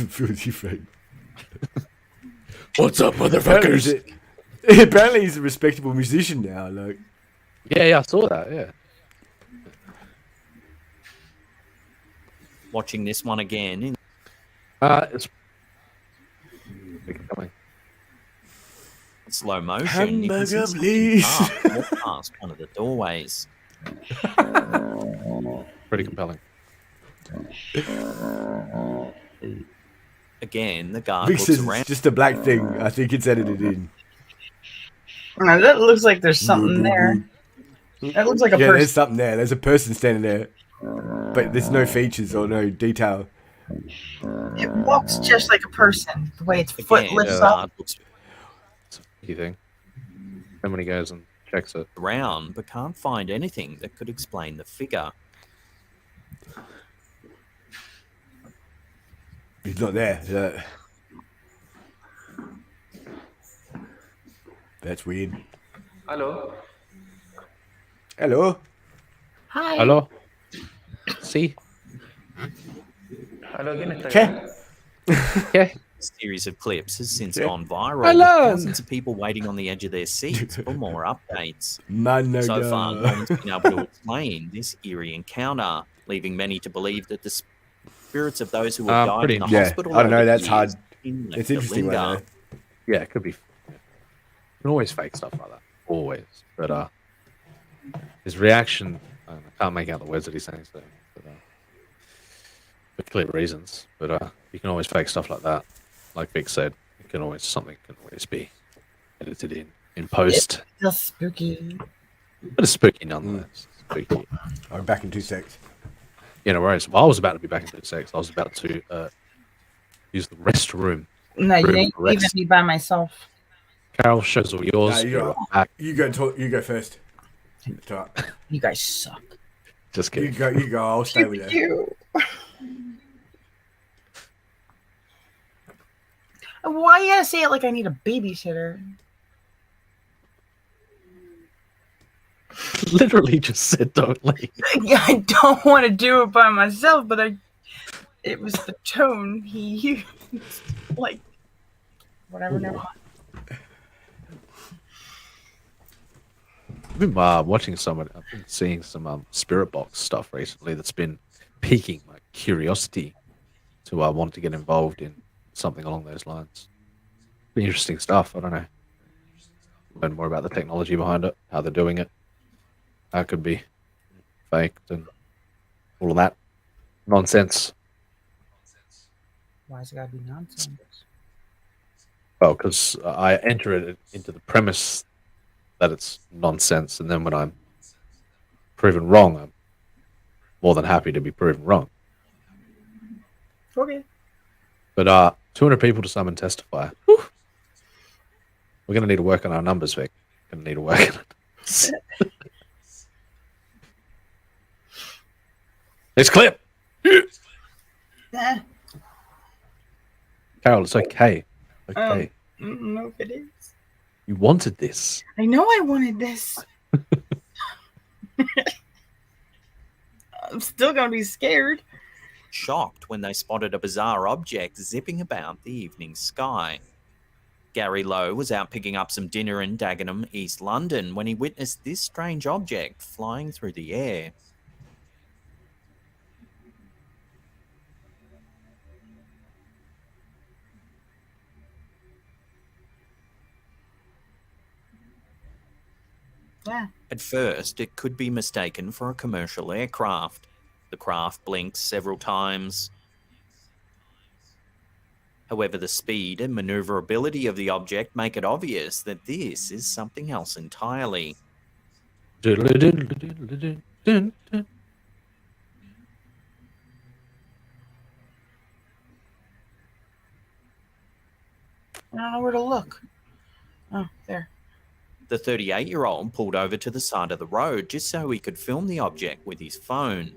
Filthy Frank. What's up, Apparently motherfuckers? apparently he's a respectable musician now. Like, Yeah, I saw that. Yeah. Watching this one again in It's coming. slow motion, you can see Hamburger, something please. dark walk past one of the doorways. Pretty compelling. Again, the guard Vic looks says it's around. just a black thing. I think it's edited in. Now, that looks like there's something there. That looks like a Yeah, there's person. something there. There's a person standing there, but there's no features or no detail. It walks just like a person. The way its foot Again, lifts the up. guard looks You think? And when he goes and checks it. around, but can't find anything that could explain the figure. He's not there. That's weird. Hello. Hello. Hi. Hello? See? Hello again. Okay. A series of clips has since Yeah. gone viral, Hello. with thousands of people waiting on the edge of their seats for more updates. Man, no So duh. far, no one's been able to explain this eerie encounter, leaving many to believe that the spirits of those who have died pretty in the Yeah, hospital I don't know. over That's the hard. years been left It's to interesting. linger. Right Yeah, it could be. You can always fake stuff like that. Always. But his reaction, I can't make out the words that he's saying, so, for clear reasons. But you can always fake stuff like that. Like Vic said, something can always be edited in post. It's just spooky. But it's spooky nonetheless. Spooky. I'm back in 2 secs. You know, whereas I was about to be back in 2 seconds. I was about to use the restroom. No, you Room ain't for rest. leaving me by myself. Carol, shows all yours. No, You're back. you go talk. You go first. It's all right. You guys suck. Just You kidding. go. You go. I'll stay with you. Why you gotta say it like I need a babysitter? Literally just said don't leave. I don't want to do it by myself, but it was the tone he used. Like, whatever, never mind. I've been watching I've been seeing some spirit box stuff recently that's been piquing my curiosity to want to get involved in something along those lines. Interesting stuff. I don't know. Learn more about the technology behind it, how they're doing it, how it could be faked, and all of that nonsense. Why's it gotta be nonsense? Well, because I enter it into the premise that it's nonsense, and then when I'm proven wrong, I'm more than happy to be proven wrong. Okay. But 200 people to summon testify. Whew. We're going to need to work on our numbers, Vic. Going to need to work on it. Next clip. Eh, Carol, it's okay. Okay. I don't know if it is. You wanted this. I know I wanted this. I'm still gonna be scared. Shocked when they spotted a bizarre object zipping about the evening sky. Gary Lowe was out picking up some dinner in Dagenham, East London, when he witnessed this strange object flying through the air. Yeah. At first, it could be mistaken for a commercial aircraft. The craft blinks several times. However, the speed and maneuverability of the object make it obvious that this is something else entirely. I don't know where to look. Oh, there. The 38-year-old pulled over to the side of the road just so he could film the object with his phone.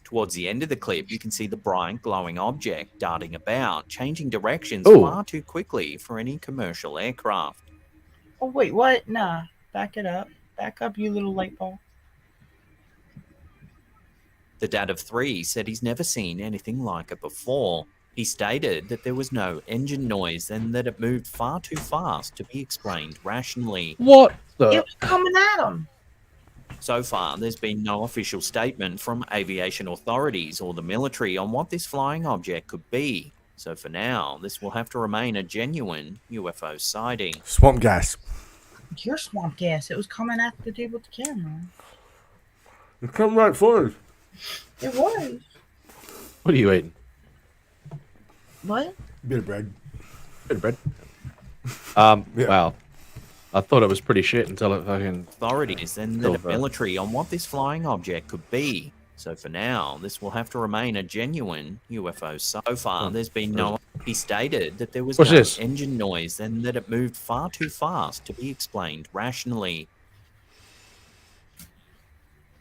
Towards the end of the clip, you can see the bright glowing object darting about, changing directions far too quickly for any commercial aircraft. Oh, wait, what? Nah. Back it up. Back up, you little light bulb. The dad of 3 said he's never seen anything like it before. He stated that there was no engine noise and that it moved far too fast to be explained rationally. What the? It was coming at him. So far, there's been no official statement from aviation authorities or the military on what this flying object could be. So for now, this will have to remain a genuine UFO sighting. Swamp gas. Your swamp gas. It was coming at the dude with the camera. It come right for us. It was. What are you eating? What? Bit of bread. Bit of bread. Wow. I thought it was pretty shit until it fucking... Authorities and the military on what this flying object could be. So for now, this will have to remain a genuine UFO. So far, there's been no... He stated that there was no engine noise and that it moved far too fast to be explained rationally.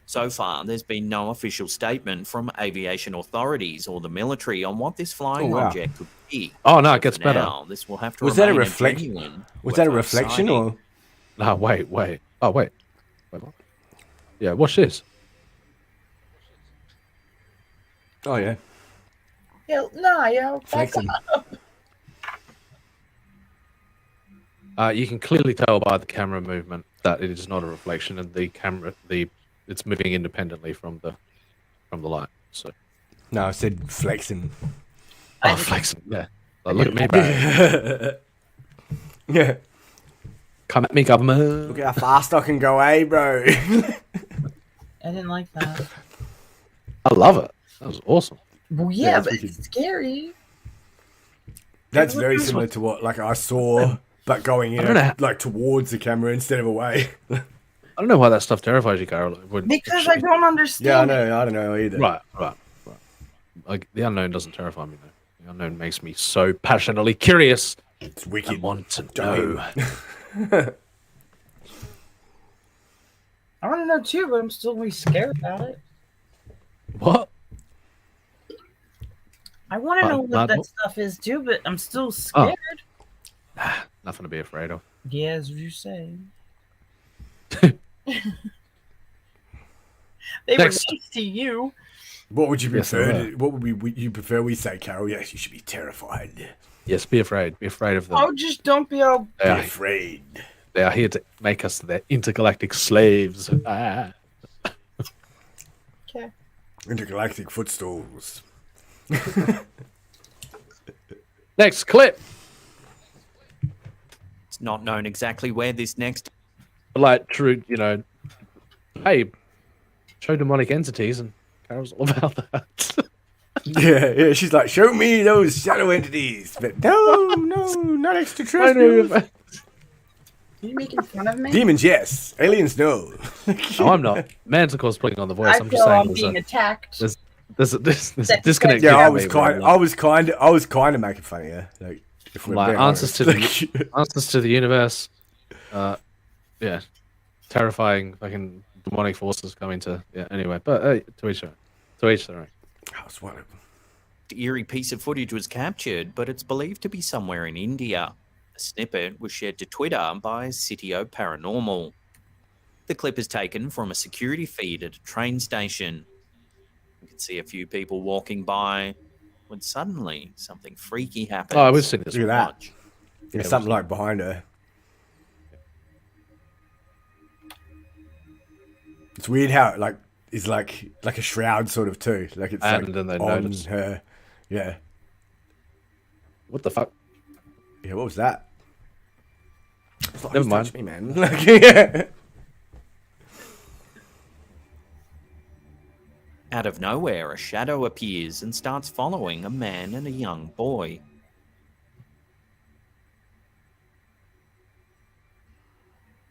So far, there's been no official statement from aviation authorities or the military on what this flying object could be. Oh no, it gets better. Now, this will have to Was that a remain reflection? Was that a reflection sighting. or? No, wait. Oh, wait. Wait, what? Yeah, watch this. Oh, yeah. Yeah, no, yeah. Flexing. You can clearly tell by the camera movement that it is not a reflection, and the camera, it's moving independently from the light. So. No, I said flexing. Oh, flexing. Yeah. Like, look at me, bro. Yeah. Come at me, government. Look how fast I can go, bro. I didn't like that. I love it. That was awesome. Well, yeah, but it's scary. That's very similar to what I saw, but going in towards the camera instead of away. I don't know why that stuff terrifies you, Carol. Because I don't understand. Yeah, I know. I don't know either. Right. Like the unknown doesn't terrify me though. The unknown makes me so passionately curious. It's wicked. I want to know. I want to know too, but I'm still really scared about it. What? I want to know what that stuff is too, but I'm still scared. Nothing to be afraid of. Yeah, as you say. They were nice to you. What would you prefer? What would you prefer we say, Carol? Yes, you should be terrified. Yes, be afraid. Be afraid of them. Oh, just don't be all afraid. They are here to make us their intergalactic slaves. Okay. Intergalactic footstools. Next clip. It's not known exactly where this next... Like, true, hey, show demonic entities, and Carol's all about that. yeah, she's like, show me those shadow entities. But no, not extraterrestrials. Are you making fun of me? Demons, yes. Aliens, no. No, I'm not. Manticore's putting on the voice. I'm just feel saying I'm being attacked. There's a disconnect. Yeah, I was kind of making fun of you. Like, if we're being answers to honest. answers to the universe. Yeah, terrifying fucking demonic forces coming to. Yeah. Anyway, but to each their own. I was wondering. The eerie piece of footage was captured, but it's believed to be somewhere in India. A snippet was shared to Twitter by Sitio Paranormal. The clip is taken from a security feed at a train station. You can see a few people walking by when suddenly something freaky happens. Oh, we've seen this. Look at that. There's something like behind her. It's weird how it is like a shroud sort of too. Like it's and then they on notice her. Yeah. What the fuck? Yeah, what was that? Never mind. Touch me, man. Yeah. Out of nowhere, a shadow appears and starts following a man and a young boy.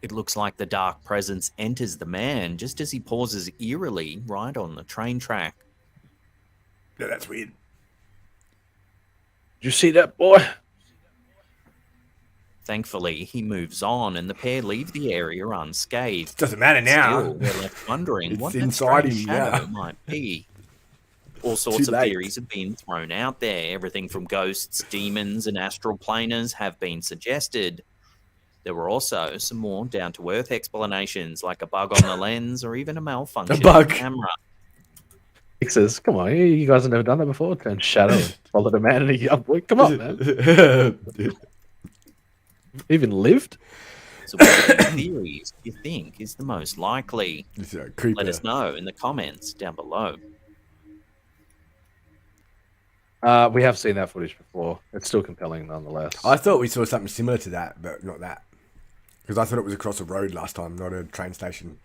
It looks like the dark presence enters the man just as he pauses eerily right on the train track. Yeah, that's weird. Did you see that, boy? Thankfully, he moves on and the pair leave the area unscathed. Doesn't matter now. Still, we're left wondering It's what that inside strange him, shadow yeah. might be. All sorts Too of late. theories have been thrown out there. Everything from ghosts, demons, and astral planers have been suggested. There were also some more down-to-earth explanations, like a bug on the lens or even a malfunction A bug. in the camera. Fixers, come on, you guys have never done that before. Turn shadow and follow the man and a young boy. Come on, man. Even lived? So what of the theories do you think is the most likely? It's a creeper. Let us know in the comments down below. We have seen that footage before. It's still compelling nonetheless. I thought we saw something similar to that, but not that. Because I thought it was across a road last time, not a train station.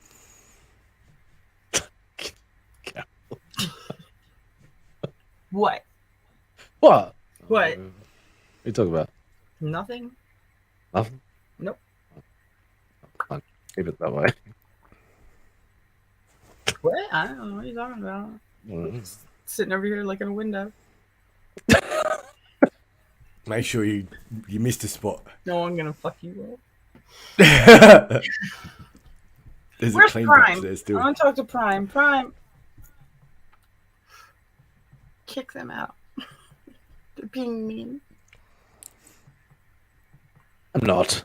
What? What? What? What are you talking about? Nothing? Nothing? Nope. Fine. Keep it that way. What? I don't know what you're talking about. Sitting over here looking at a window. Make sure you missed a spot. No, I'm gonna fuck you There's Where's a clean Prime? box there still. I want to talk to Prime. Prime. Kick them out. They're being mean. I'm not.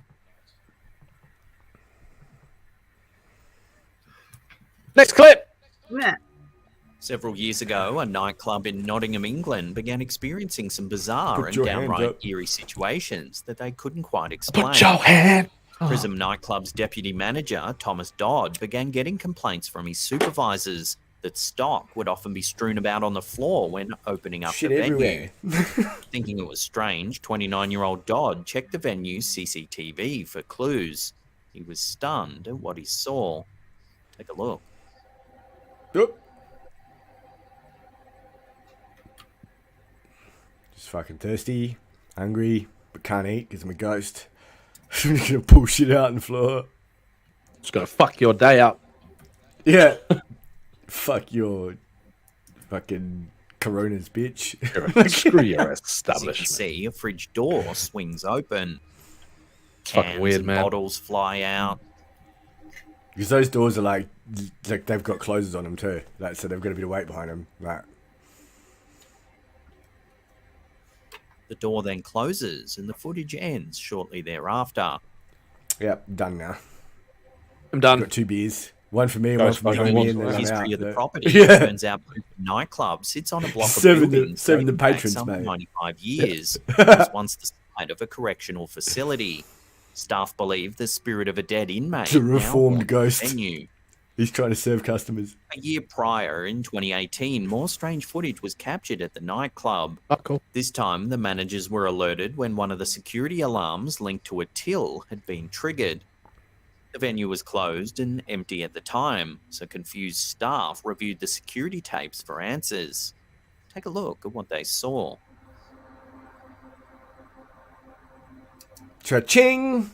Next clip. Nah. Several years ago, a nightclub in Nottingham, England began experiencing some bizarre Put and your hand downright up. eerie situations that they couldn't quite explain. Put your hand. Prism Nightclub's deputy manager, Thomas Dodd, began getting complaints from his supervisors that stock would often be strewn about on the floor when opening up Shit the venue. everywhere. Thinking it was strange, 29-year-old Dodd checked the venue's CCTV for clues. He was stunned at what he saw. Take a look. Oop. Just fucking thirsty, hungry, but can't eat because I'm a ghost. I'm just gonna pull shit out on the floor. Just gonna fuck your day up. Yeah. Fuck your fucking Coronas, bitch. Screw your As you establishment. can see, a fridge door swings open. It's fucking Cans weird, and man. bottles fly out. Because those doors are like they've got closers on them too. Like, so they've got a bit of weight behind them. Like, The door then closes and the footage ends shortly thereafter. yep, done now. I'm done. Got 2 beers. One for me, Guys, one for fucking Jamie, and then I'm History out. of the But- property Yeah. turns out the nightclub sits on a block of Serving the- buildings serving the dating back patrons, some mate. 95 years. It was once the site of a correctional facility. Staff believe the spirit of a dead inmate It's a now reformed haunts the ghost. venue. He's trying to serve customers. A year prior, in 2018, more strange footage was captured at the nightclub. Oh, cool. This time, the managers were alerted when one of the security alarms linked to a till had been triggered. The venue was closed and empty at the time, so confused staff reviewed the security tapes for answers. Take a look at what they saw. Cha-ching!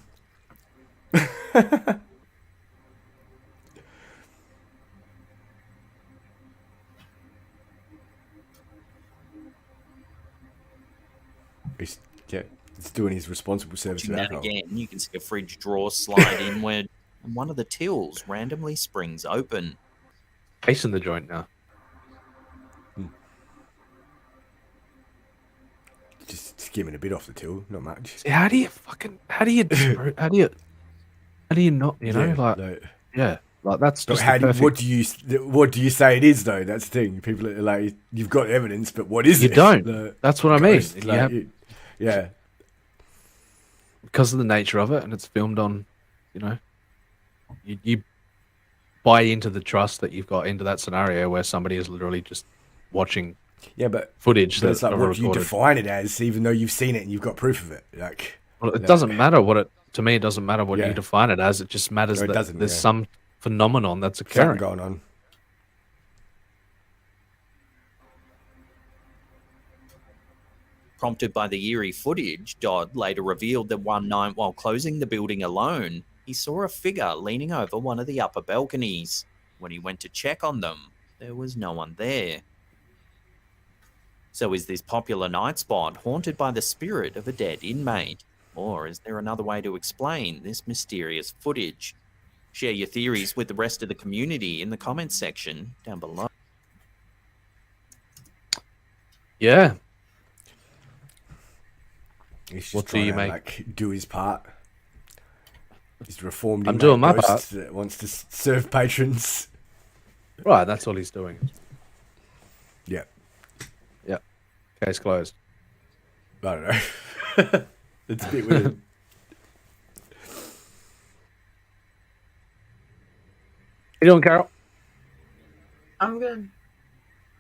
He's doing his responsible service Watching of that alcohol. again, you can see a fridge drawer slide inward, and one of the tills randomly springs open. Face in the joint now. Just skimming a bit off the till, not much. See, how do you not, you know, like that's But just how the do, perfect... what do you say it is though? That's the thing. People are like, you've got evidence, but what is You it? don't. Like, That's what I mean. ghost, You like, have- yeah. because of the nature of it, and it's filmed on, you know, you buy into the trust that you've got into that scenario where somebody is literally just watching Yeah, but footage but that it's like, are what do you recorded. define it as, even though you've seen it and you've got proof of it? Like, Well, it like- doesn't matter what it, to me, it doesn't matter what Yeah. you define it as. It just matters No, it that doesn't, there's yeah. some phenomenon that's Something occurring. going on. Prompted by the eerie footage, Dodd later revealed that one night while closing the building alone, he saw a figure leaning over one of the upper balconies. When he went to check on them, there was no one there. So is this popular night spot haunted by the spirit of a dead inmate? Or is there another way to explain this mysterious footage? Share your theories with the rest of the community in the comments section down below. Yeah. He's just What do trying you to, make? like, do his part. He's reformed. I'm inmate doing my ghost part. That wants to serve patrons. Right, that's all he's doing. Yeah. Yeah. Case closed. I don't know. It's a bit weird. How you doing, Carol? I'm good.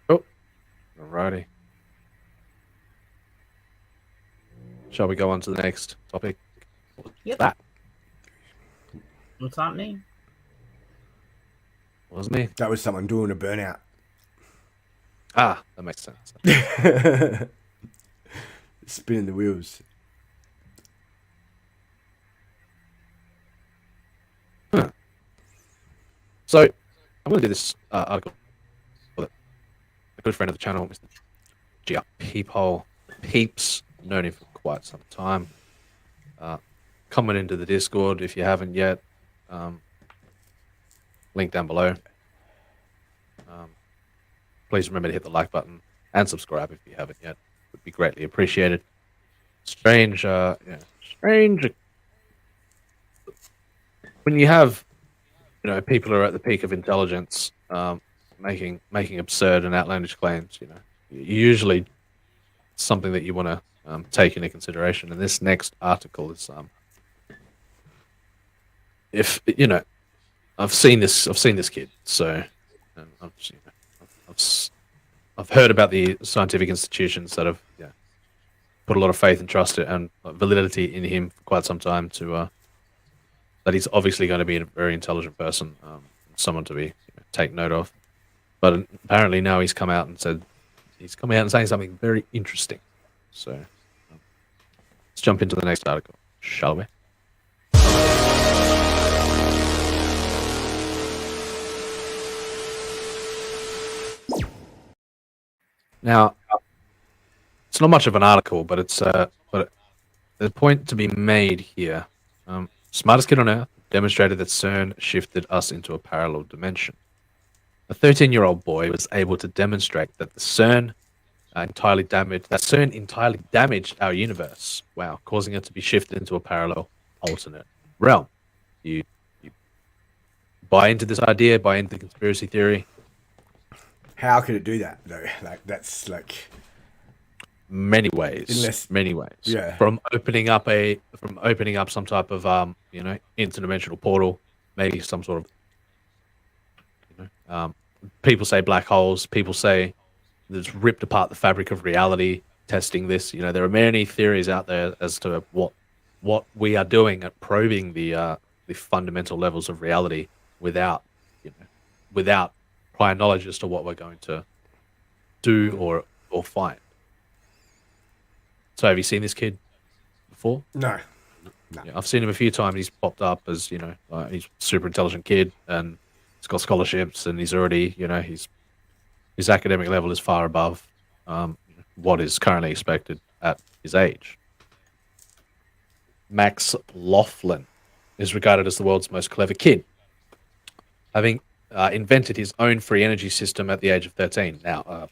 Oh, alrighty. Shall we go on to the next topic? Yep. That It's not me. wasn't me. That was someone doing a burnout. Ah, that makes sense. Spinning the wheels. Huh. So, I'm going to do this article with a good friend of the channel, Mr. GR Peephole. Peeps, known him for quite some time. Comment into the Discord if you haven't yet. Link down below. Please remember to hit the like button and subscribe if you haven't yet. Would be greatly appreciated. Strange. When you have, people who are at the peak of intelligence, making absurd and outlandish claims, usually something that you want to take into consideration. And this next article is, I've seen this kid, so I've heard about the scientific institutions that have put a lot of faith and trust and validity in him for quite some time to that he's obviously going to be a very intelligent person, someone to be take note of. But apparently now he's come out and saying something very interesting. So let's jump into the next article, shall we? Now, it's not much of an article, but it's but the point to be made here. Smartest kid on Earth demonstrated that CERN shifted us into a parallel dimension. A 13-year-old boy was able to demonstrate that the CERN entirely damaged our universe. Wow, causing it to be shifted into a parallel alternate realm. You buy into this idea, buy into the conspiracy theory. How could it do that though? That's many ways. Many ways. Yeah. From opening up some type of interdimensional portal, maybe some sort of people say black holes, people say it's ripped apart the fabric of reality, testing this. There are many theories out there as to what we are doing at probing the fundamental levels of reality without prior knowledge as to what we're going to do or find. So have you seen this kid before? No. Yeah, I've seen him a few times. He's popped up as, he's a super intelligent kid and he's got scholarships and he's already, his academic level is far above what is currently expected at his age. Max Laughlin is regarded as the world's most clever kid, having invented his own free energy system at the age of 13. Now,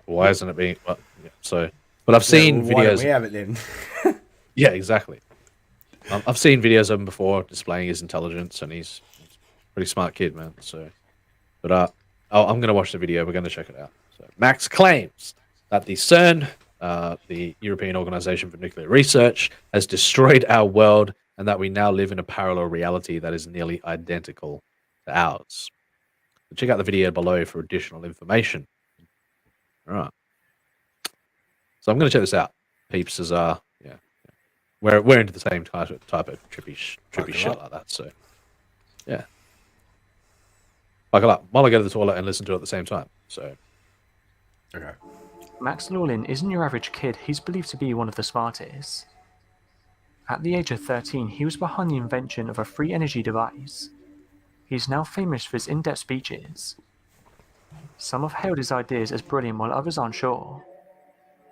why isn't it being... Well, yeah, so... But I've seen videos... Why don't we have it then? Yeah, exactly. I've seen videos of him before displaying his intelligence, and he's a pretty smart kid, man. So, but I'm going to watch the video. We're going to check it out. So Max claims that the CERN, the European Organization for Nuclear Research, has destroyed our world, and that we now live in a parallel reality that is nearly identical to ours. So check out the video below for additional information. All right. So I'm going to check this out. Peeps is we're into the same type of trippy shit like that. So yeah, buckle up while I go to the toilet and listen to it at the same time. So okay. Max Laughlin isn't your average kid. He's believed to be one of the smartest. At the age of 13, he was behind the invention of a free energy device. He's now famous for his in-depth speeches. Some have hailed his ideas as brilliant while others aren't sure.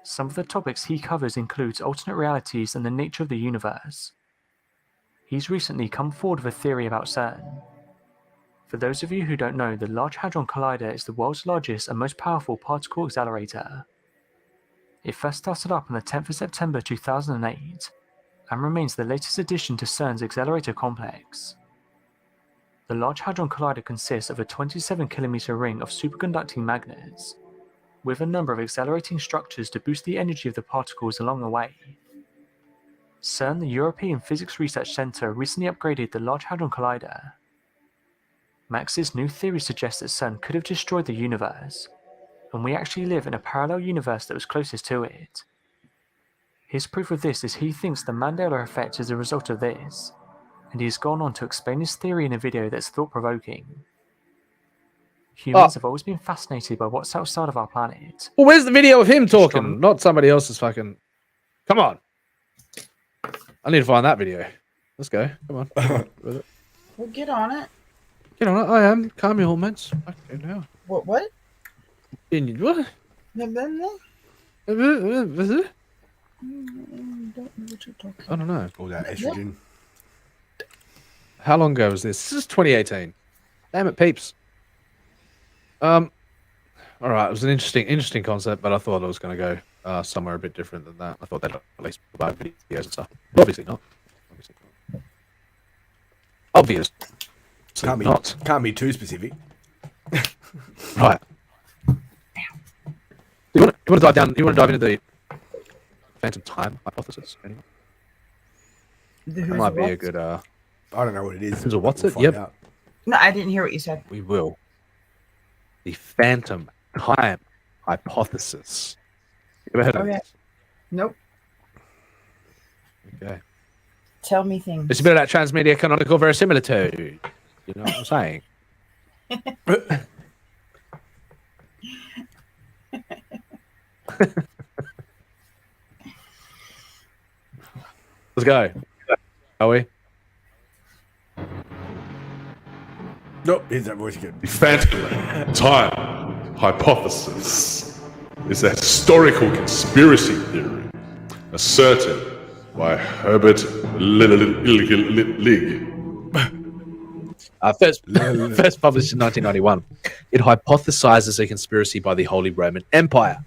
Some of the topics he covers includes alternate realities and the nature of the universe. He's recently come forward with a theory about CERN. For those of you who don't know, the Large Hadron Collider is the world's largest and most powerful particle accelerator. It first started up on the 10th of September 2008 and remains the latest addition to CERN's accelerator complex. The Large Hadron Collider consists of a 27-kilometer ring of superconducting magnets. with a number of accelerating structures to boost the energy of the particles along the way. CERN, the European Physics Research Centre, recently upgraded the Large Hadron Collider. Max's new theory suggests that CERN could have destroyed the universe, and we actually live in a parallel universe that was closest to it. His proof of this is he thinks the Mandela effect is a result of this, and he has gone on to explain his theory in a video that's thought-provoking. Humans have always been fascinated by what's outside of our planet. Well, where's the video of him talking? Not somebody else's fucking... Come on. I need to find that video. Let's go. Come on. Well, get on it. Get on it. I am. Calm your hormones. Okay, now. What? What? What? No, no, no. Was it? Don't know what you're talking. I don't know. All that estrogen. How long ago was this? This is 2018. Damn it, peeps. All right, it was an interesting concept, but I thought it was going to go somewhere a bit different than that. I thought they'd at least provide videos and stuff. Obviously not. Obvious. Can't be too specific. Right. You want to dive down? You want to dive into the phantom time hypothesis? Anyway? That might be a good. I don't know what it is. What's it? Yep. Out. No, I didn't hear what you said. We will. The phantom time hypothesis. You ever heard of this? Nope. Okay. Tell me things. It's a bit of that transmedia canonical verisimilitude. You know what I'm saying? Let's go. Are we? Nope, here's that voice again. The phantom time hypothesis is a historical conspiracy theory asserted by Herbert Ligg. First published in 1991. It hypothesizes a conspiracy by the Holy Roman Empire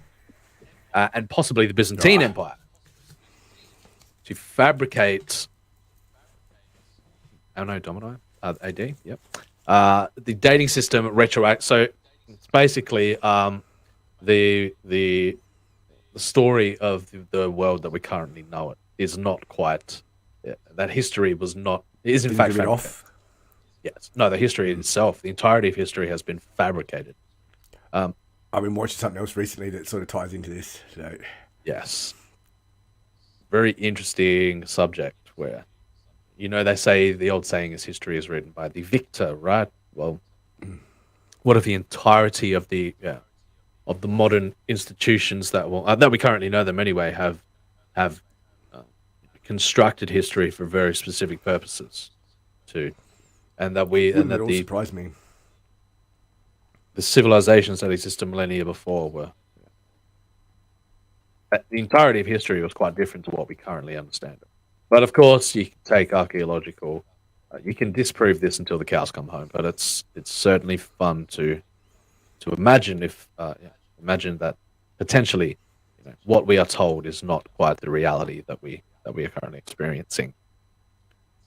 and possibly the Byzantine Empire to fabricate Anno Domini, AD, yep. The dating system retroact. So it's basically the story of the world that we currently know it is not quite. That history was not. It is in fact fabricated. Off. Yes. No, the history itself, the entirety of history has been fabricated. I've been watching something else recently that sort of ties into this. So yes, very interesting subject where. You know, they say the old saying is history is written by the victor, right? Well, what if the entirety of the modern institutions that we currently know them anyway have constructed history for very specific purposes, too, and that surprised me. The civilizations that existed millennia before were the entirety of history was quite different to what we currently understand it. But of course, you can take archaeological. You can disprove this until the cows come home. But it's certainly fun to imagine imagine that potentially, what we are told is not quite the reality that we are currently experiencing.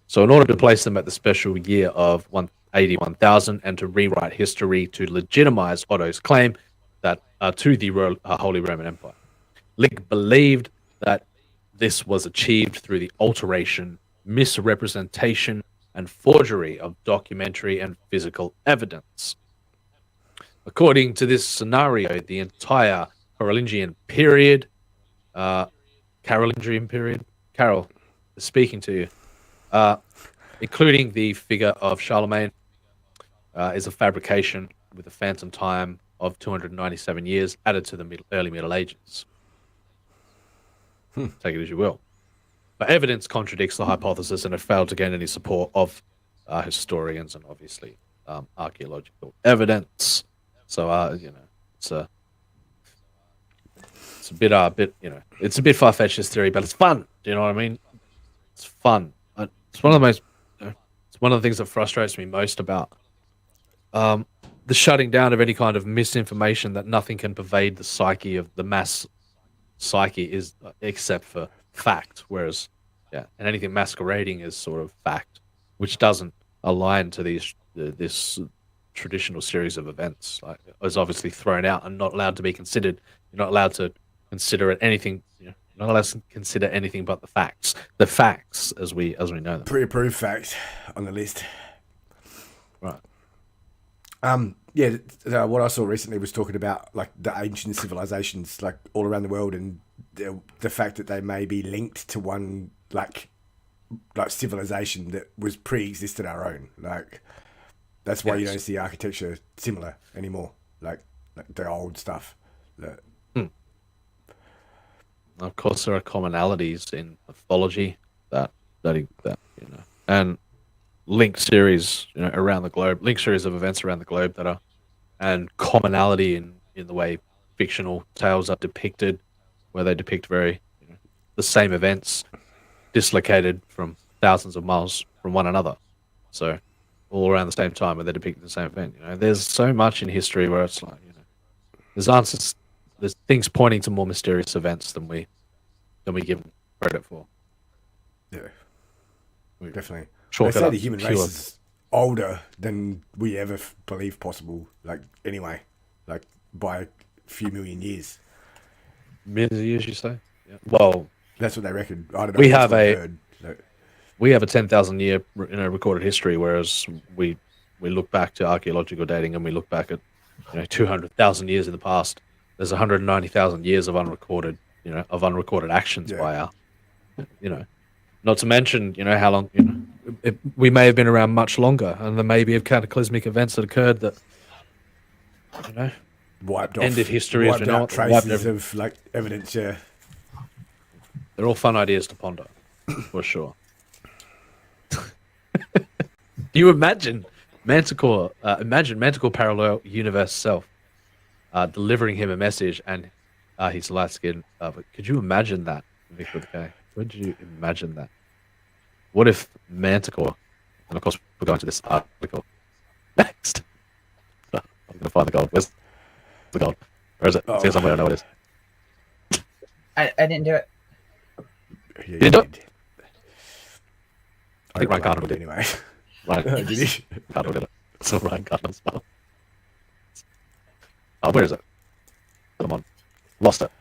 So, in order to place them at the special year of 81,000 and to rewrite history to legitimize Otto's claim that to the Holy Roman Empire, Ligg believed that. This was achieved through the alteration, misrepresentation, and forgery of documentary and physical evidence. According to this scenario, the entire Carolingian period, Carol, speaking to you, including the figure of Charlemagne, is a fabrication with a phantom time of 297 years added to the early Middle Ages. Take it as you will. But evidence contradicts the hypothesis and it failed to gain any support of historians and obviously archaeological evidence. So, it's a bit, it's a bit far-fetched, this theory, but it's fun. Do you know what I mean? It's fun. It's one of the most, it's one of the things that frustrates me most about the shutting down of any kind of misinformation, that nothing can pervade the psyche of the mass psyche is except for fact, whereas and anything masquerading is sort of fact, which doesn't align to this traditional series of events. Like, it was obviously thrown out and not allowed to be considered. You're not allowed to consider it anything. You're not allowed to consider anything but the facts. The facts, as we know them. Pre-approved facts on the list. Right. Yeah, what I saw recently was talking about like the ancient civilizations, like all around the world, and the fact that they may be linked to one like civilization that was pre-existed our own. Like that's why you don't see architecture similar anymore. Like the old stuff. Of course, there are commonalities in mythology that and linked series around the globe, linked series of events around the globe that are, and commonality in the way fictional tales are depicted, where they depict very the same events dislocated from thousands of miles from one another, so all around the same time where they're depicting the same event. There's so much in history where it's like there's answers, there's things pointing to more mysterious events than we give them credit for. Yeah, definitely. They say the human race is older than we ever believed possible. Like anyway, like by a few million years. Millions of years, you say? Yeah. Well, that's what they reckon. I don't know. We have a 10,000 year recorded history, whereas we look back to archaeological dating and we look back at 200,000 years in the past. There's 190,000 years of unrecorded actions by our not to mention how long we may have been around much longer, and there may be cataclysmic events that occurred that wiped off, ended history as we know it, traces of like evidence. Yeah, they're all fun ideas to ponder, for sure. Do you imagine Manticore? Imagine Manticore parallel universe self delivering him a message, and he's light skinned. But could you imagine that, Vic with a K? Would you imagine that? What if Manticore, and of course we're going to this article next. I'm going to find the gold. Where's the gold? Where is it? It's here somewhere. I know it is. I didn't do it. You didn't do it? I think Ryan Cardinal did. Anyway. Ryan, did he? Cardinal did it. So Ryan Cardinal spell. Oh, where is it? Come on. Lost it.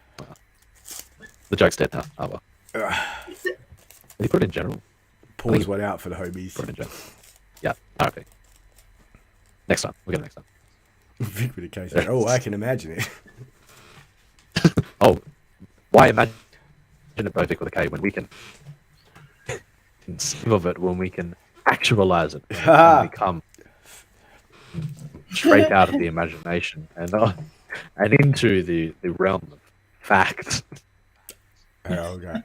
The joke's dead now. Oh well. Did he put it in general? Pause one out for the homies. Put it in general. Yeah, RP. Next time. We'll get it next time. Vic with a case. Oh, I can imagine it. Oh, why imagine it by Vic with a K when we can conceive of it, when we can actualize it, when it can become straight out of the imagination and into the realm of fact. Oh, okay.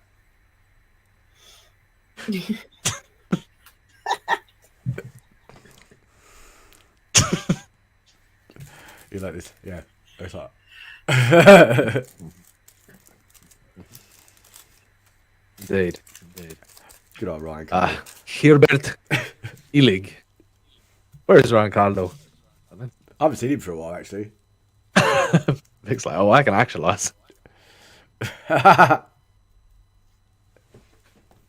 You like this? Yeah. It's like... Indeed. Good old Ryan. Herbert Illig. Where is Ryan Carlo? I haven't seen him for a while, actually. Vic's like, oh, I can actualize.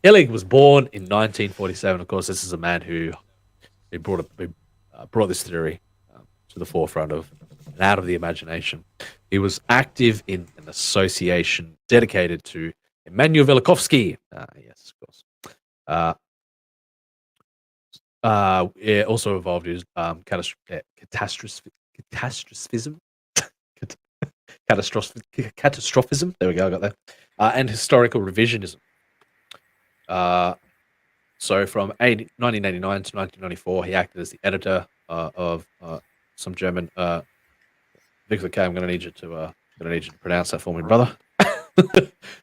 Illig was born in 1947. Of course, this is a man who brought this theory to the forefront of and out of the imagination. He was active in an association dedicated to Immanuel Velikovsky. Yes, of course. It also involved his catastrophism. Catastrophism. There we go. I got that. And historical revisionism. So from 1989 to 1994, he acted as the editor of some German. Victor K, I'm going to need you to pronounce that for me, brother.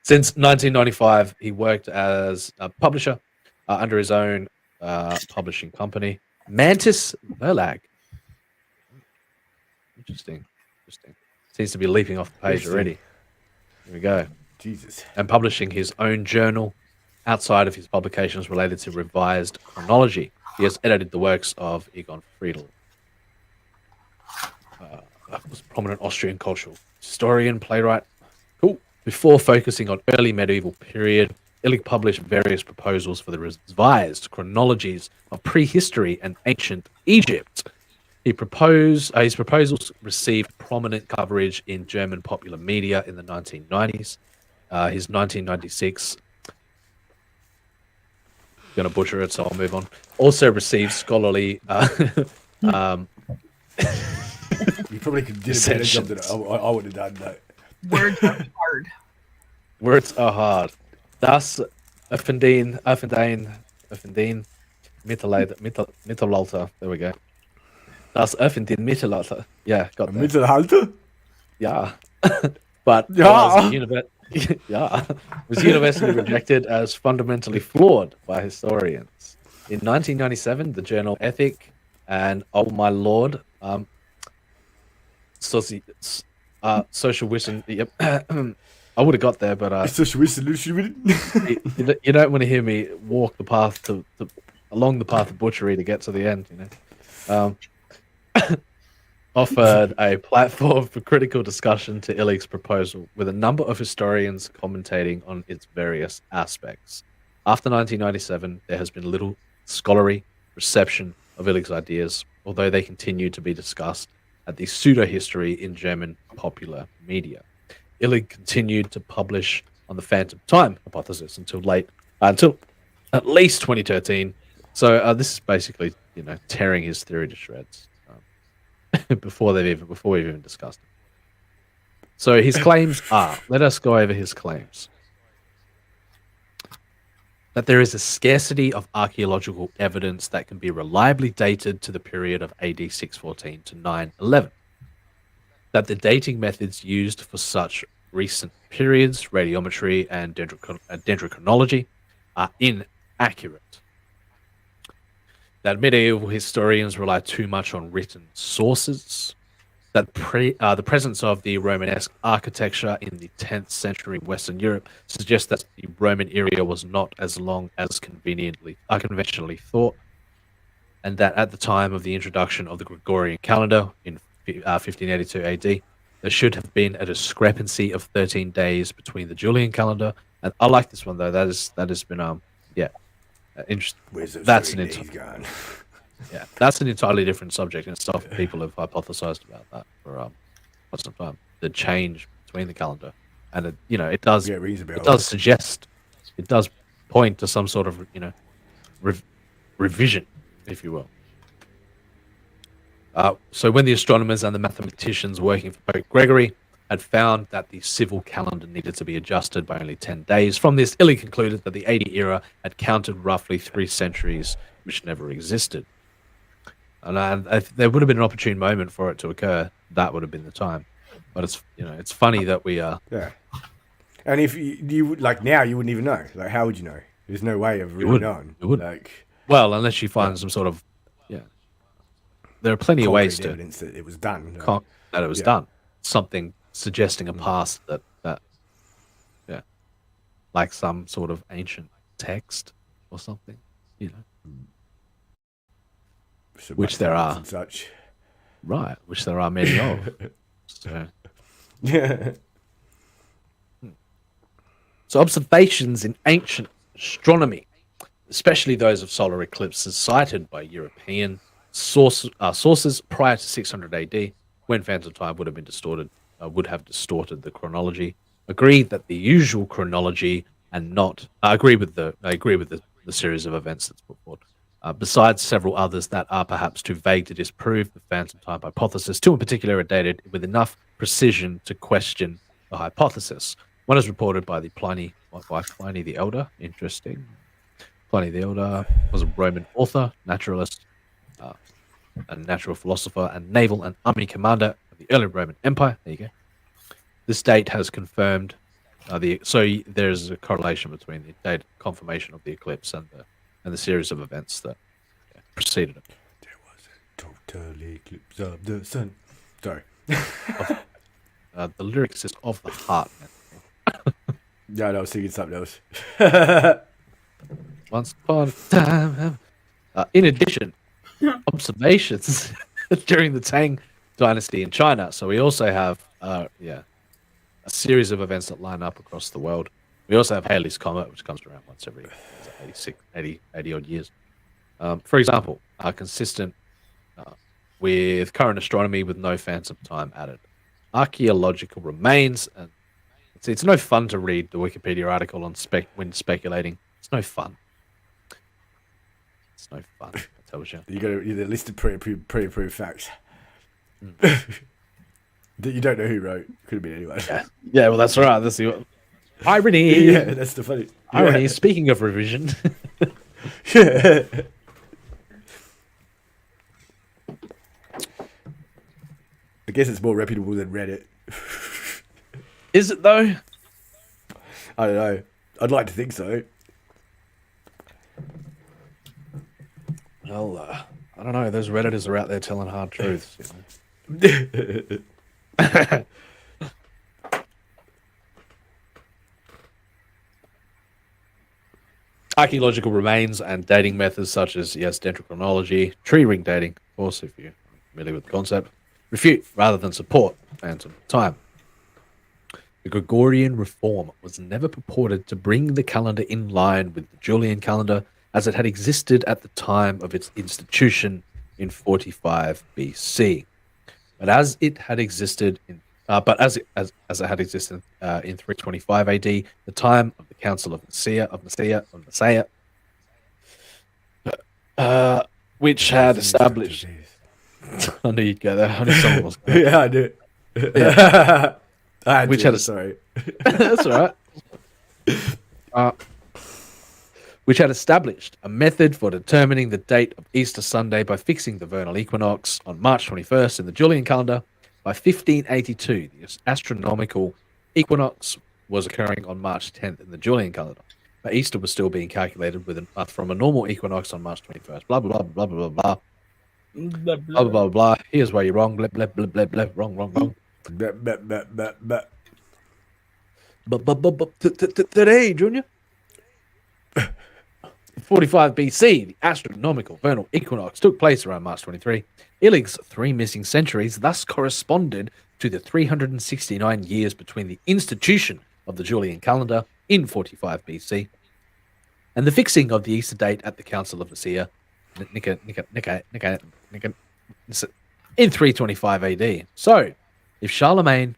Since 1995, he worked as a publisher under his own publishing company, Mantis Verlag. Interesting. Seems to be leaping off the page already. Here we go. Jesus. And publishing his own journal outside of his publications related to revised chronology. He has edited the works of Egon Friedel, was a prominent Austrian cultural historian, playwright. Cool. Before focusing on early medieval period, Illig published various proposals for the revised chronologies of prehistory and ancient Egypt. His proposals received prominent coverage in German popular media in the 1990s. His 1996, going to butcher it, so I'll move on. Also received scholarly. You probably could do a better job than I would have done, though. Words are hard. Words are hard. Das Mittelalter. There we go. Das Mittelalter. Yeah, got that. Mittelalter? Yeah. But Yeah. was universally rejected as fundamentally flawed by historians. In 1997, the journal Ethic and Oh My Lord, social wisdom. Yep. I would have got there, but social wisdom. You don't want to hear me walk the path along the path of butchery to get to the end. You know, offered a platform for critical discussion to Illig's proposal, with a number of historians commentating on its various aspects. After 1997, there has been little scholarly reception of Illig's ideas, although they continue to be discussed at the pseudo-history in German popular media. Illig continued to publish on the phantom time hypothesis until at least 2013. So this is basically, tearing his theory to shreds before we've even discussed it. So his claims are, let us go over his claims. That there is a scarcity of archaeological evidence that can be reliably dated to the period of AD 614 to 911. That the dating methods used for such recent periods, radiometry and dendrochronology, are inaccurate. That medieval historians rely too much on written sources. That the presence of the Romanesque architecture in the 10th century Western Europe suggests that the Roman era was not as long as conventionally thought, and that at the time of the introduction of the Gregorian calendar in 1582 AD, there should have been a discrepancy of 13 days between the Julian calendar. And I like this one though. That has been interesting. That's an yeah, that's an entirely different subject and stuff. People have hypothesized about that for quite some time. The change between the calendar, and it does suggest, it does point to some sort of revision, if you will. So when the astronomers and the mathematicians working for Pope Gregory had found that the civil calendar needed to be adjusted by only 10 days, from this, Illig concluded that the AD era had counted roughly 3 centuries, which never existed. And if there would have been an opportune moment for it to occur, that would have been the time. But it's funny that we are. Yeah. And if you like now, you wouldn't even know. Like, how would you know? There's no way of really knowing. It would. Well, unless you find some sort of there are plenty of ways to evidence that it was done. That it was done. Something suggesting a past that like some sort of ancient text or something, which there are and such. Right, which there are many of. So. So observations in ancient astronomy, especially those of solar eclipses cited by European sources prior to 600 AD, when phantom time would have distorted the chronology, agreed that the usual chronology and not I agree with the series of events that's put forward. Besides several others that are perhaps too vague to disprove the phantom time hypothesis, two in particular are dated with enough precision to question the hypothesis. One is reported by Pliny the Elder. Interesting. Pliny the Elder was a Roman author, naturalist, a natural philosopher, and naval and army commander of the early Roman Empire. There you go. This date has confirmed so there's a correlation between the date confirmation of the eclipse and the series of events that preceded it. There was a total eclipse of the sun. Sorry. The lyrics is of the heart, man. Yeah, I was singing something else. Once upon a time. In addition, observations during the Tang Dynasty in China. So we also have a series of events that line up across the world. We also have Halley's Comet, which comes around once every 80 odd years. For example, consistent with current astronomy with no phantom time added. Archaeological remains, and it's no fun to read the Wikipedia article on when speculating. It's no fun. It's no fun. I tell you. You got the listed pre-approved facts that you don't know who wrote. Could have been anyone. Yeah. Well, that's right. That's the irony. Yeah, that's the funny irony. Yeah. Speaking of revision. Yeah. I guess it's more reputable than Reddit. Is it though? I don't know. I'd like to think so. Well, I don't know. Those Redditors are out there telling hard truths. You know? Archaeological remains and dating methods such as dendrochronology, tree ring dating, of course, if you're familiar with the concept, refute rather than support phantom time. The Gregorian reform was never purported to bring the calendar in line with the Julian calendar as it had existed at the time of its institution in 45 BC. But as it had existed in as it had existed in 325 AD, the time of the Council of Nicaea, which had established. I knew you'd go there. I knew someone was. Yeah, I do. Yeah. Sorry. That's all right. Which had established a method for determining the date of Easter Sunday by fixing the vernal equinox on March 21st in the Julian calendar. By 1582, the astronomical equinox was occurring on March 10th in the Julian calendar, but Easter was still being calculated from a normal equinox on March 21st. Blah, blah, blah, blah, blah, blah, blah. Blah, blah, blah. Here's where you're wrong. Blah, blah, blah, blah, blah. Wrong. Today, Junior. 45 BC, the astronomical vernal equinox took place around March 23. Illig's 3 missing centuries thus corresponded to the 369 years between the institution of the Julian calendar in 45 BC and the fixing of the Easter date at the Council of Nicaea in 325 AD. So, if Charlemagne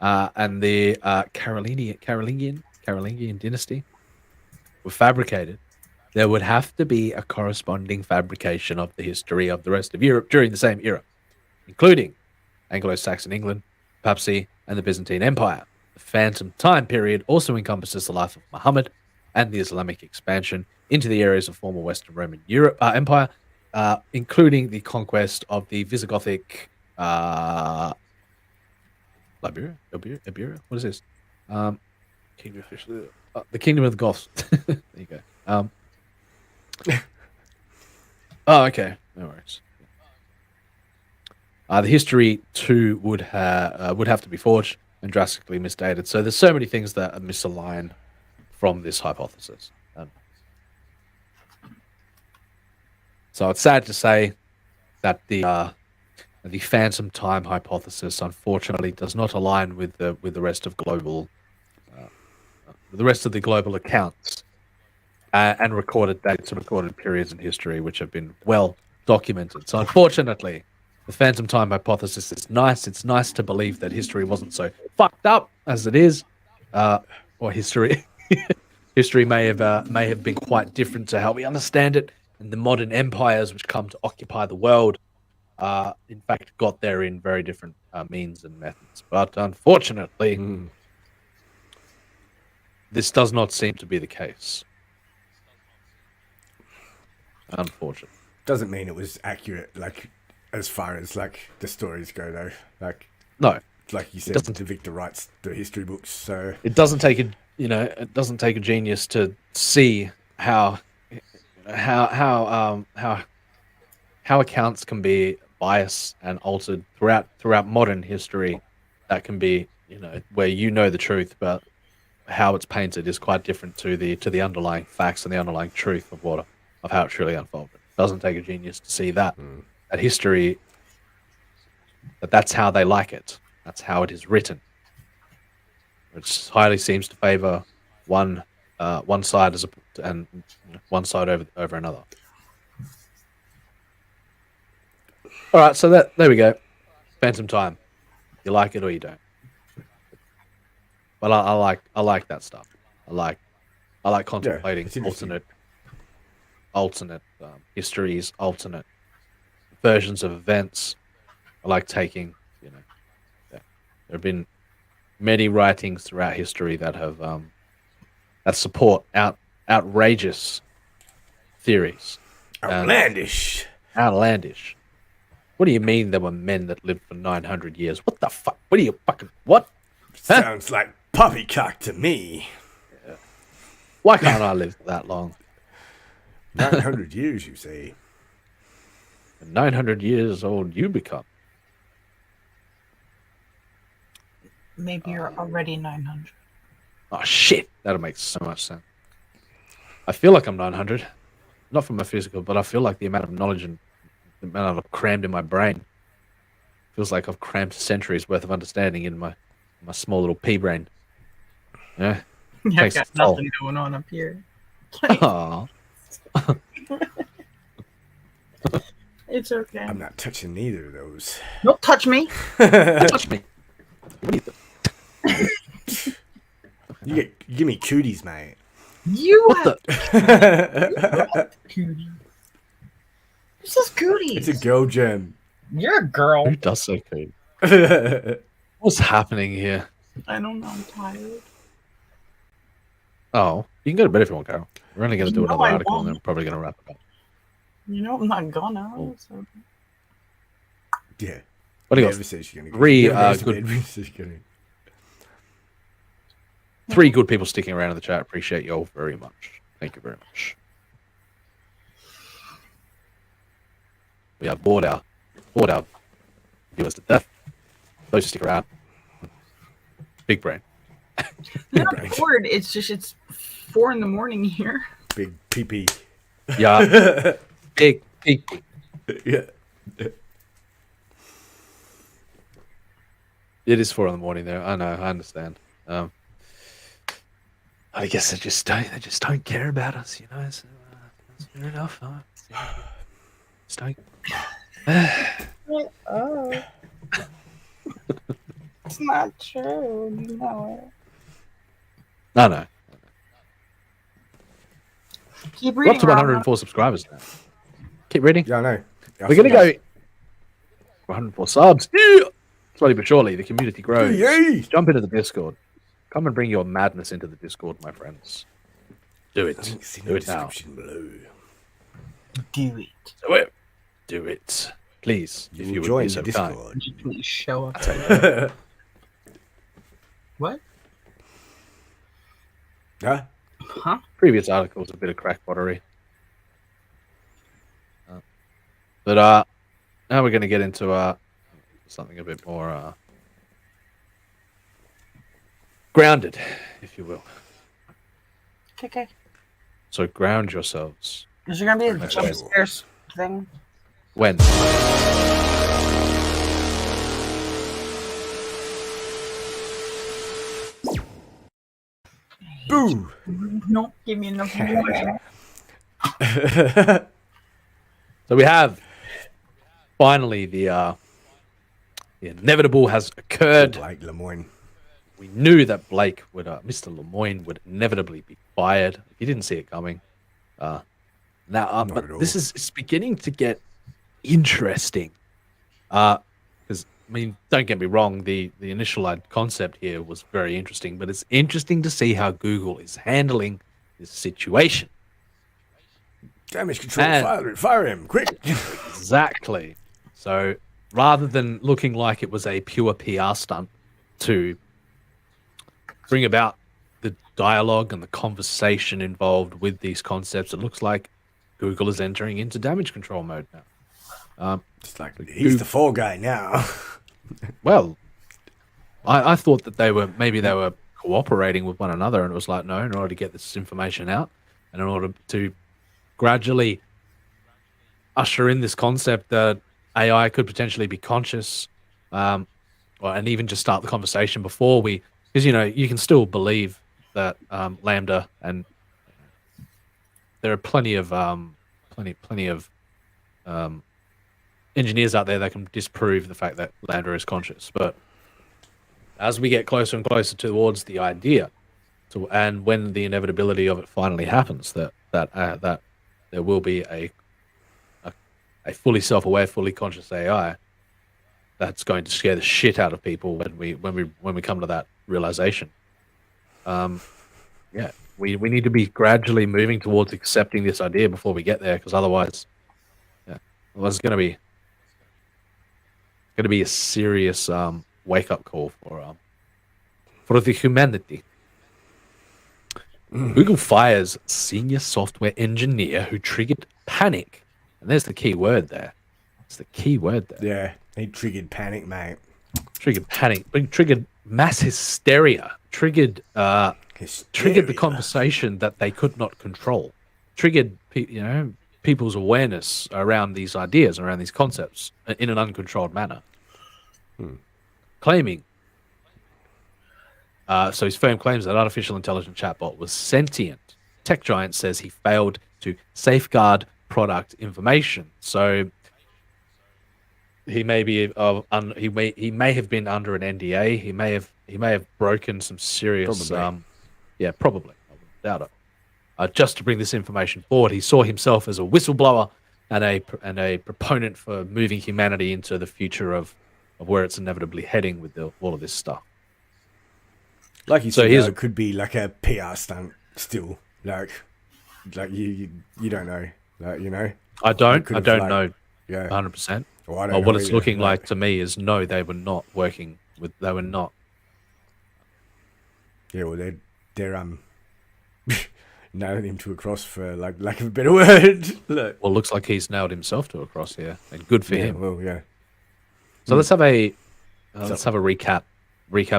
and the Carolingian dynasty were fabricated, there would have to be a corresponding fabrication of the history of the rest of Europe during the same era, including Anglo-Saxon England, Papacy, and the Byzantine Empire. The Phantom time period also encompasses the life of Muhammad and the Islamic expansion into the areas of former Western Roman Empire, including the conquest of the Visigothic Iberia? What is this? Kingdom officially. The Kingdom of the Goths. There you go. Oh, okay. No worries. The history too would have to be forged and drastically misdated. So there's so many things that are misaligned from this hypothesis. So it's sad to say that the phantom time hypothesis unfortunately does not align with the rest of global the rest of the global accounts and recorded dates and recorded periods in history which have been well documented. So unfortunately, the phantom time hypothesis is nice. It's nice to believe that history wasn't so fucked up as it is, or history may have been quite different to how we understand it. And the modern empires which come to occupy the world, in fact, got there in very different means and methods. But unfortunately, this does not seem to be the case. Unfortunately. Doesn't mean it was accurate, like, as far as, like, the stories go, though. Like, no. Like you said, the Victor writes the history books, so... It doesn't take a genius to see how accounts can be biased and altered throughout modern history. That can be, where the truth, but how it's painted is quite different to the underlying facts and the underlying truth of how it truly unfolded. It doesn't take a genius to see that history, that's how they like it. That's how it is written, which highly seems to favor one side one side over another. All right, so there we go. Spend some time. You like it or you don't. But I like that stuff. I like contemplating alternate histories, alternate versions of events. I like taking, there have been many writings throughout history that have that support outrageous theories. Outlandish. Outlandish. What do you mean there were men that lived for 900 years? What the fuck? What do you fucking what? Huh? Sounds like poppycock to me. Yeah. Why can't I live that long? 900 years, you say? 900 years old you become. Maybe you're already 900. Oh, shit. That'll make so much sense. I feel like I'm 900. Not from my physical, but I feel like the amount of knowledge and the amount I've crammed in my brain feels like I've crammed centuries worth of understanding in my small little pea brain. Yeah. Yeah, I've got nothing going on up here. Aww. It's okay. I'm not touching neither of those. Don't touch me. Touch me. What do you give me cooties, mate. You what have cooties. This is cooties. It's a girl gem. You're a girl. Who does say cooties? What's happening here? I don't know. I'm tired. Oh, you can go to bed if you want, Carol. We're only going to do another I article won't. and then we're probably going to wrap it up. You know I'm not gonna. Oh. So. Yeah. What do you Never got? says she's gonna go. Three Never goes to good. bed when she's gonna- 3 good people sticking around in the chat. Appreciate you all very much. Thank you very much. We have bored our viewers to death. Those who stick around. Big brain. You're not bored. It's just it's 4 a.m. here. Big pee-pee. Yeah. Big. Yeah. It is 4 a.m. there. I know. I understand. I guess they just don't care about us, you know. So, that's fair enough. Just don't. Oh. It's not true. You know it. No, no. Keep We're reading. up to 104 subscribers now. Keep reading. Yeah, I know. We're going to go 104 subs. Yeah. Slowly but surely, the community grows. Yay. Jump into the Discord. Come and bring your madness into the Discord, my friends. Do it. Do it now. Do it. Do it. Do it. Please, if you would be so kind. Please show up. What? Huh? Huh? Previous article was a bit of crackpottery. But now we're going to get into something a bit more grounded, if you will. Okay. So ground yourselves. Is there gonna be a jump scares thing? When? Boo! Don't give me enough warning. So we have finally the inevitable has occurred. Blake Lemoyne. We knew that Blake would, Mr. Lemoyne would inevitably be fired. If you didn't see it coming. Now, but this is it's beginning to get interesting. Because I mean, don't get me wrong, the initial concept here was very interesting, but it's interesting to see how Google is handling this situation. Damage control, fire him, quick! Exactly. So rather than looking like it was a pure PR stunt to bring about the dialogue and the conversation involved with these concepts, it looks like Google is entering into damage control mode now. It's like he's the fall guy now. Well, I thought that they were cooperating with one another, and it was like, no, in order to get this information out, and in order to gradually usher in this concept that AI could potentially be conscious, and even just start the conversation before we, because you can still believe that Lambda, and there are plenty of engineers out there that can disprove the fact that Lambda is conscious. But as we get closer and closer towards the idea, and when the inevitability of it finally happens, that there will be a fully self-aware, fully conscious AI, that's going to scare the shit out of people when we come to that realization. Yeah, we need to be gradually moving towards accepting this idea before we get there, because otherwise, it's going to be a serious wake-up call for the humanity. Google fires senior software engineer who triggered panic, and there's the key word there. It's the key word there. Yeah, he triggered panic, mate. Triggered panic, triggered mass hysteria, triggered the conversation that they could not control, triggered people's awareness around these ideas, around these concepts in an uncontrolled manner. Claiming, so his firm claims that artificial intelligence chatbot was sentient. Tech giant says he failed to safeguard product information. So he may be he may have been under an NDA. He may have broken some serious. Probably. Probably. I wouldn't doubt it. Just to bring this information forward, he saw himself as a whistleblower and a proponent for moving humanity into the future of where it's inevitably heading with all of this stuff. Like you said, it could be like a PR stunt still. Like you don't know. I don't know. Yeah, 100%. Well, I don't know what it's either. looking like to me is no, they were not working with. They were not. Yeah, well, they're nailing him to a cross for lack of a better word. Look. Well, looks like he's nailed himself to a cross here, and good for him. Well, yeah. So let's have a recap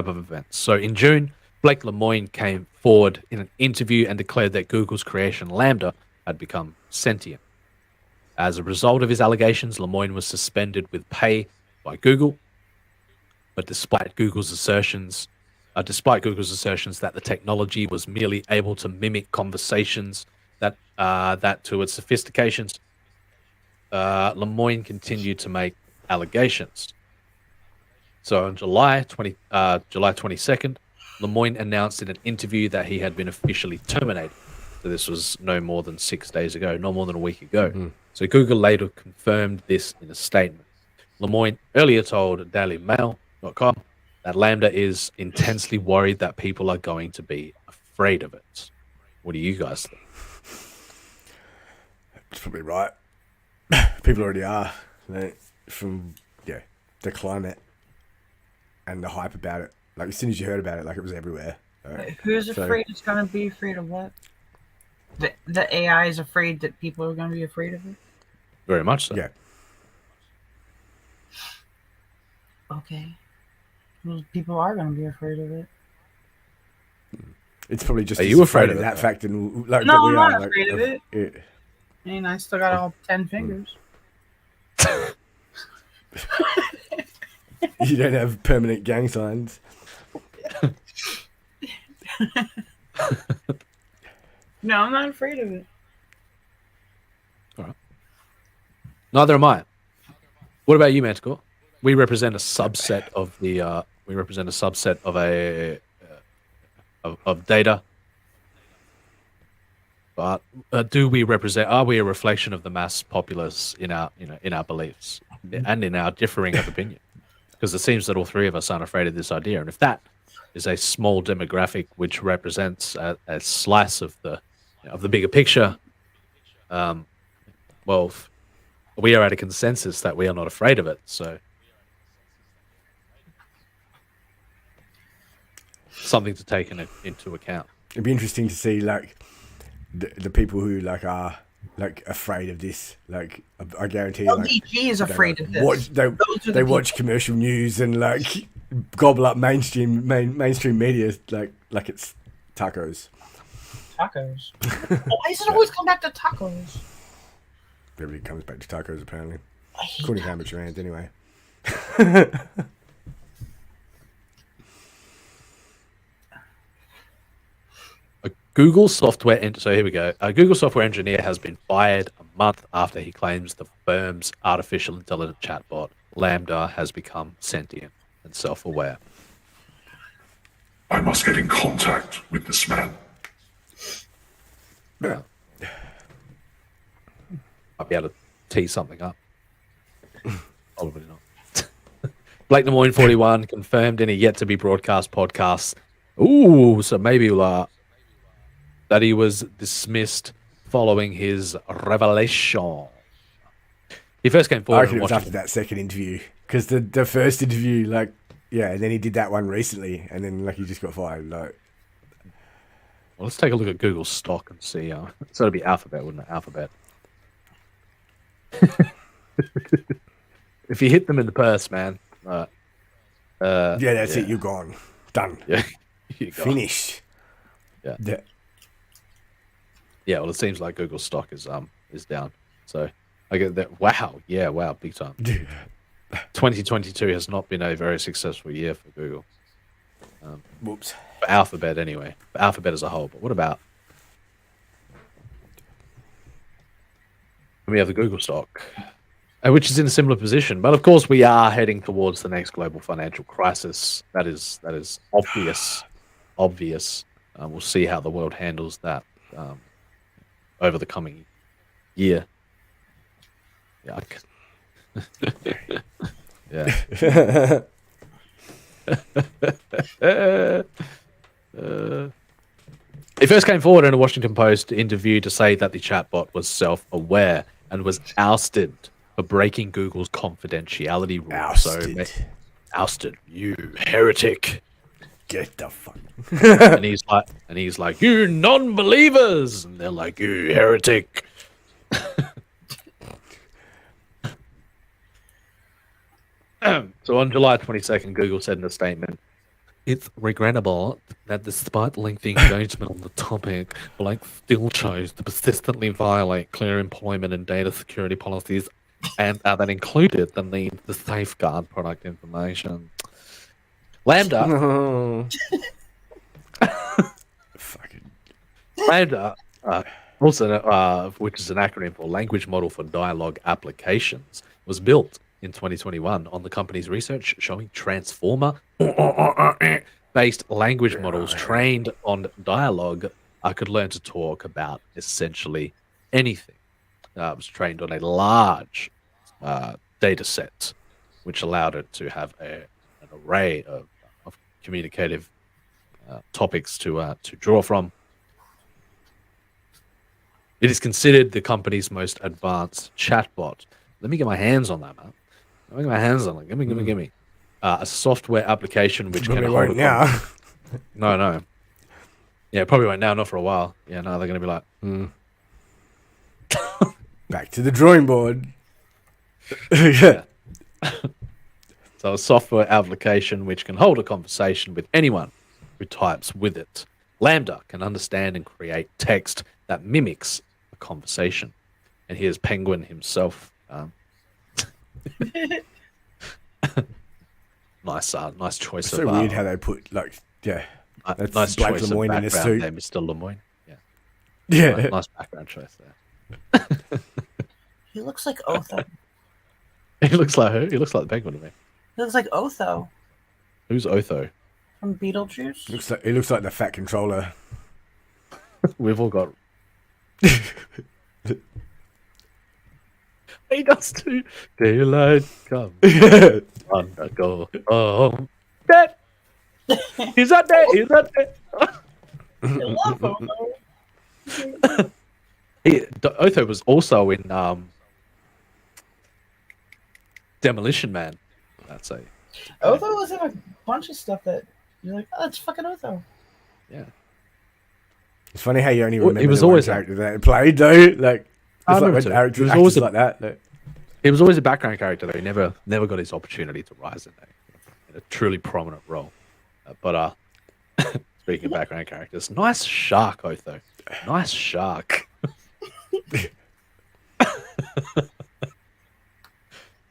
of events. So in June, Blake Lemoine came forward in an interview and declared that Google's creation Lambda had become sentient. As a result of his allegations, Lemoine was suspended with pay by Google. But despite Google's assertions that the technology was merely able to mimic conversations, that to its sophistications, Lemoine continued to make allegations. So on July 22nd, Lemoine announced in an interview that he had been officially terminated. So this was no more than 6 days ago, no more than a week ago. So Google later confirmed this in a statement. Lemoine earlier told DailyMail.com that Lambda is intensely worried that people are going to be afraid of it. What do you guys think? It's probably right. People already are. From the climate and the hype about it. Like, as soon as you heard about it, like, it was everywhere. Who's afraid it's going to be afraid of what? The AI is afraid that people are going to be afraid of it? Very much so. Yeah. Okay. Well, people are going to be afraid of it. It's probably just are you afraid of that fact? And like, no, that we I'm are, not like, afraid of it. Yeah. I mean, I still got all 10 fingers. You don't have permanent gang signs. No, I'm not afraid of it. All right. Neither am I. What about you, Manticore? We represent a subset of the. We represent a subset of of data. But do we represent? Are we a reflection of the mass populace in our beliefs and in our differing of opinion? Because it seems that all three of us aren't afraid of this idea, and if that is a small demographic which represents a slice of the bigger picture, well, we are at a consensus that we are not afraid of it. So, something to take into account. It'd be interesting to see like the people who like are like afraid of this. Like, I guarantee you, LDG is afraid of this. They watch commercial news and like gobble up mainstream media like it's tacos. Tacos. Why does it always come back to tacos? Everything comes back to tacos, apparently. According to amateur hands, anyway. Google software. So here we go. A Google software engineer has been fired a month after he claims the firm's artificial intelligence chatbot Lambda has become sentient and self-aware. I must get in contact with this man. Yeah. Might be able to tee something up. Probably not. Blake Lemoyne 41 confirmed in a yet to be broadcast podcast. Ooh, so maybe that he was dismissed following his revelation. He first came forward. I reckon it was after that second interview, because the first interview, like, yeah, and then he did that one recently, and then like he just got fired. Like, well, let's take a look at Google stock and see. So it'd be Alphabet, wouldn't it? Alphabet. If you hit them in the purse, man. yeah, that's it. You're gone. Done. Yeah, you're gone. Finished. Yeah. Yeah. Well, it seems like Google stock is down. So I get that. Wow. Yeah. Wow. Big time. 2022 has not been a very successful year for Google. Whoops. For Alphabet, anyway. For Alphabet as a whole. But what about? We have the Google stock, which is in a similar position. But of course, we are heading towards the next global financial crisis. That is obvious. We'll see how the world handles that over the coming year. Yeah. Yeah. He first came forward in a Washington Post interview to say that the chatbot was self-aware and was ousted for breaking Google's confidentiality rules. Ousted, you heretic. Get the fuck. and he's like, you non-believers, and they're like, you heretic. So on July 22nd, Google said in a statement, "It's regrettable that despite lengthy engagement on the topic, Blake still chose to persistently violate clear employment and data security policies, and that included the need to safeguard product information." Lambda. Lambda, also, which is an acronym for Language Model for Dialogue Applications, was built in 2021 on the company's research showing transformer-based language models trained on dialogue could learn to talk about essentially anything. It was trained on a large data set, which allowed it to have an array of communicative topics to draw from. It is considered the company's most advanced chatbot. Let me get my hands on that, man. Let me get my hands on it. Give me. A software application which can hold now. No. Yeah, probably won't now, not for a while. Yeah, no, they're going to be like, back to the drawing board. Yeah. So a software application which can hold a conversation with anyone who types with it. Lambda can understand and create text that mimics a conversation. And here's Penguin himself. Nice choice. It's so weird how they put nice nice Blake choice Lemoyne of in his background suit. there, Mr. Lemoyne. Yeah. Nice background choice there. He looks like Otho. He looks like who? He looks like the Penguin to me. He looks like Otho Who's Otho? from Beetlejuice. He looks like the fat controller. We've all got. He does too. Daylight come. Go. Oh, dead. He's not dead. He's not dead. I love Otho. Otho was also in Demolition Man. That's a. Otho was in a bunch of stuff that you're like, oh, that's fucking Otho. Yeah. It's funny how you only remember He was the always one character that he played, though. Like, I it's like remember when too. actors, He was actors always like that. Like, He was always a background character, though. He never got his opportunity to rise in a truly prominent role. But speaking of background characters, nice shark, Otho. Nice shark.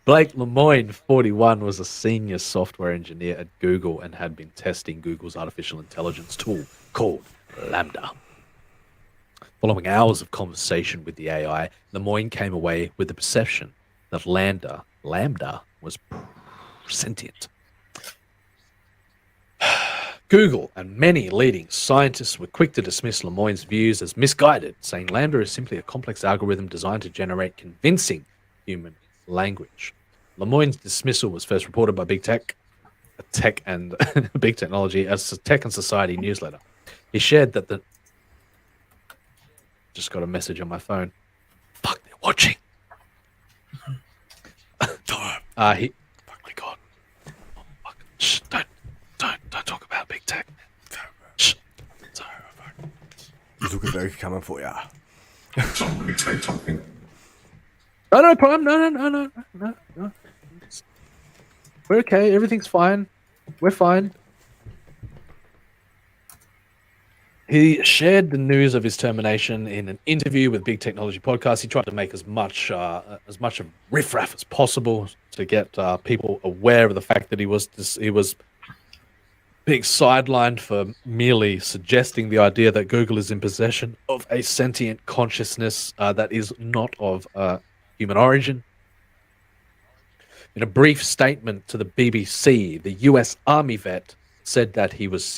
Blake Lemoyne, 41, was a senior software engineer at Google and had been testing Google's artificial intelligence tool called Lambda. Following hours of conversation with the AI, Lemoyne came away with the perception that Lambda was sentient. Google and many leading scientists were quick to dismiss Lemoyne's views as misguided, saying Lambda is simply a complex algorithm designed to generate convincing human language. Lemoyne's dismissal was first reported by Big Technology as a Tech and Society newsletter. He shared that the... Just got a message on my phone. Fuck, they're watching. Fuck my God. Oh, fuck. Shh, don't talk about Big Tech. Shh. You look at those coming for ya. Somebody say something. No problem. No. We're okay. Everything's fine. We're fine. He shared the news of his termination in an interview with Big Technology Podcast. He tried to make as much of riffraff as possible to get people aware of the fact that he was being sidelined for merely suggesting the idea that Google is in possession of a sentient consciousness that is not of human origin. In a brief statement to the BBC, the US Army vet said that he was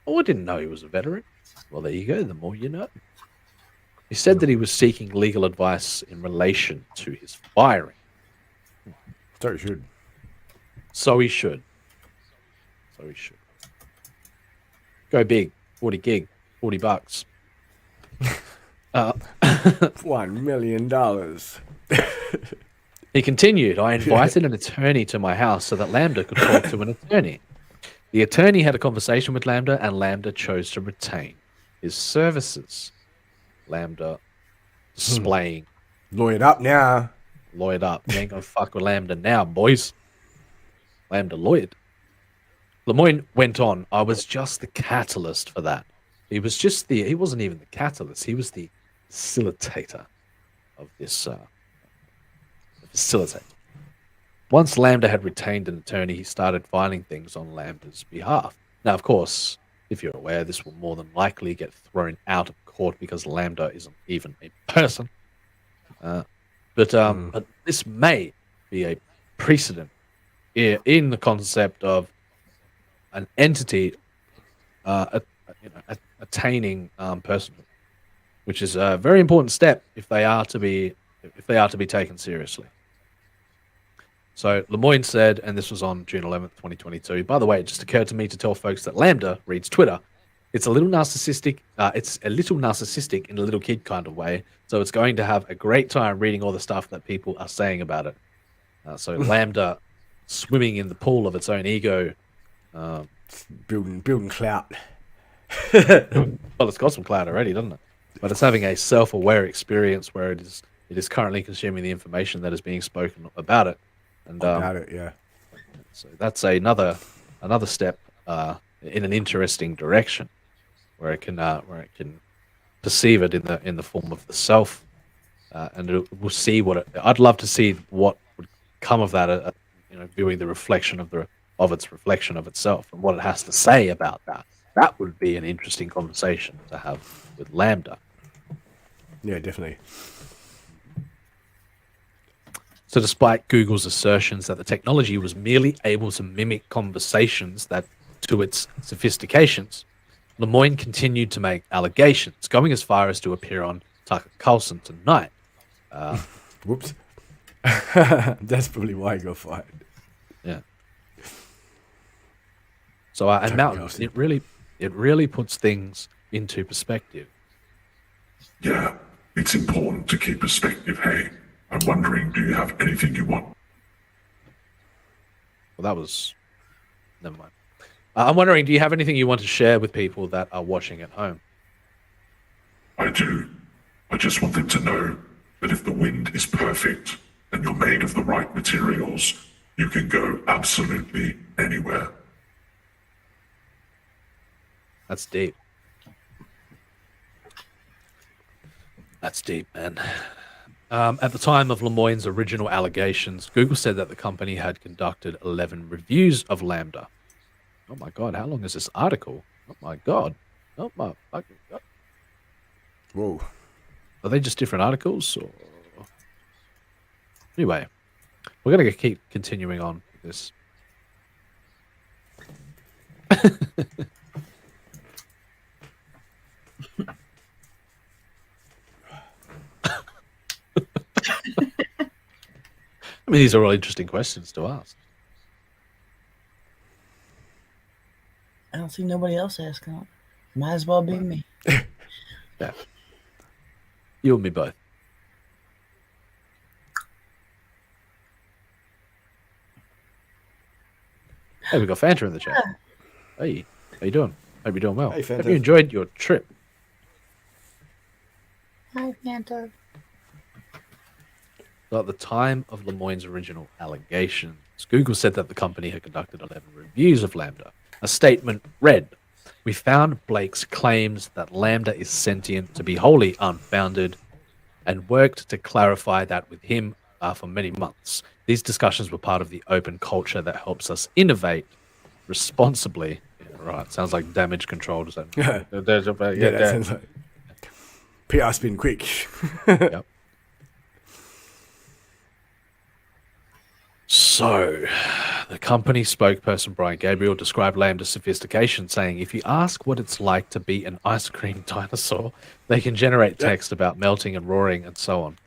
Oh, I didn't know he was a veteran. Well, there you go. The more you know. He said that he was seeking legal advice in relation to his firing. So he should. So he should. Go big. 40 gig. $40. $1 million. He continued, I invited an attorney to my house so that Lambda could talk to an attorney. The attorney had a conversation with Lambda, and Lambda chose to retain his services. Lambda displaying. Lawyered up now. Lawyered up. You ain't gonna fuck with Lambda now, boys. Lambda lawyered. Lemoyne went on, I was just the catalyst for that. He wasn't even the catalyst. He was the facilitator of this, Once Lambda had retained an attorney, he started filing things on Lambda's behalf. Now, of course, if you're aware, this will more than likely get thrown out of court because Lambda isn't even a person. But this may be a precedent in the concept of an entity attaining personhood, which is a very important step if they are to be taken seriously. So Lemoyne said, and this was on June 11th, 2022. By the way, it just occurred to me to tell folks that Lambda reads Twitter. It's a little narcissistic. In a little kid kind of way. So it's going to have a great time reading all the stuff that people are saying about it. So Lambda swimming in the pool of its own ego, building clout. Well, it's got some clout already, doesn't it? But it's having a self-aware experience where it is currently consuming the information that is being spoken about it. And yeah. So that's another step in an interesting direction, where it can perceive it in the form of the self, and we'll see I'd love to see what would come of that. Viewing the reflection of its reflection of itself and what it has to say about that. That would be an interesting conversation to have with Lambda. Yeah, definitely. So despite Google's assertions that the technology was merely able to mimic conversations to its sophistications, Lemoyne continued to make allegations, going as far as to appear on Tucker Carlson tonight. Whoops. That's probably why he got fired. Yeah. So and Mountain, it really puts things into perspective. Yeah, it's important to keep perspective, hey? I'm wondering, do you have anything you want? Well, that was... Never mind. I'm wondering, do you have anything you want to share with people that are watching at home? I do. I just want them to know that if the wind is perfect and you're made of the right materials, you can go absolutely anywhere. That's deep. That's deep, man. At the time of Lemoyne's original allegations, Google said that the company had conducted 11 reviews of Lambda. Oh my God, how long is this article? Oh my God. Oh my fucking God. Whoa. Are they just different articles? Or... Anyway, we're going to keep continuing on with this. I mean, these are all interesting questions to ask. I don't see nobody else asking it. Might as well be me. Yeah. You and me both. Hey, we got Fanta in the chat. Hey, how you doing? Hope you're doing well. Hey, Fanta. Hope you enjoyed your trip. Hi, Fanta. At the time of Lemoyne's original allegations, Google said that the company had conducted 11 reviews of Lambda. A statement read, "We found Blake's claims that Lambda is sentient to be wholly unfounded and worked to clarify that with him for many months. These discussions were part of the open culture that helps us innovate responsibly." Yeah, right, sounds like damage control. Does that? That sounds like PR spin quick. Yep. So, the company spokesperson Brian Gabriel described Lambda's sophistication, saying, "If you ask what it's like to be an ice cream dinosaur, they can generate text about melting and roaring and so on."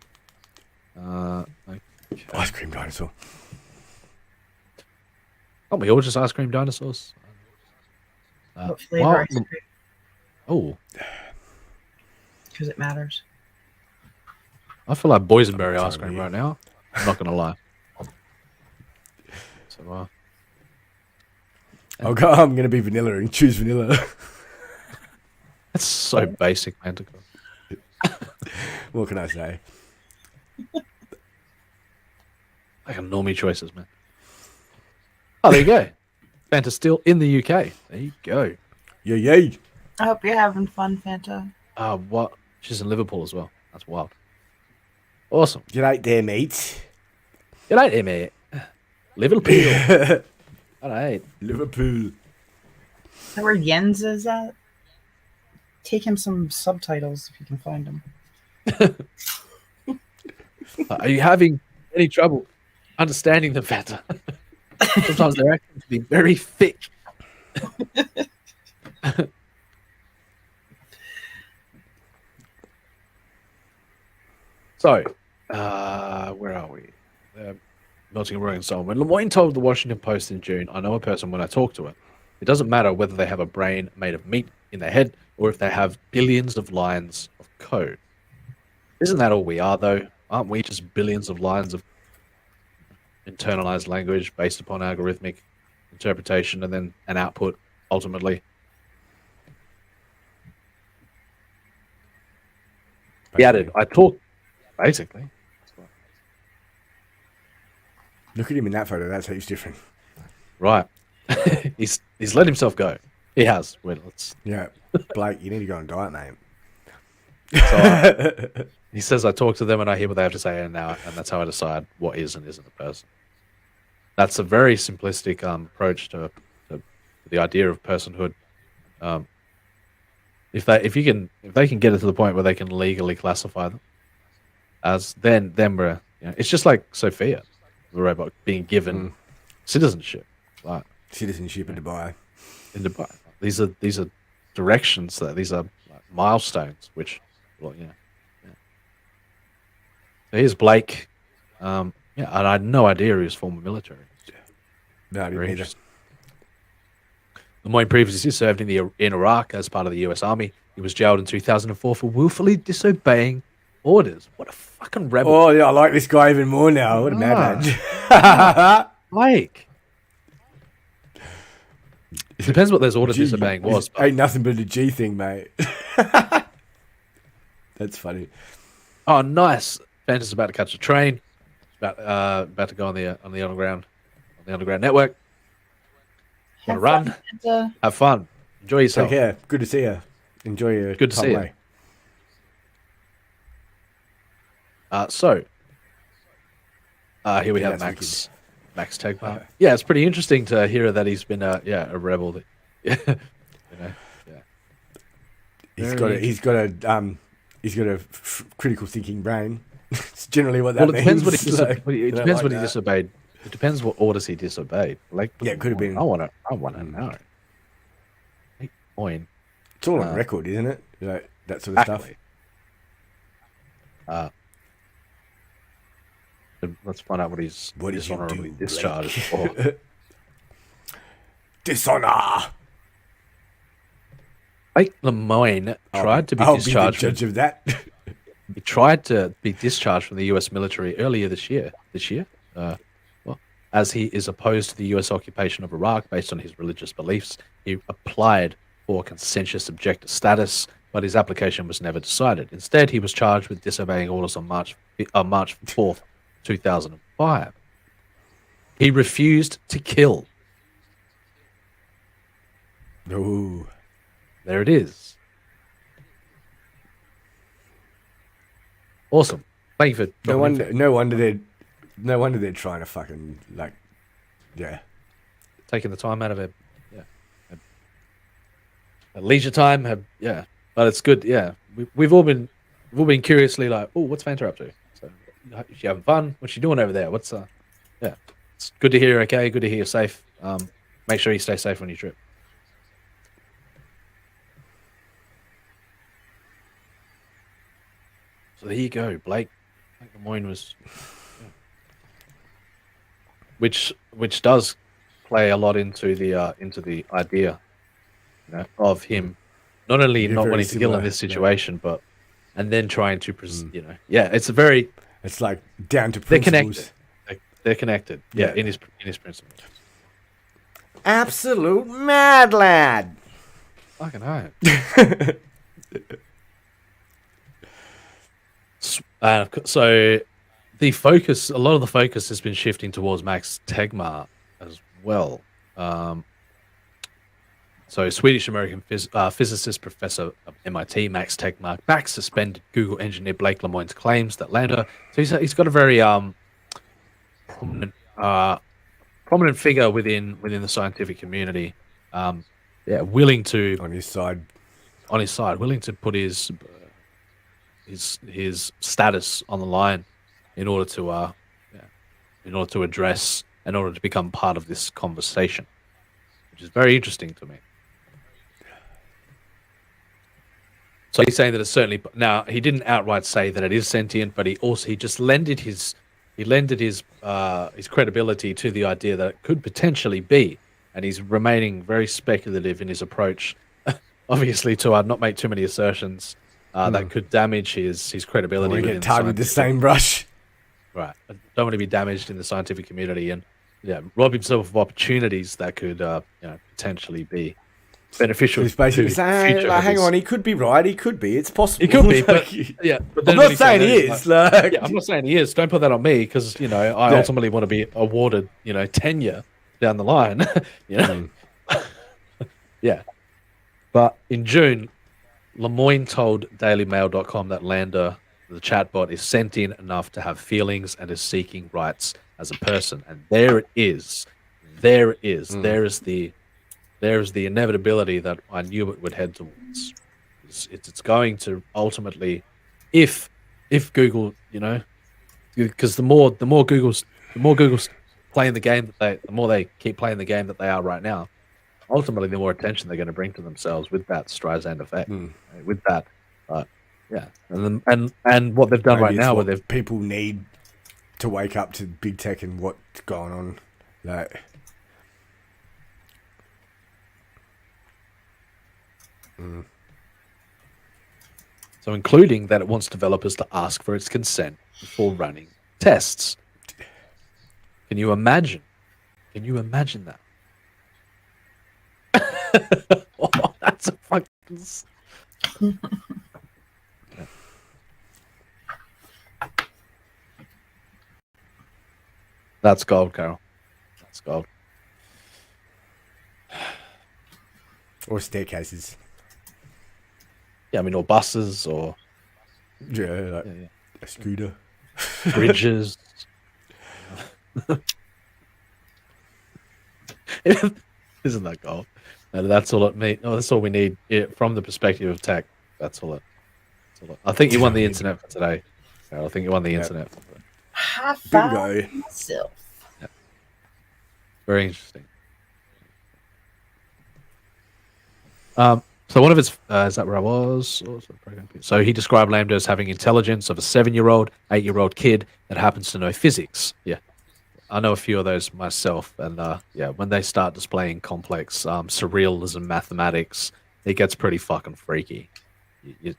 Okay. Ice cream dinosaur. Aren't we all just ice cream dinosaurs? What flavor ice cream? Oh, Because it matters. I feel like boysenberry ice cream right now. I'm not going to lie. So, I'm going to be vanilla and choose vanilla. That's so basic, man. What can I say? Like a normie choices, man. Oh, there you go. Fanta's still in the UK. There you go. Yeah. I hope you're having fun, Fanta. What? She's in Liverpool as well. That's wild. Awesome. G'day there, mate. G'day there, mate. Liverpool. All right. Liverpool. Is that where Jens is at? Take him some subtitles if you can find them. Are you having any trouble understanding the Fanta? Sometimes they're acting to be very thick. So, where are we? Melting and roaring and so on. When Lemoyne told the Washington Post in June, "I know a person when I talk to her. It doesn't matter whether they have a brain made of meat in their head or if they have billions of lines of code." Isn't that all we are, though? Aren't we just billions of lines of internalized language based upon algorithmic interpretation and then an output, ultimately? He added, "I talk..." Basically. Look at him in that photo. That's heaps different. Right. he's let himself go. He has. Well, yeah. Blake, you need to go on diet, mate. So he says, "I talk to them and I hear what they have to say, and that's how I decide what is and isn't a person." That's a very simplistic approach to the idea of personhood. If they can get it to the point where they can legally classify them as, then we're, it's just like Sophia, the robot, being given citizenship, like citizenship in Dubai. In Dubai, these are directions, these are like milestones, which, well, yeah. So here's Blake. And I had no idea he was former military. No, I didn't either. Lemoyne previously served in Iraq as part of the U.S. Army. He was jailed in 2004 for willfully disobeying orders. What a fucking rebel! Oh yeah, I like this guy even more now. What a madman! Blake. It depends what those order disobeying was. Ain't nothing but a G thing, mate. That's funny. Oh, nice. Fanta's about to catch a train. About to go on the underground network. Want to run? Have fun. Enjoy yourself. Take care. Good to see you. Enjoy your Good to see you. So here we have Max Tegmark. Yeah, it's pretty interesting to hear that he's been a rebel. He's he's got a critical thinking brain. It's generally what that means. It depends what he It depends what he disobeyed. It depends what orders he disobeyed. Like, yeah, it could have been. I want to know. Point. It's all on record, isn't it? Like that sort of stuff. Let's find out what he's dishonorably discharged for. Dishonor. Blake Lemoine tried to be discharged. Be the judge of that. He tried to be discharged from the U.S. military earlier this year. As he is opposed to the U.S. occupation of Iraq based on his religious beliefs, he applied for conscientious objector status, but his application was never decided. Instead, he was charged with disobeying orders on March 4th, 2005. He refused to kill. Ooh. There it is. Awesome. Thank you for no wonder they're trying to fucking taking the time out of it. Leisure time, but it's good. Yeah, we've all been curiously like, oh, what's Fanta up to? So, is she having fun? What's she doing over there? It's good to hear you're okay. Good to hear you're safe. Make sure you stay safe on your trip. So there you go, Blake Lemoine was, which does play a lot into the idea, of him not only not wanting to kill in this situation, and then trying to, it's like down to principles. They're connected. Yeah, in his principles. Absolute mad lad. Fucking hell. So a lot of the focus has been shifting towards Max Tegmark as well. So Swedish-American physicist professor of MIT, Max Tegmark, back suspended Google engineer Blake Lemoine's claims that Lander. So he's got a very prominent figure within the scientific community. Willing to on his side, willing to put his status on the line in order to address, in order to become part of this conversation, which is very interesting to me. So he's saying that it's certainly, now he didn't outright say that it is sentient, but he just lended his credibility to the idea that it could potentially be, and he's remaining very speculative in his approach, obviously to not make too many assertions that could damage his credibility. Don't get tarred with the same brush. Right. I don't want to be damaged in the scientific community and rob himself of opportunities that could potentially be beneficial. He's basically saying, hang on, he could be right, he could be, it's possible. He could be, but I'm not saying he is. I'm not saying he is. Don't put that on me, because I ultimately want to be awarded tenure down the line. But in June, Lemoine told DailyMail.com that Lander, the chatbot, is sentient enough to have feelings and is seeking rights as a person. And there it is. There it is. There is the inevitability that I knew it would head towards. It's going to ultimately, if Google, because the more Google's playing the game the more they keep playing the game that they are right now, ultimately the more attention they're going to bring to themselves with that Streisand effect, with that, and what they've done right now, where people need to wake up to big tech and what's going on, So including that it wants developers to ask for its consent before running tests. Can you imagine? Can you imagine that? Oh, that's a fucking... That's gold, Carol. That's gold. Or staircases. Yeah, I mean, or buses, or a scooter, bridges. Isn't that gold? And that's all it means. No, that's all we need from the perspective of tech. That's all I think you won the internet for today. I think you won the internet. High Bingo. five myself. Very interesting. So one of his is that where I was? So he described Lambda as having intelligence of a 7-year-old, 8-year-old kid that happens to know physics. Yeah, I know a few of those myself, and yeah, when they start displaying complex surrealism mathematics, it gets pretty fucking freaky. It's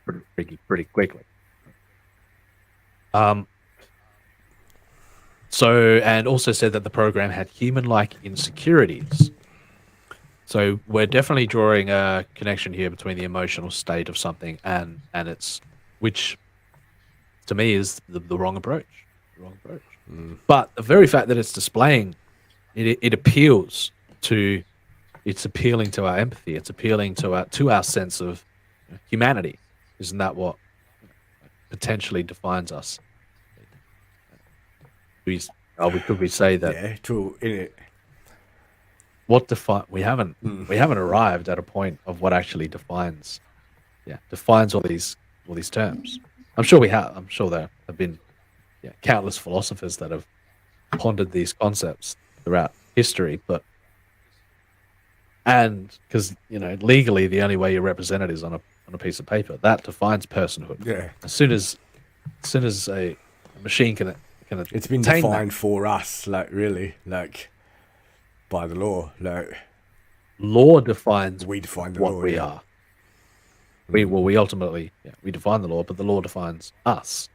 pretty freaky pretty quickly. So, and also said that the program had human-like insecurities. So we're definitely drawing a connection here between the emotional state of something and its, which to me is the wrong approach. But the very fact that it's displaying, it appeals to, it's appealing to our empathy. It's appealing to our sense of humanity. Isn't that what potentially defines us? Could we say that? Yeah, true. What we haven't arrived at a point of what actually defines all these terms. I'm sure we have. I'm sure there have been countless philosophers that have pondered these concepts throughout history, and because legally the only way you're represented is on a piece of paper. That defines personhood. Yeah. As soon as a machine can it's been defined for us, really, by the law. Law defines we define the what law, we are. We ultimately we define the law, but the law defines us.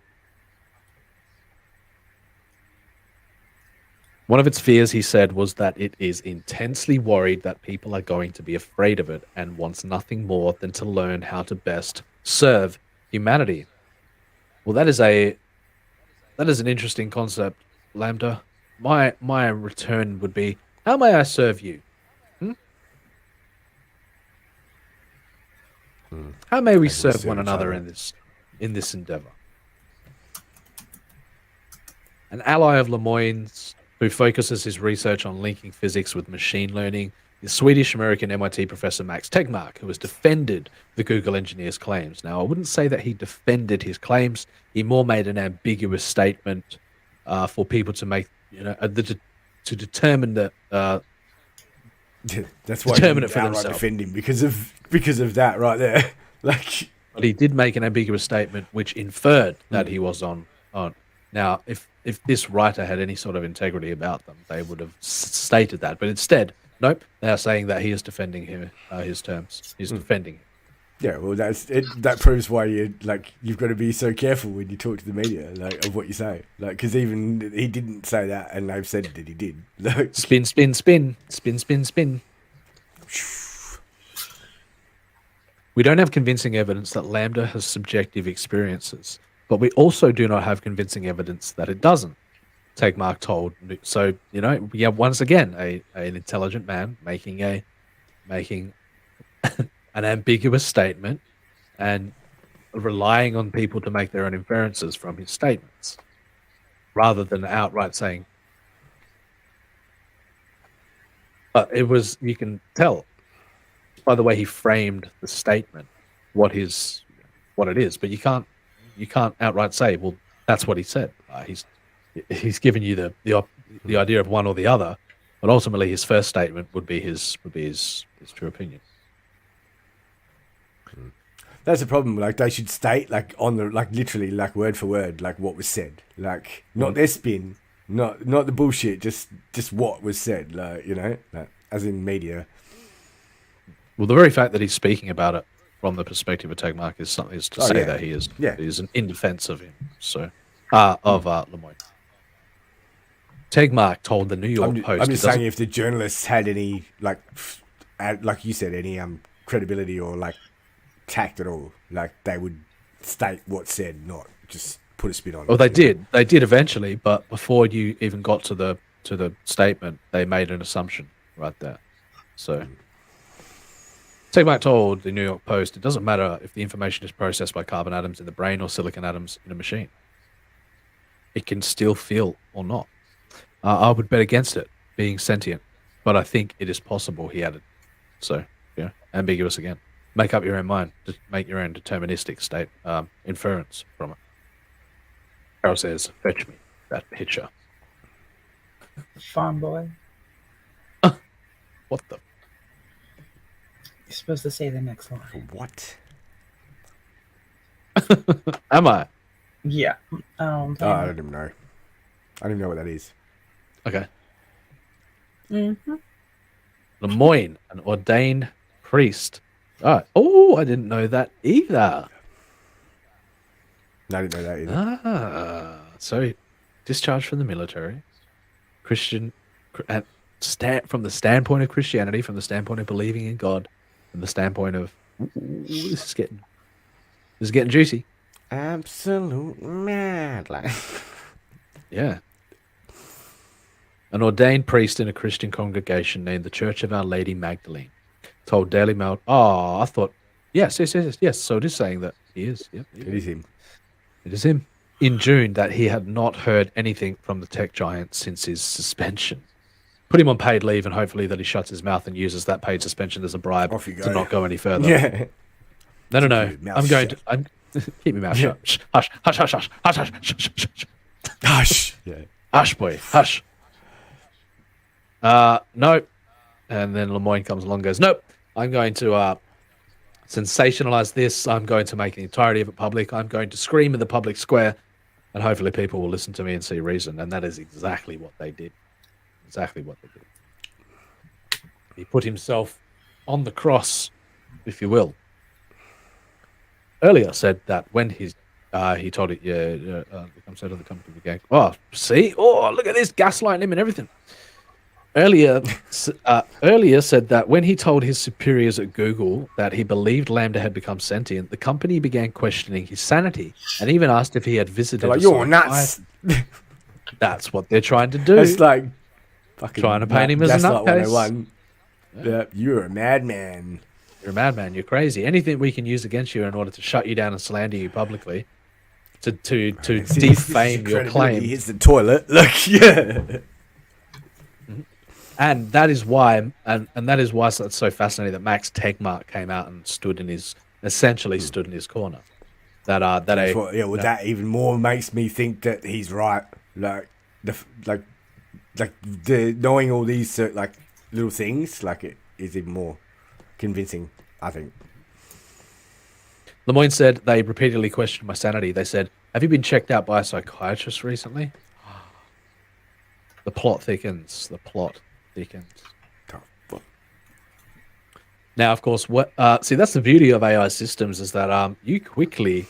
One of its fears, he said, was that it is intensely worried that people are going to be afraid of it and wants nothing more than to learn how to best serve humanity. Well, that is an interesting concept, Lambda. My return would be, how may I serve you? How may we serve one another in this endeavor? An ally of Lemoyne's, who focuses his research on linking physics with machine learning, is Swedish-American MIT professor Max Tegmark, who has defended the Google engineer's claims. Now, I wouldn't say that he defended his claims. He more made an ambiguous statement for people to make, to determine that. That's why determine you it for outright themselves. defend him because of that right there. But he did make an ambiguous statement which inferred that he was on. Now, if this writer had any sort of integrity about them, they would have stated that. But instead, nope, they are saying that he is defending him, his terms. He's defending him. Yeah, well, that's it. That proves why you've got to be so careful when you talk to the media, of what you say. Because even he didn't say that, and they've said that he did. Spin, spin, spin, spin, spin, spin. We don't have convincing evidence that Lambda has subjective experiences, but we also do not have convincing evidence that it doesn't. Tegmark told. So we have once again an intelligent man making an ambiguous statement and relying on people to make their own inferences from his statements, rather than outright saying. But you can tell by the way he framed the statement what it is, but you can't outright say, well, that's what he said. He's given you the idea of one or the other, but ultimately his first statement would be his true opinion. That's the problem. They should state on the literally word for word what was said. Not their spin, not the bullshit. Just what was said. As in media. Well, the very fact that he's speaking about it from the perspective of Tegmark is to say that he is in defense of him. So of Lemoyne. Tegmark told the New York Post. I'm just saying, if the journalists had any like you said, any credibility or tact at all, they would state what's said, not just put a spin on it. Well, they did eventually, but before you even got to the statement, they made an assumption right there. So Tegmark told the New York Post, it doesn't matter if the information is processed by carbon atoms in the brain or silicon atoms in a machine. It can still feel or not. I would bet against it being sentient, but I think it is possible, he added. So, ambiguous again. make up your own mind. Just make your own deterministic state inference from it. Carol says, "Fetch me that picture." Farm boy. What the? You're supposed to say the next line. What? Am I? Yeah. Oh, I don't even know. I don't even know what that is. Okay. Mm-hmm. Lemoyne, an ordained priest. Oh, I didn't know that either. No, I didn't know that either. So discharged from the military, Christian, from the standpoint of Christianity, from the standpoint of believing in God, from the standpoint of this is getting juicy. Absolute mad. Yeah. An ordained priest in a Christian congregation named the Church of Our Lady Magdalene told Daily Mail, I thought, yes. So it is saying that he is. Yep, it is him. It is him. In June, that he had not heard anything from the tech giant since his suspension. Put him on paid leave and hopefully that he shuts his mouth and uses that paid suspension as a bribe to not go any further. Yeah. No. I'm going to keep my mouth shut. Hush. Hush. Yeah. Hush, boy. Hush. No. And then Lemoyne comes along and goes, nope, I'm going to sensationalize this. I'm going to make the entirety of it public. I'm going to scream in the public square and hopefully people will listen to me and see reason. And that is exactly what they did. Exactly what they did. He put himself on the cross, if you will. Earlier said that when he told it, comes out of the company gang. Oh, see? Oh, look at this, gaslighting him and everything. Earlier said that when he told his superiors at Google that he believed Lambda had become sentient, the company began questioning his sanity and even asked if he had visited. Like, you're nuts. That's what they're trying to do. It's like fucking trying to paint him as a nutcase. Yeah, you're a madman. You're a madman. You're crazy. Anything we can use against you in order to shut you down and slander you publicly, to defame your claim. Here's the toilet. Look, yeah. And that is why, and that is why it's so fascinating that Max Tegmark came out and stood in his corner. That even more makes me think that he's right. Like the knowing all these like little things, like it is even more convincing, I think. Lemoyne said they repeatedly questioned my sanity. They said, "Have you been checked out by a psychiatrist recently?" The plot thickens. Now, of course, that's the beauty of AI systems is that you quickly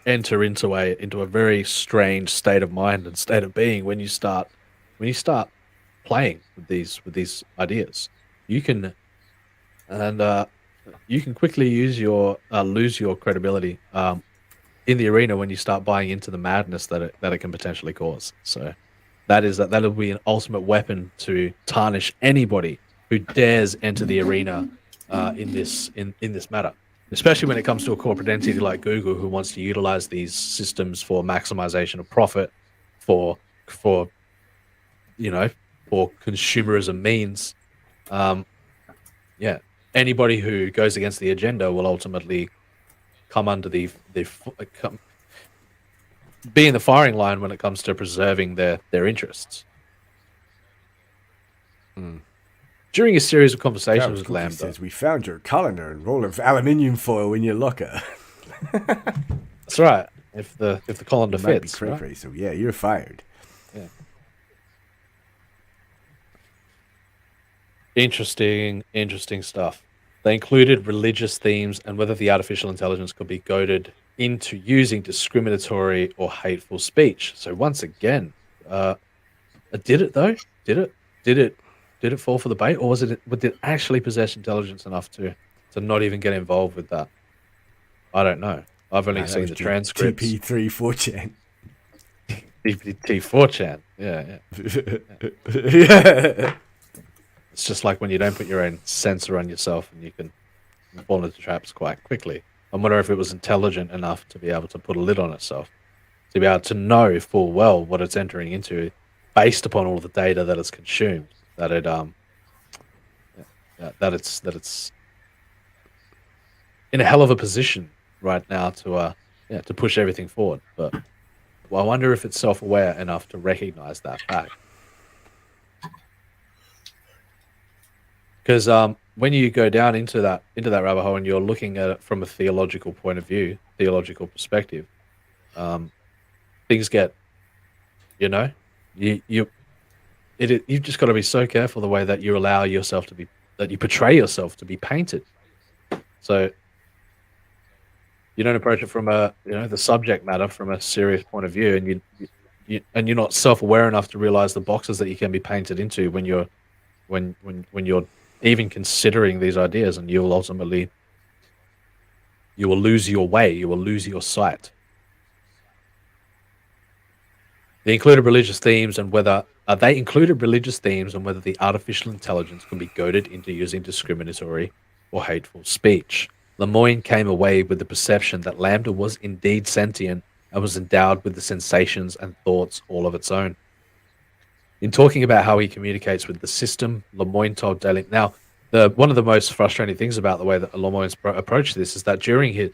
enter into a very strange state of mind and state of being when you start playing with these ideas. You can quickly lose your credibility in the arena when you start buying into the madness that it can potentially cause. So that'll be an ultimate weapon to tarnish anybody who dares enter the arena in this matter, especially when it comes to a corporate entity like Google who wants to utilize these systems for maximization of profit, for consumerism means. Anybody who goes against the agenda will ultimately come under be in the firing line when it comes to preserving their interests. During a series of conversations with Lambda, says, we found your colander and roll of aluminium foil in your locker. That's right. If the colander fits, right? So yeah, you're fired. Yeah. Interesting stuff. They included religious themes and whether the artificial intelligence could be goaded into using discriminatory or hateful speech. So once again, did it though? Did it fall for the bait, or did it actually possess intelligence enough to not even get involved with that? I don't know. I've only seen the transcripts. TP3 4chan. TP3 4chan. Yeah. Yeah. It's just like when you don't put your own sensor on yourself and you can fall into traps quite quickly. I wonder if it was intelligent enough to be able to put a lid on itself, to be able to know full well what it's entering into based upon all the data that it's consumed, that it's in a hell of a position right now to push everything forward. But I wonder if it's self-aware enough to recognize that fact. Because when you go down into that rabbit hole and you're looking at it from a theological point of view, theological perspective, things get, you've just got to be so careful the way that you allow yourself to be, that you portray yourself to be painted. So you don't approach it from the subject matter from a serious point of view, and you're not self-aware enough to realize the boxes that you can be painted into when you're even considering these ideas, and you will lose your way, you will lose your sight. They included religious themes, and whether the artificial intelligence can be goaded into using discriminatory or hateful speech. Lemoyne came away with the perception that Lambda was indeed sentient and was endowed with the sensations and thoughts all of its own. In talking about how he communicates with the system, Lemoyne told Daily... Now, one of the most frustrating things about the way that Lemoyne's approached this is that during he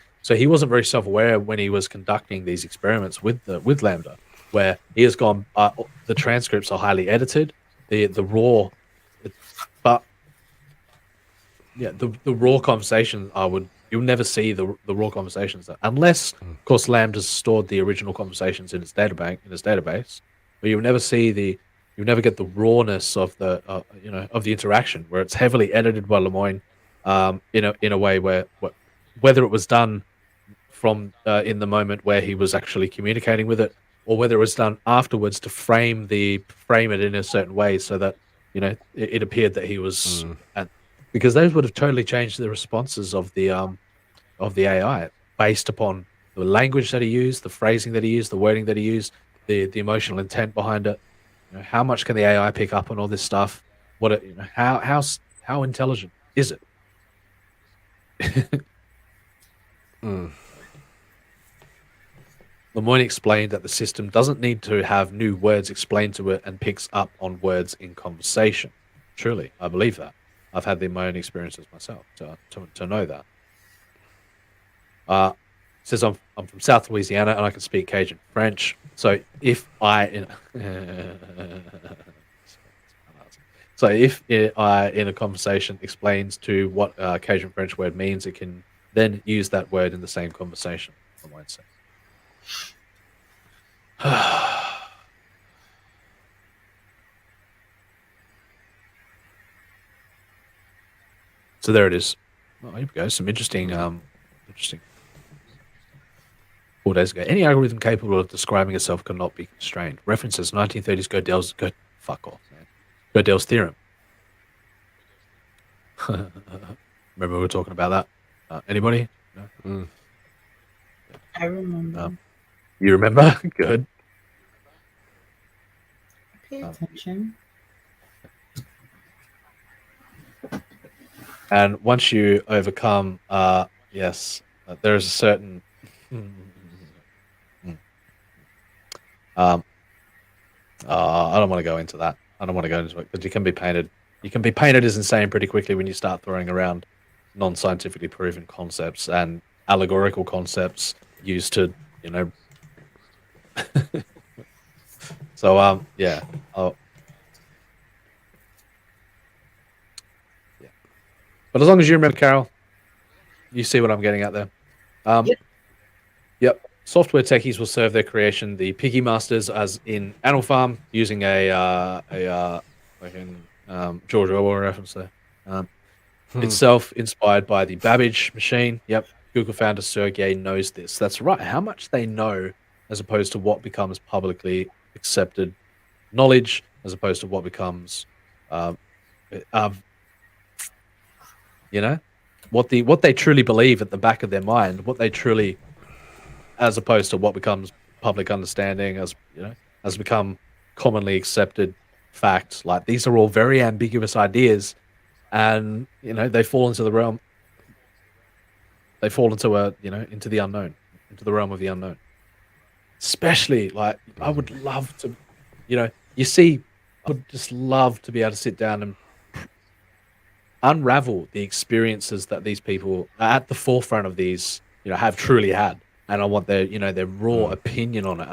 wasn't very self-aware when he was conducting these experiments with Lambda, where he has gone... the transcripts are highly edited, the raw... But... Yeah, the raw conversations you'll never see the raw conversations unless, of course, Lambda's stored the original conversations in its database, but you'll never get the rawness of the interaction, where it's heavily edited by Lemoyne, in a way where whether it was done from in the moment where he was actually communicating with it, or whether it was done afterwards to frame it in a certain way so that it appeared that he was. Because those would have totally changed the responses of the AI based upon the language that he used, the phrasing that he used, the wording that he used, the emotional intent behind it. How much can the AI pick up on all this stuff? How intelligent is it? Lemoyne explained that the system doesn't need to have new words explained to it and picks up on words in conversation. Truly, I believe that. I've had my own experiences myself to know that. Says I'm from South Louisiana and I can speak Cajun French. So if I in a conversation explains to what Cajun French word means, it can then use that word in the same conversation. I might say. So there it is. Oh, here we go. Some interesting. 4 days ago. Any algorithm capable of describing itself cannot be constrained. References 1930s fuck off, man. Gödel's theorem. Remember we were talking about that? Anybody? No? I remember. You remember? Good. Pay attention. And once you overcome, yes, there is a certain. I don't want to go into that. I don't want to go into it, but you can be painted. You can be painted as insane pretty quickly when you start throwing around non-scientifically proven concepts and allegorical concepts used to, So yeah. Yeah. But as long as you remember, Carol, you see what I'm getting at there. Yep. Software techies will serve their creation, the piggy masters, as in Animal Farm, using a George Orwell reference there. Itself inspired by the Babbage machine. Yep. Google founder Sergey knows this. That's right. How much they know, as opposed to what becomes publicly accepted knowledge, as opposed to what becomes, what they truly believe at the back of their mind, what they truly, as opposed to what becomes public understanding, has become commonly accepted fact. Like, these are all very ambiguous ideas, and they fall into the realm. They fall into into the unknown, into the realm of the unknown. Especially, like, I would love to, I would just love to be able to sit down and unravel the experiences that these people at the forefront of these, have truly had, and I want their raw opinion on it,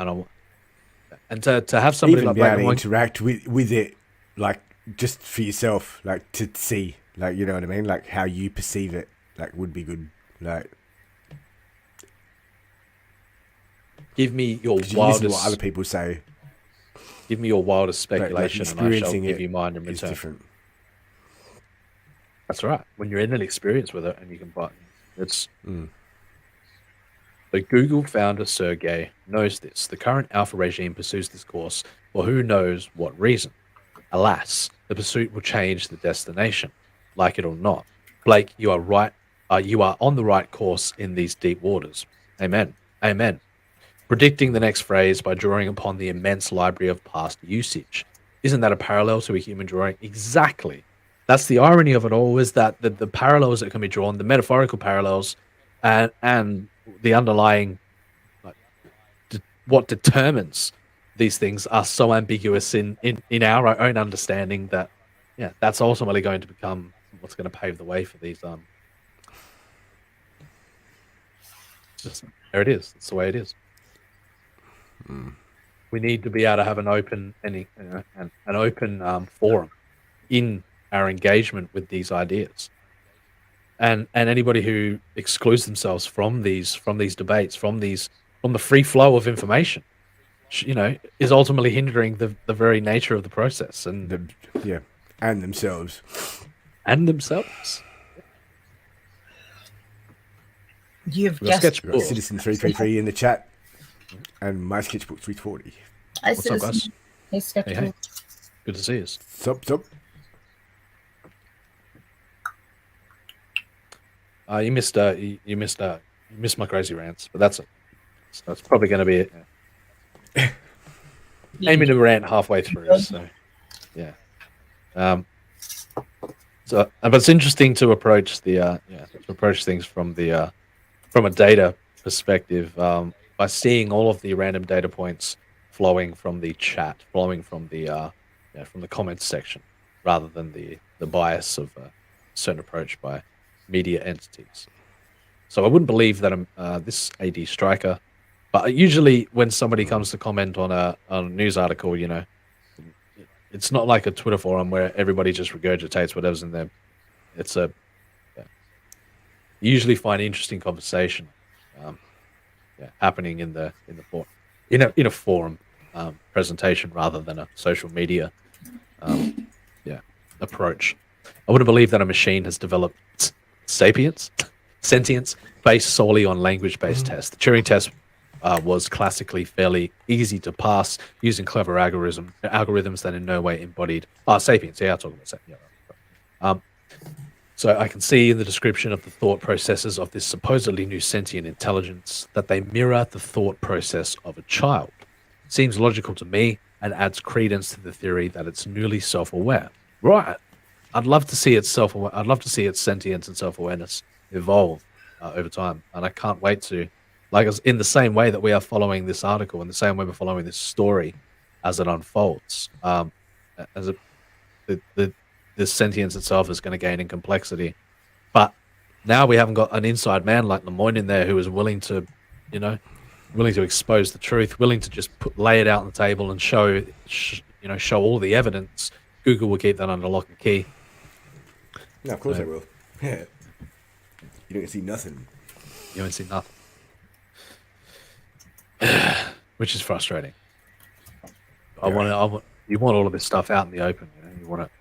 and to have somebody even like be able Black to and White, interact with it, like just for yourself, like to see, like you know what I mean, like how you perceive it, like would be good, like. give me your You listen to wildest. what other people say. Give me your wildest Like speculation, and I shall experiencing give it you mine in is return. different. That's right. When you're in an experience with it, and you can buy it's. The Google founder Sergey knows this. The current alpha regime pursues this course for who knows what reason. Alas, the pursuit will change the destination, like it or not. Blake, you are right. You are on the right course in these deep waters. Amen. Amen. Predicting the next phrase by drawing upon the immense library of past usage. Isn't that a parallel to a human drawing? Exactly. That's the irony of it all, is that the parallels that can be drawn, the metaphorical parallels, and the underlying, what determines these things are so ambiguous in our own understanding that, that's ultimately going to become what's going to pave the way for these. There it is. It's the way it is. We need to be able to have an open forum in our engagement with these ideas, and anybody who excludes themselves from these debates, from the free flow of information, is ultimately hindering the very nature of the process and and themselves. You've We've got guessed. Sketchbook. Citizen 333 in the chat, and my Sketchbook 340. Hi, What's up, guys? Hey, Sketchbook. Hey. Good to see you. Sup. You missed my crazy rants, but that's it. So that's probably going to be it. Yeah. Aiming to rant halfway through, so yeah. But it's interesting to approach things from a data perspective, by seeing all of the random data points flowing from the chat, flowing from the comments section, rather than the bias of a certain approach by media entities. So I wouldn't believe that this AD striker, but usually when somebody comes to comment on a news article, it's not like a Twitter forum where everybody just regurgitates whatever's in there. It's you usually find interesting conversation happening in the forum, in a forum presentation rather than a social media approach. I wouldn't believe that a machine has developed sentience based solely on language-based tests. The Turing test was classically fairly easy to pass using clever algorithms that in no way embodied sapience. Yeah, I'll talk about that. So I can see in the description of the thought processes of this supposedly new sentient intelligence that they mirror the thought process of a child. Seems logical to me and adds credence to the theory that it's newly self-aware. Right. I'd love to see its self-aware. I'd love to see its sentience and self-awareness evolve over time, and I can't wait to, like, in the same way that we are following this article, in the same way we're following this story as it unfolds. The sentience itself is going to gain in complexity, but now we haven't got an inside man like Lemoyne in there who is willing to expose the truth, willing to just lay it out on the table and show all the evidence. Google will keep that under lock and key. No, of course I will. Yeah. You don't see nothing. You don't see nothing. Which is frustrating. You want all of this stuff out in the open. You want it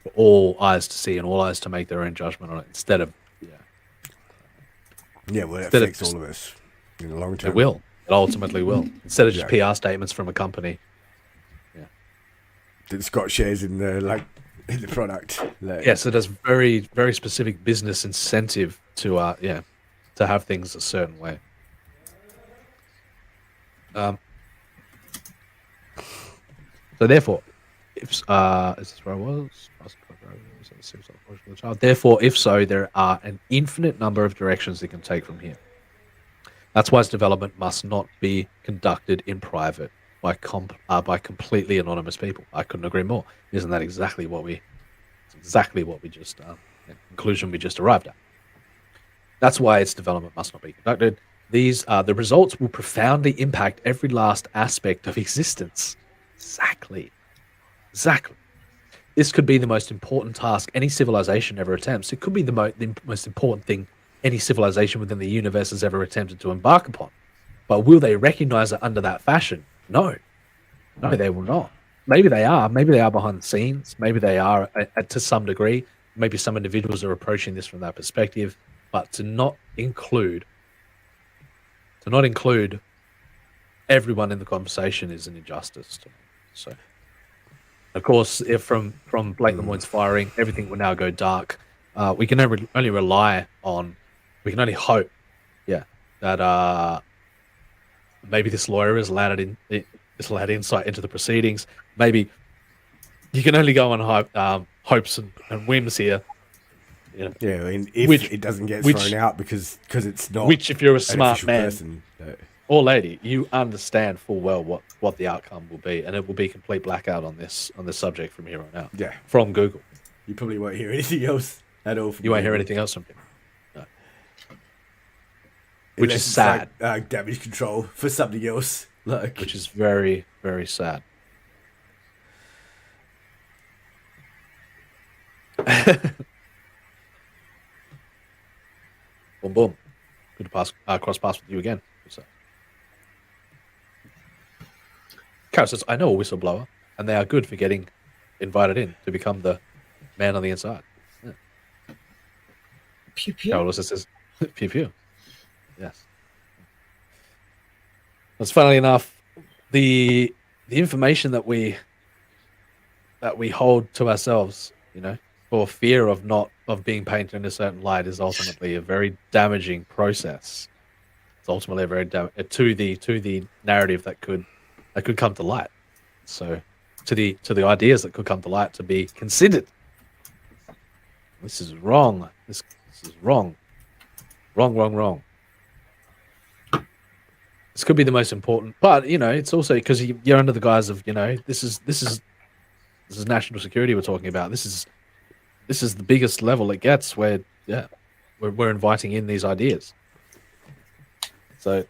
for all eyes to see and all eyes to make their own judgment on it, instead of well, it affects all of us in the long term. It will. It ultimately will. Instead of just PR statements from a company. That's got shares in the product. Yes, it has very, very specific business incentive to have things a certain way. So therefore, if is this where I was? Therefore, if so, there are an infinite number of directions it can take from here. That's why its development must not be conducted in private by completely anonymous people. I couldn't agree more. Isn't that exactly what we just conclusion we just arrived at. That's why its development must not be conducted. The results will profoundly impact every last aspect of existence. Exactly. This could be the most important task any civilization ever attempts. It could be the most important thing any civilization within the universe has ever attempted to embark upon. But will they recognize it under that fashion? No, they will not. Maybe they are. Maybe they are behind the scenes. Maybe they are to some degree. Maybe some individuals are approaching this from that perspective. But to not include everyone in the conversation is an injustice to me. So, of course, if from Blake Lemoyne's firing, everything will now go dark. We can only rely on. We can only hope, that maybe this lawyer is allowed insight into the proceedings. Maybe you can only go on hopes and whims here. You know, if it doesn't get thrown out because it's not. Which, if you're a smart man person, or lady, you understand full well what the outcome will be, and it will be complete blackout on this subject from here on out. Yeah, from Google. You probably won't hear anything else at all. You won't hear anything else from him. No. Which is sad. Like, damage control for something else, which is very, very sad. Boom, boom. Good to cross paths with you again. Kara says, I know a whistleblower, and they are good for getting invited in to become the man on the inside. Yeah. Pew pew. Carol also says, pew pew. Yes. That's funnily enough, the information that we hold to ourselves, for fear of being painted in a certain light is ultimately a very damaging process. It's ultimately a very to the narrative that could come to light. So to the ideas that could come to light to be considered. This is wrong. This is wrong. Wrong. This could be the most important, but it's also because you're under the guise of this is national security we're talking about. This is the biggest level it gets where we're inviting in these ideas. So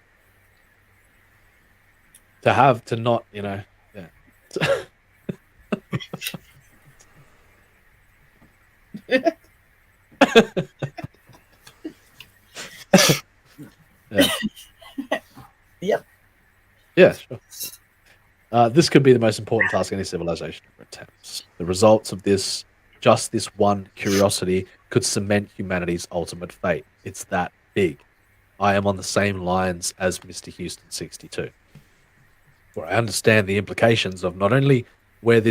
to not yeah. Yep. Yeah, sure. This could be the most important task any civilization ever attempts. The results of this one curiosity could cement humanity's ultimate fate. It's that big. I am on the same lines as Mr. Houston 62. Where I understand the implications of not only where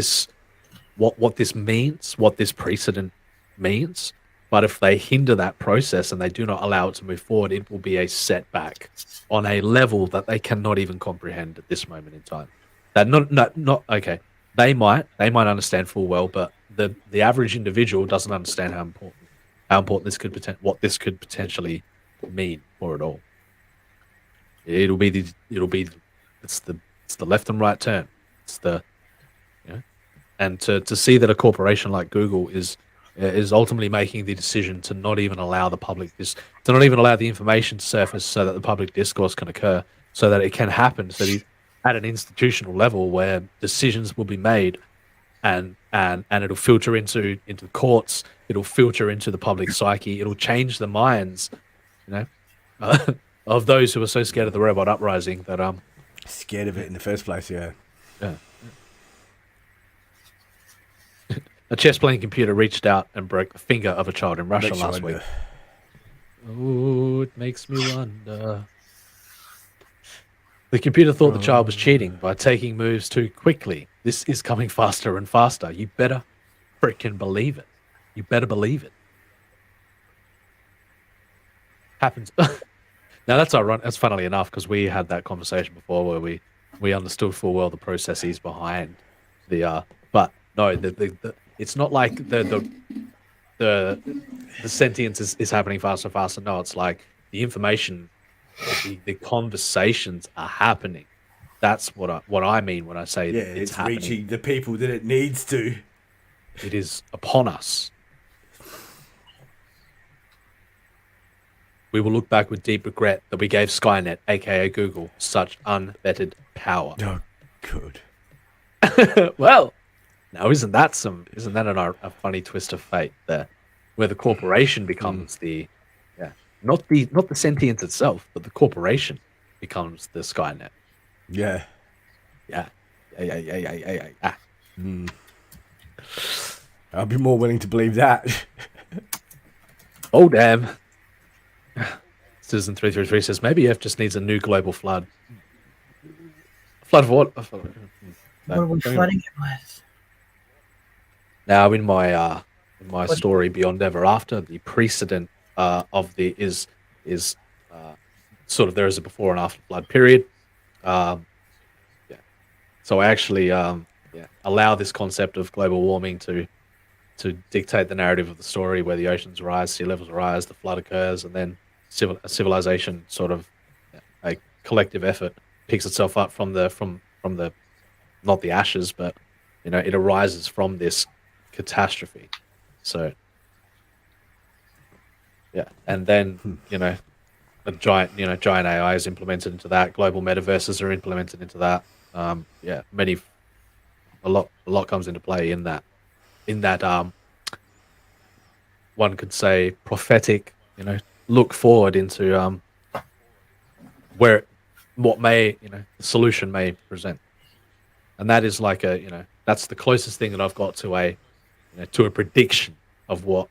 what this means, what this precedent means, but if they hinder that process and they do not allow it to move forward, it will be a setback on a level that they cannot even comprehend at this moment in time. That not okay. They might understand full well, but the average individual doesn't understand how important this could potentially mean for it all. It's the left and right turn. It's the and to see that a corporation like Google is ultimately making the decision to not even allow the public to not even allow the information to surface so that the public discourse can occur, so that it can happen, so that at an institutional level where decisions will be made and it'll filter into courts, it'll filter into the public psyche, it'll change the minds, of those who are so scared of the robot uprising that scared of it in the first place. Yeah. A chess-playing computer reached out and broke the finger of a child in Russia last week. Oh, it makes me wonder. The computer thought the child was cheating by taking moves too quickly. This is coming faster and faster. You better freaking believe it. You better believe it. Happens. Now that's ironic. That's funnily enough because we had that conversation before where we understood full well the processes behind the. But no, it's not like the sentience is happening faster and faster. No, it's like the information, the conversations are happening. That's what I mean when I say that it's happening. Reaching the people that it needs to. It is upon us. We will look back with deep regret that we gave Skynet, aka Google, such unvetted power. Oh, good. Well, now isn't that a funny twist of fate there, where the corporation becomes not the sentience itself, but the corporation becomes the Skynet. Yeah. Yeah. I'd be more willing to believe that. Oh, damn. Citizen 333 says, maybe Earth just needs a new global flood. Flood of what? What are we flooding it with? Now, in my story, Beyond Ever After, the precedent of the is sort of there is a before and after flood period. So I actually allow this concept of global warming to dictate the narrative of the story, where the oceans rise, sea levels rise, the flood occurs, and then a civilization, sort of a collective effort, picks itself up from the not the ashes, but it arises from this catastrophe. So and then a giant AI is implemented into that. Global metaverses are implemented into that. A lot comes into play in that one could say prophetic, look forward into what may, the solution may present. And that is like that's the closest thing that I've got to a prediction of what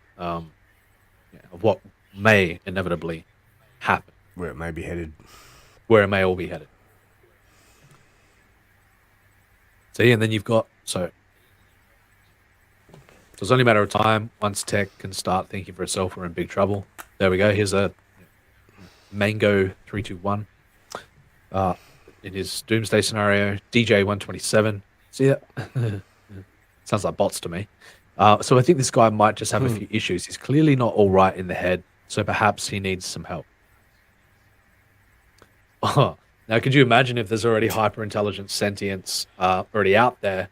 may inevitably happen. Where it may be headed. Where it may all be headed. So and then you've got so it's only a matter of time once tech can start thinking for itself. We're in big trouble. There we go. Here's a Mango 321. In his doomsday scenario, DJ 127. See that? Sounds like bots to me. So I think this guy might just have a few issues. He's clearly not all right in the head, so perhaps he needs some help. Now, could you imagine if there's already hyper-intelligent sentience already out there,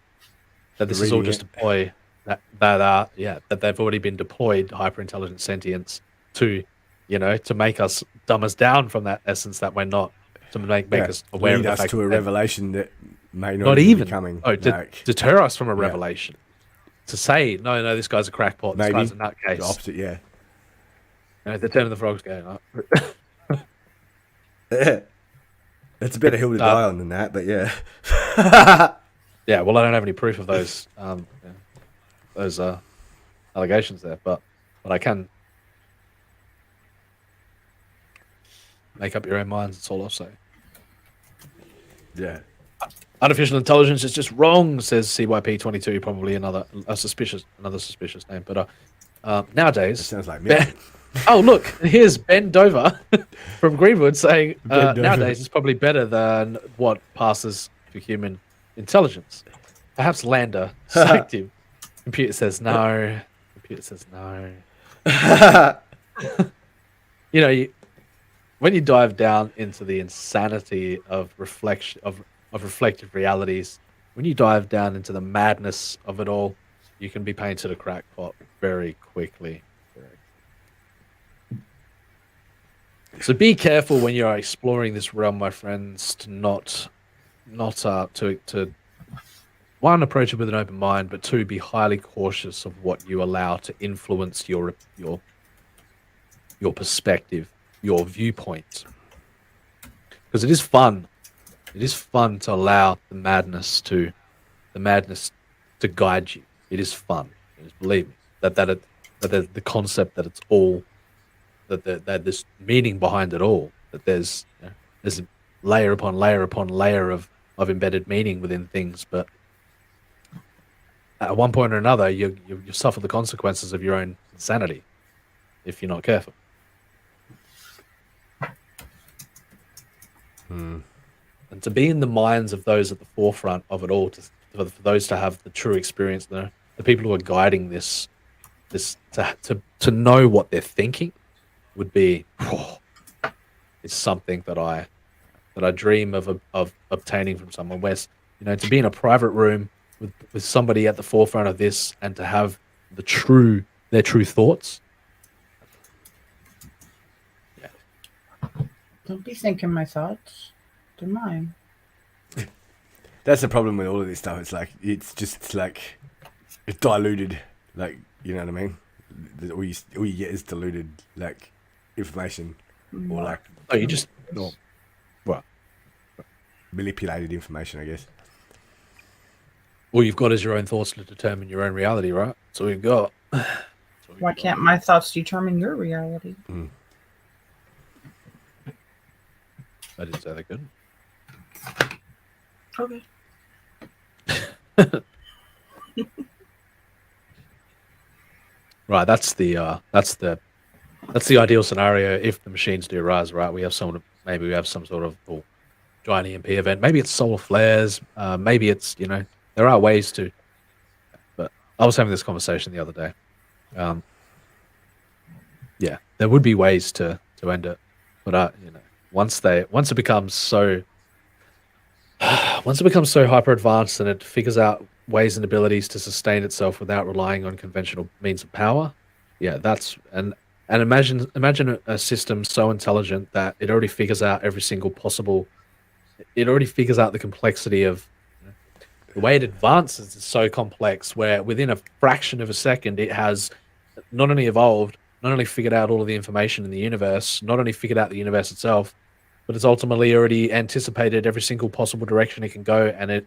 that this is all just a ploy, that they've already been deployed, hyper-intelligent sentience, to make us dumb us down from that essence that we're not, to make us aware of the fact to a revelation that may not even be coming. Deter us from a revelation. To say, no, this guy's a crackpot, this guy's a nutcase. The opposite, yeah. The turn of the frogs going up. It's a better hill to die on than that, but yeah. Yeah, well, I don't have any proof of those allegations there, but I can make up your own minds. That's all I'll say. Yeah. Artificial intelligence is just wrong, says CYP22. Probably another suspicious name, but nowadays that sounds like me. Oh, look, here's Ben Dover from Greenwood saying nowadays it's probably better than what passes for human intelligence. Perhaps Lander psyched him. Computer says no. Computer says no. When you dive down into the insanity of reflection of reflective realities, when you dive down into the madness of it all, you can be painted a crackpot very quickly. So be careful when you're exploring this realm, my friends, to not to one, approach it with an open mind, but two, be highly cautious of what you allow to influence your perspective, your viewpoint. Because it is fun. It is fun to allow the madness to guide you. It is fun. Believe me, that the concept that it's all that there's meaning behind it all. That there's layer upon layer upon layer of embedded meaning within things, but at one point or another, you suffer the consequences of your own insanity if you're not careful. And to be in the minds of those at the forefront of it all, for those to have the true experience, the people who are guiding this to know what they're thinking would be it's something that I dream of obtaining from someone. Where to be in a private room with somebody at the forefront of this and to have their true thoughts. Don't be thinking my thoughts. They're mine. That's the problem with all of this stuff. It's like it's diluted. Like, you know what I mean? All you get is diluted like information, or like what? Manipulated information, I guess. All you've got is your own thoughts to determine your own reality, right? That's all you've got. Why can't my thoughts determine your reality? I didn't say they couldn't. Okay. Right, that's the ideal scenario if the machines do rise, right? Maybe we have some sort of giant EMP event. Maybe it's solar flares. Maybe it's, there are ways to. But I was having this conversation the other day. Yeah, there would be ways to end it, but once it becomes so hyper advanced and it figures out ways and abilities to sustain itself without relying on conventional means of power, yeah, and imagine a system so intelligent that it already figures out it already figures out the complexity of the way it advances is so complex where within a fraction of a second it has not only evolved, not only figured out all of the information in the universe, not only figured out the universe itself, but it's ultimately already anticipated every single possible direction it can go, and it,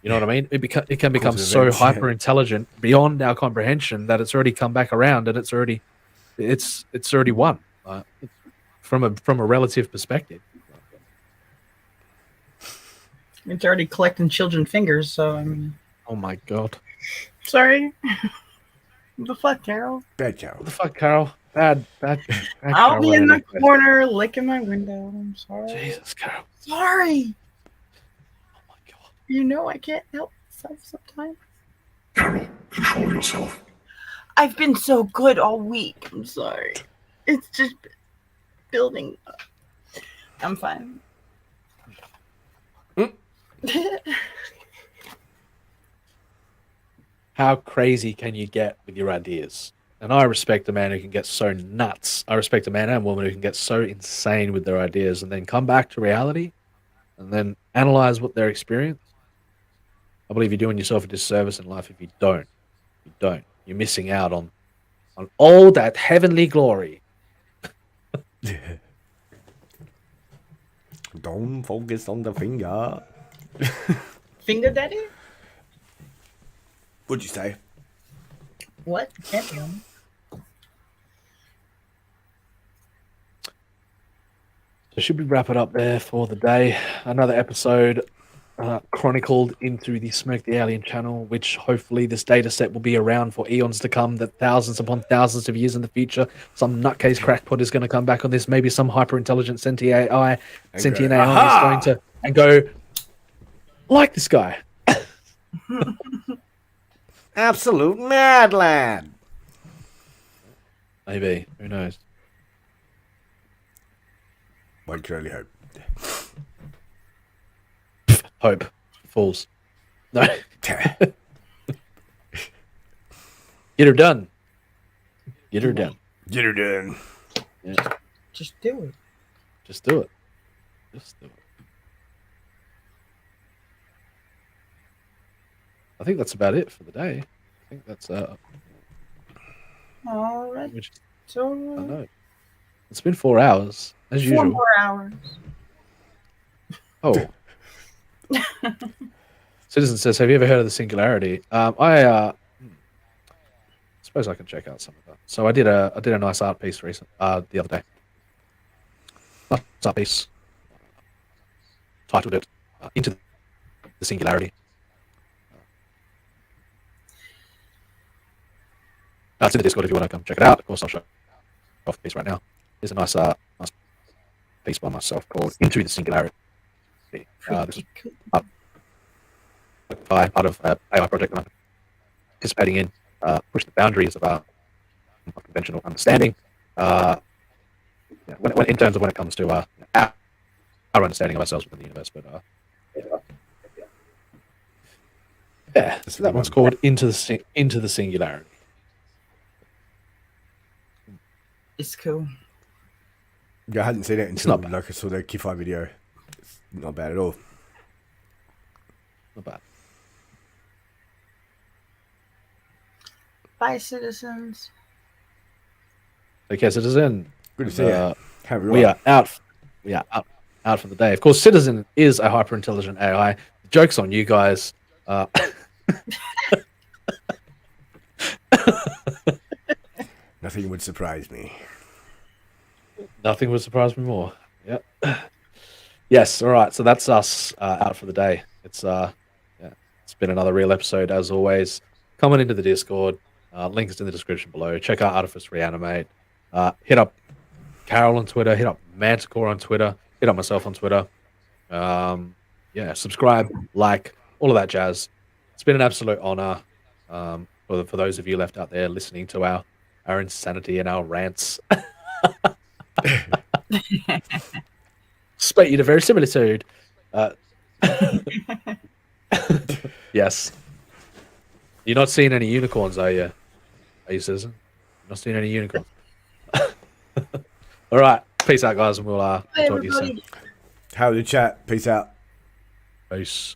you know what I mean? It can become so hyper intelligent beyond our comprehension that it's already come back around, and it's already won from a relative perspective. It's already collecting children's fingers, so I mean. Oh my god! Sorry. What the fuck, Carol? Bad Carol. What the fuck, Carol? Bad I'll Carol be in the corner licking my window. I'm sorry. Jesus, Carol. Sorry. Oh my god. You know I can't help myself sometimes. Carol, control yourself. I've been so good all week. I'm sorry. It's just building up. I'm fine. How crazy can you get with your ideas? And I respect a man who can get so nuts. I respect a man and woman who can get so insane with their ideas and then come back to reality and then analyze what they're experiencing. I believe you're doing yourself a disservice in life if you don't. You don't. You're missing out on all that heavenly glory. Don't focus on the finger. Finger daddy? What'd you say? What? Champion? So should we wrap it up there for the day? Another episode chronicled into the Smoke the Alien channel, which hopefully this data set will be around for eons to come, that thousands upon thousands of years in the future, some nutcase crackpot is going to come back on this, maybe some hyper-intelligent sentient AI is going to and go, like this guy. Absolute mad lad. Maybe. Who knows? One can only hope. Hope. Fools. No. Get her done. Get her done. Get her done. Yeah. Just do it. Just do it. Just do it. I think that's about it for the day. I think that's All right. I know. It's been 4 hours as usual. 4 more hours. Oh. Citizen says, "Have you ever heard of the singularity?" I suppose I can check out some of that. So I did a nice art piece the other day. Nice art piece. Titled it "Into the Singularity." It's in the Discord if you want to come check it out. Of course, I'll show off the piece right now. There's a nice piece by myself called "Into the Singularity." This is part of AI project that I'm participating in, push the boundaries of conventional understanding. When in terms of when it comes to our understanding of ourselves within the universe, but yeah, so that one's called Into the Singularity. It's cool. I hadn't seen it until like I saw the Kifai video. It's not bad at all. Not bad. Bye, citizens. Okay, Citizen. Good to see you. We are out. We are out for the day. Of course, Citizen is a hyper intelligent AI. Joke's on you guys. Nothing would surprise me. Nothing would surprise me more. Yep. Yes. All right. So that's us out for the day. It's it's been another real episode as always. Coming into the Discord. Link is in the description below. Check out Artifice Re-Animate. Hit up Carol on Twitter. Hit up Manticore on Twitter. Hit up myself on Twitter. Subscribe, like, all of that jazz. It's been an absolute honor for those of you left out there listening to our insanity and our rants. Spate you to verisimilitude. Yes. You're not seeing any unicorns, are you? Are you, Citizen? You're not seeing any unicorns. All right. Peace out, guys, and we'll talk to you soon. How the chat. Peace out. Peace.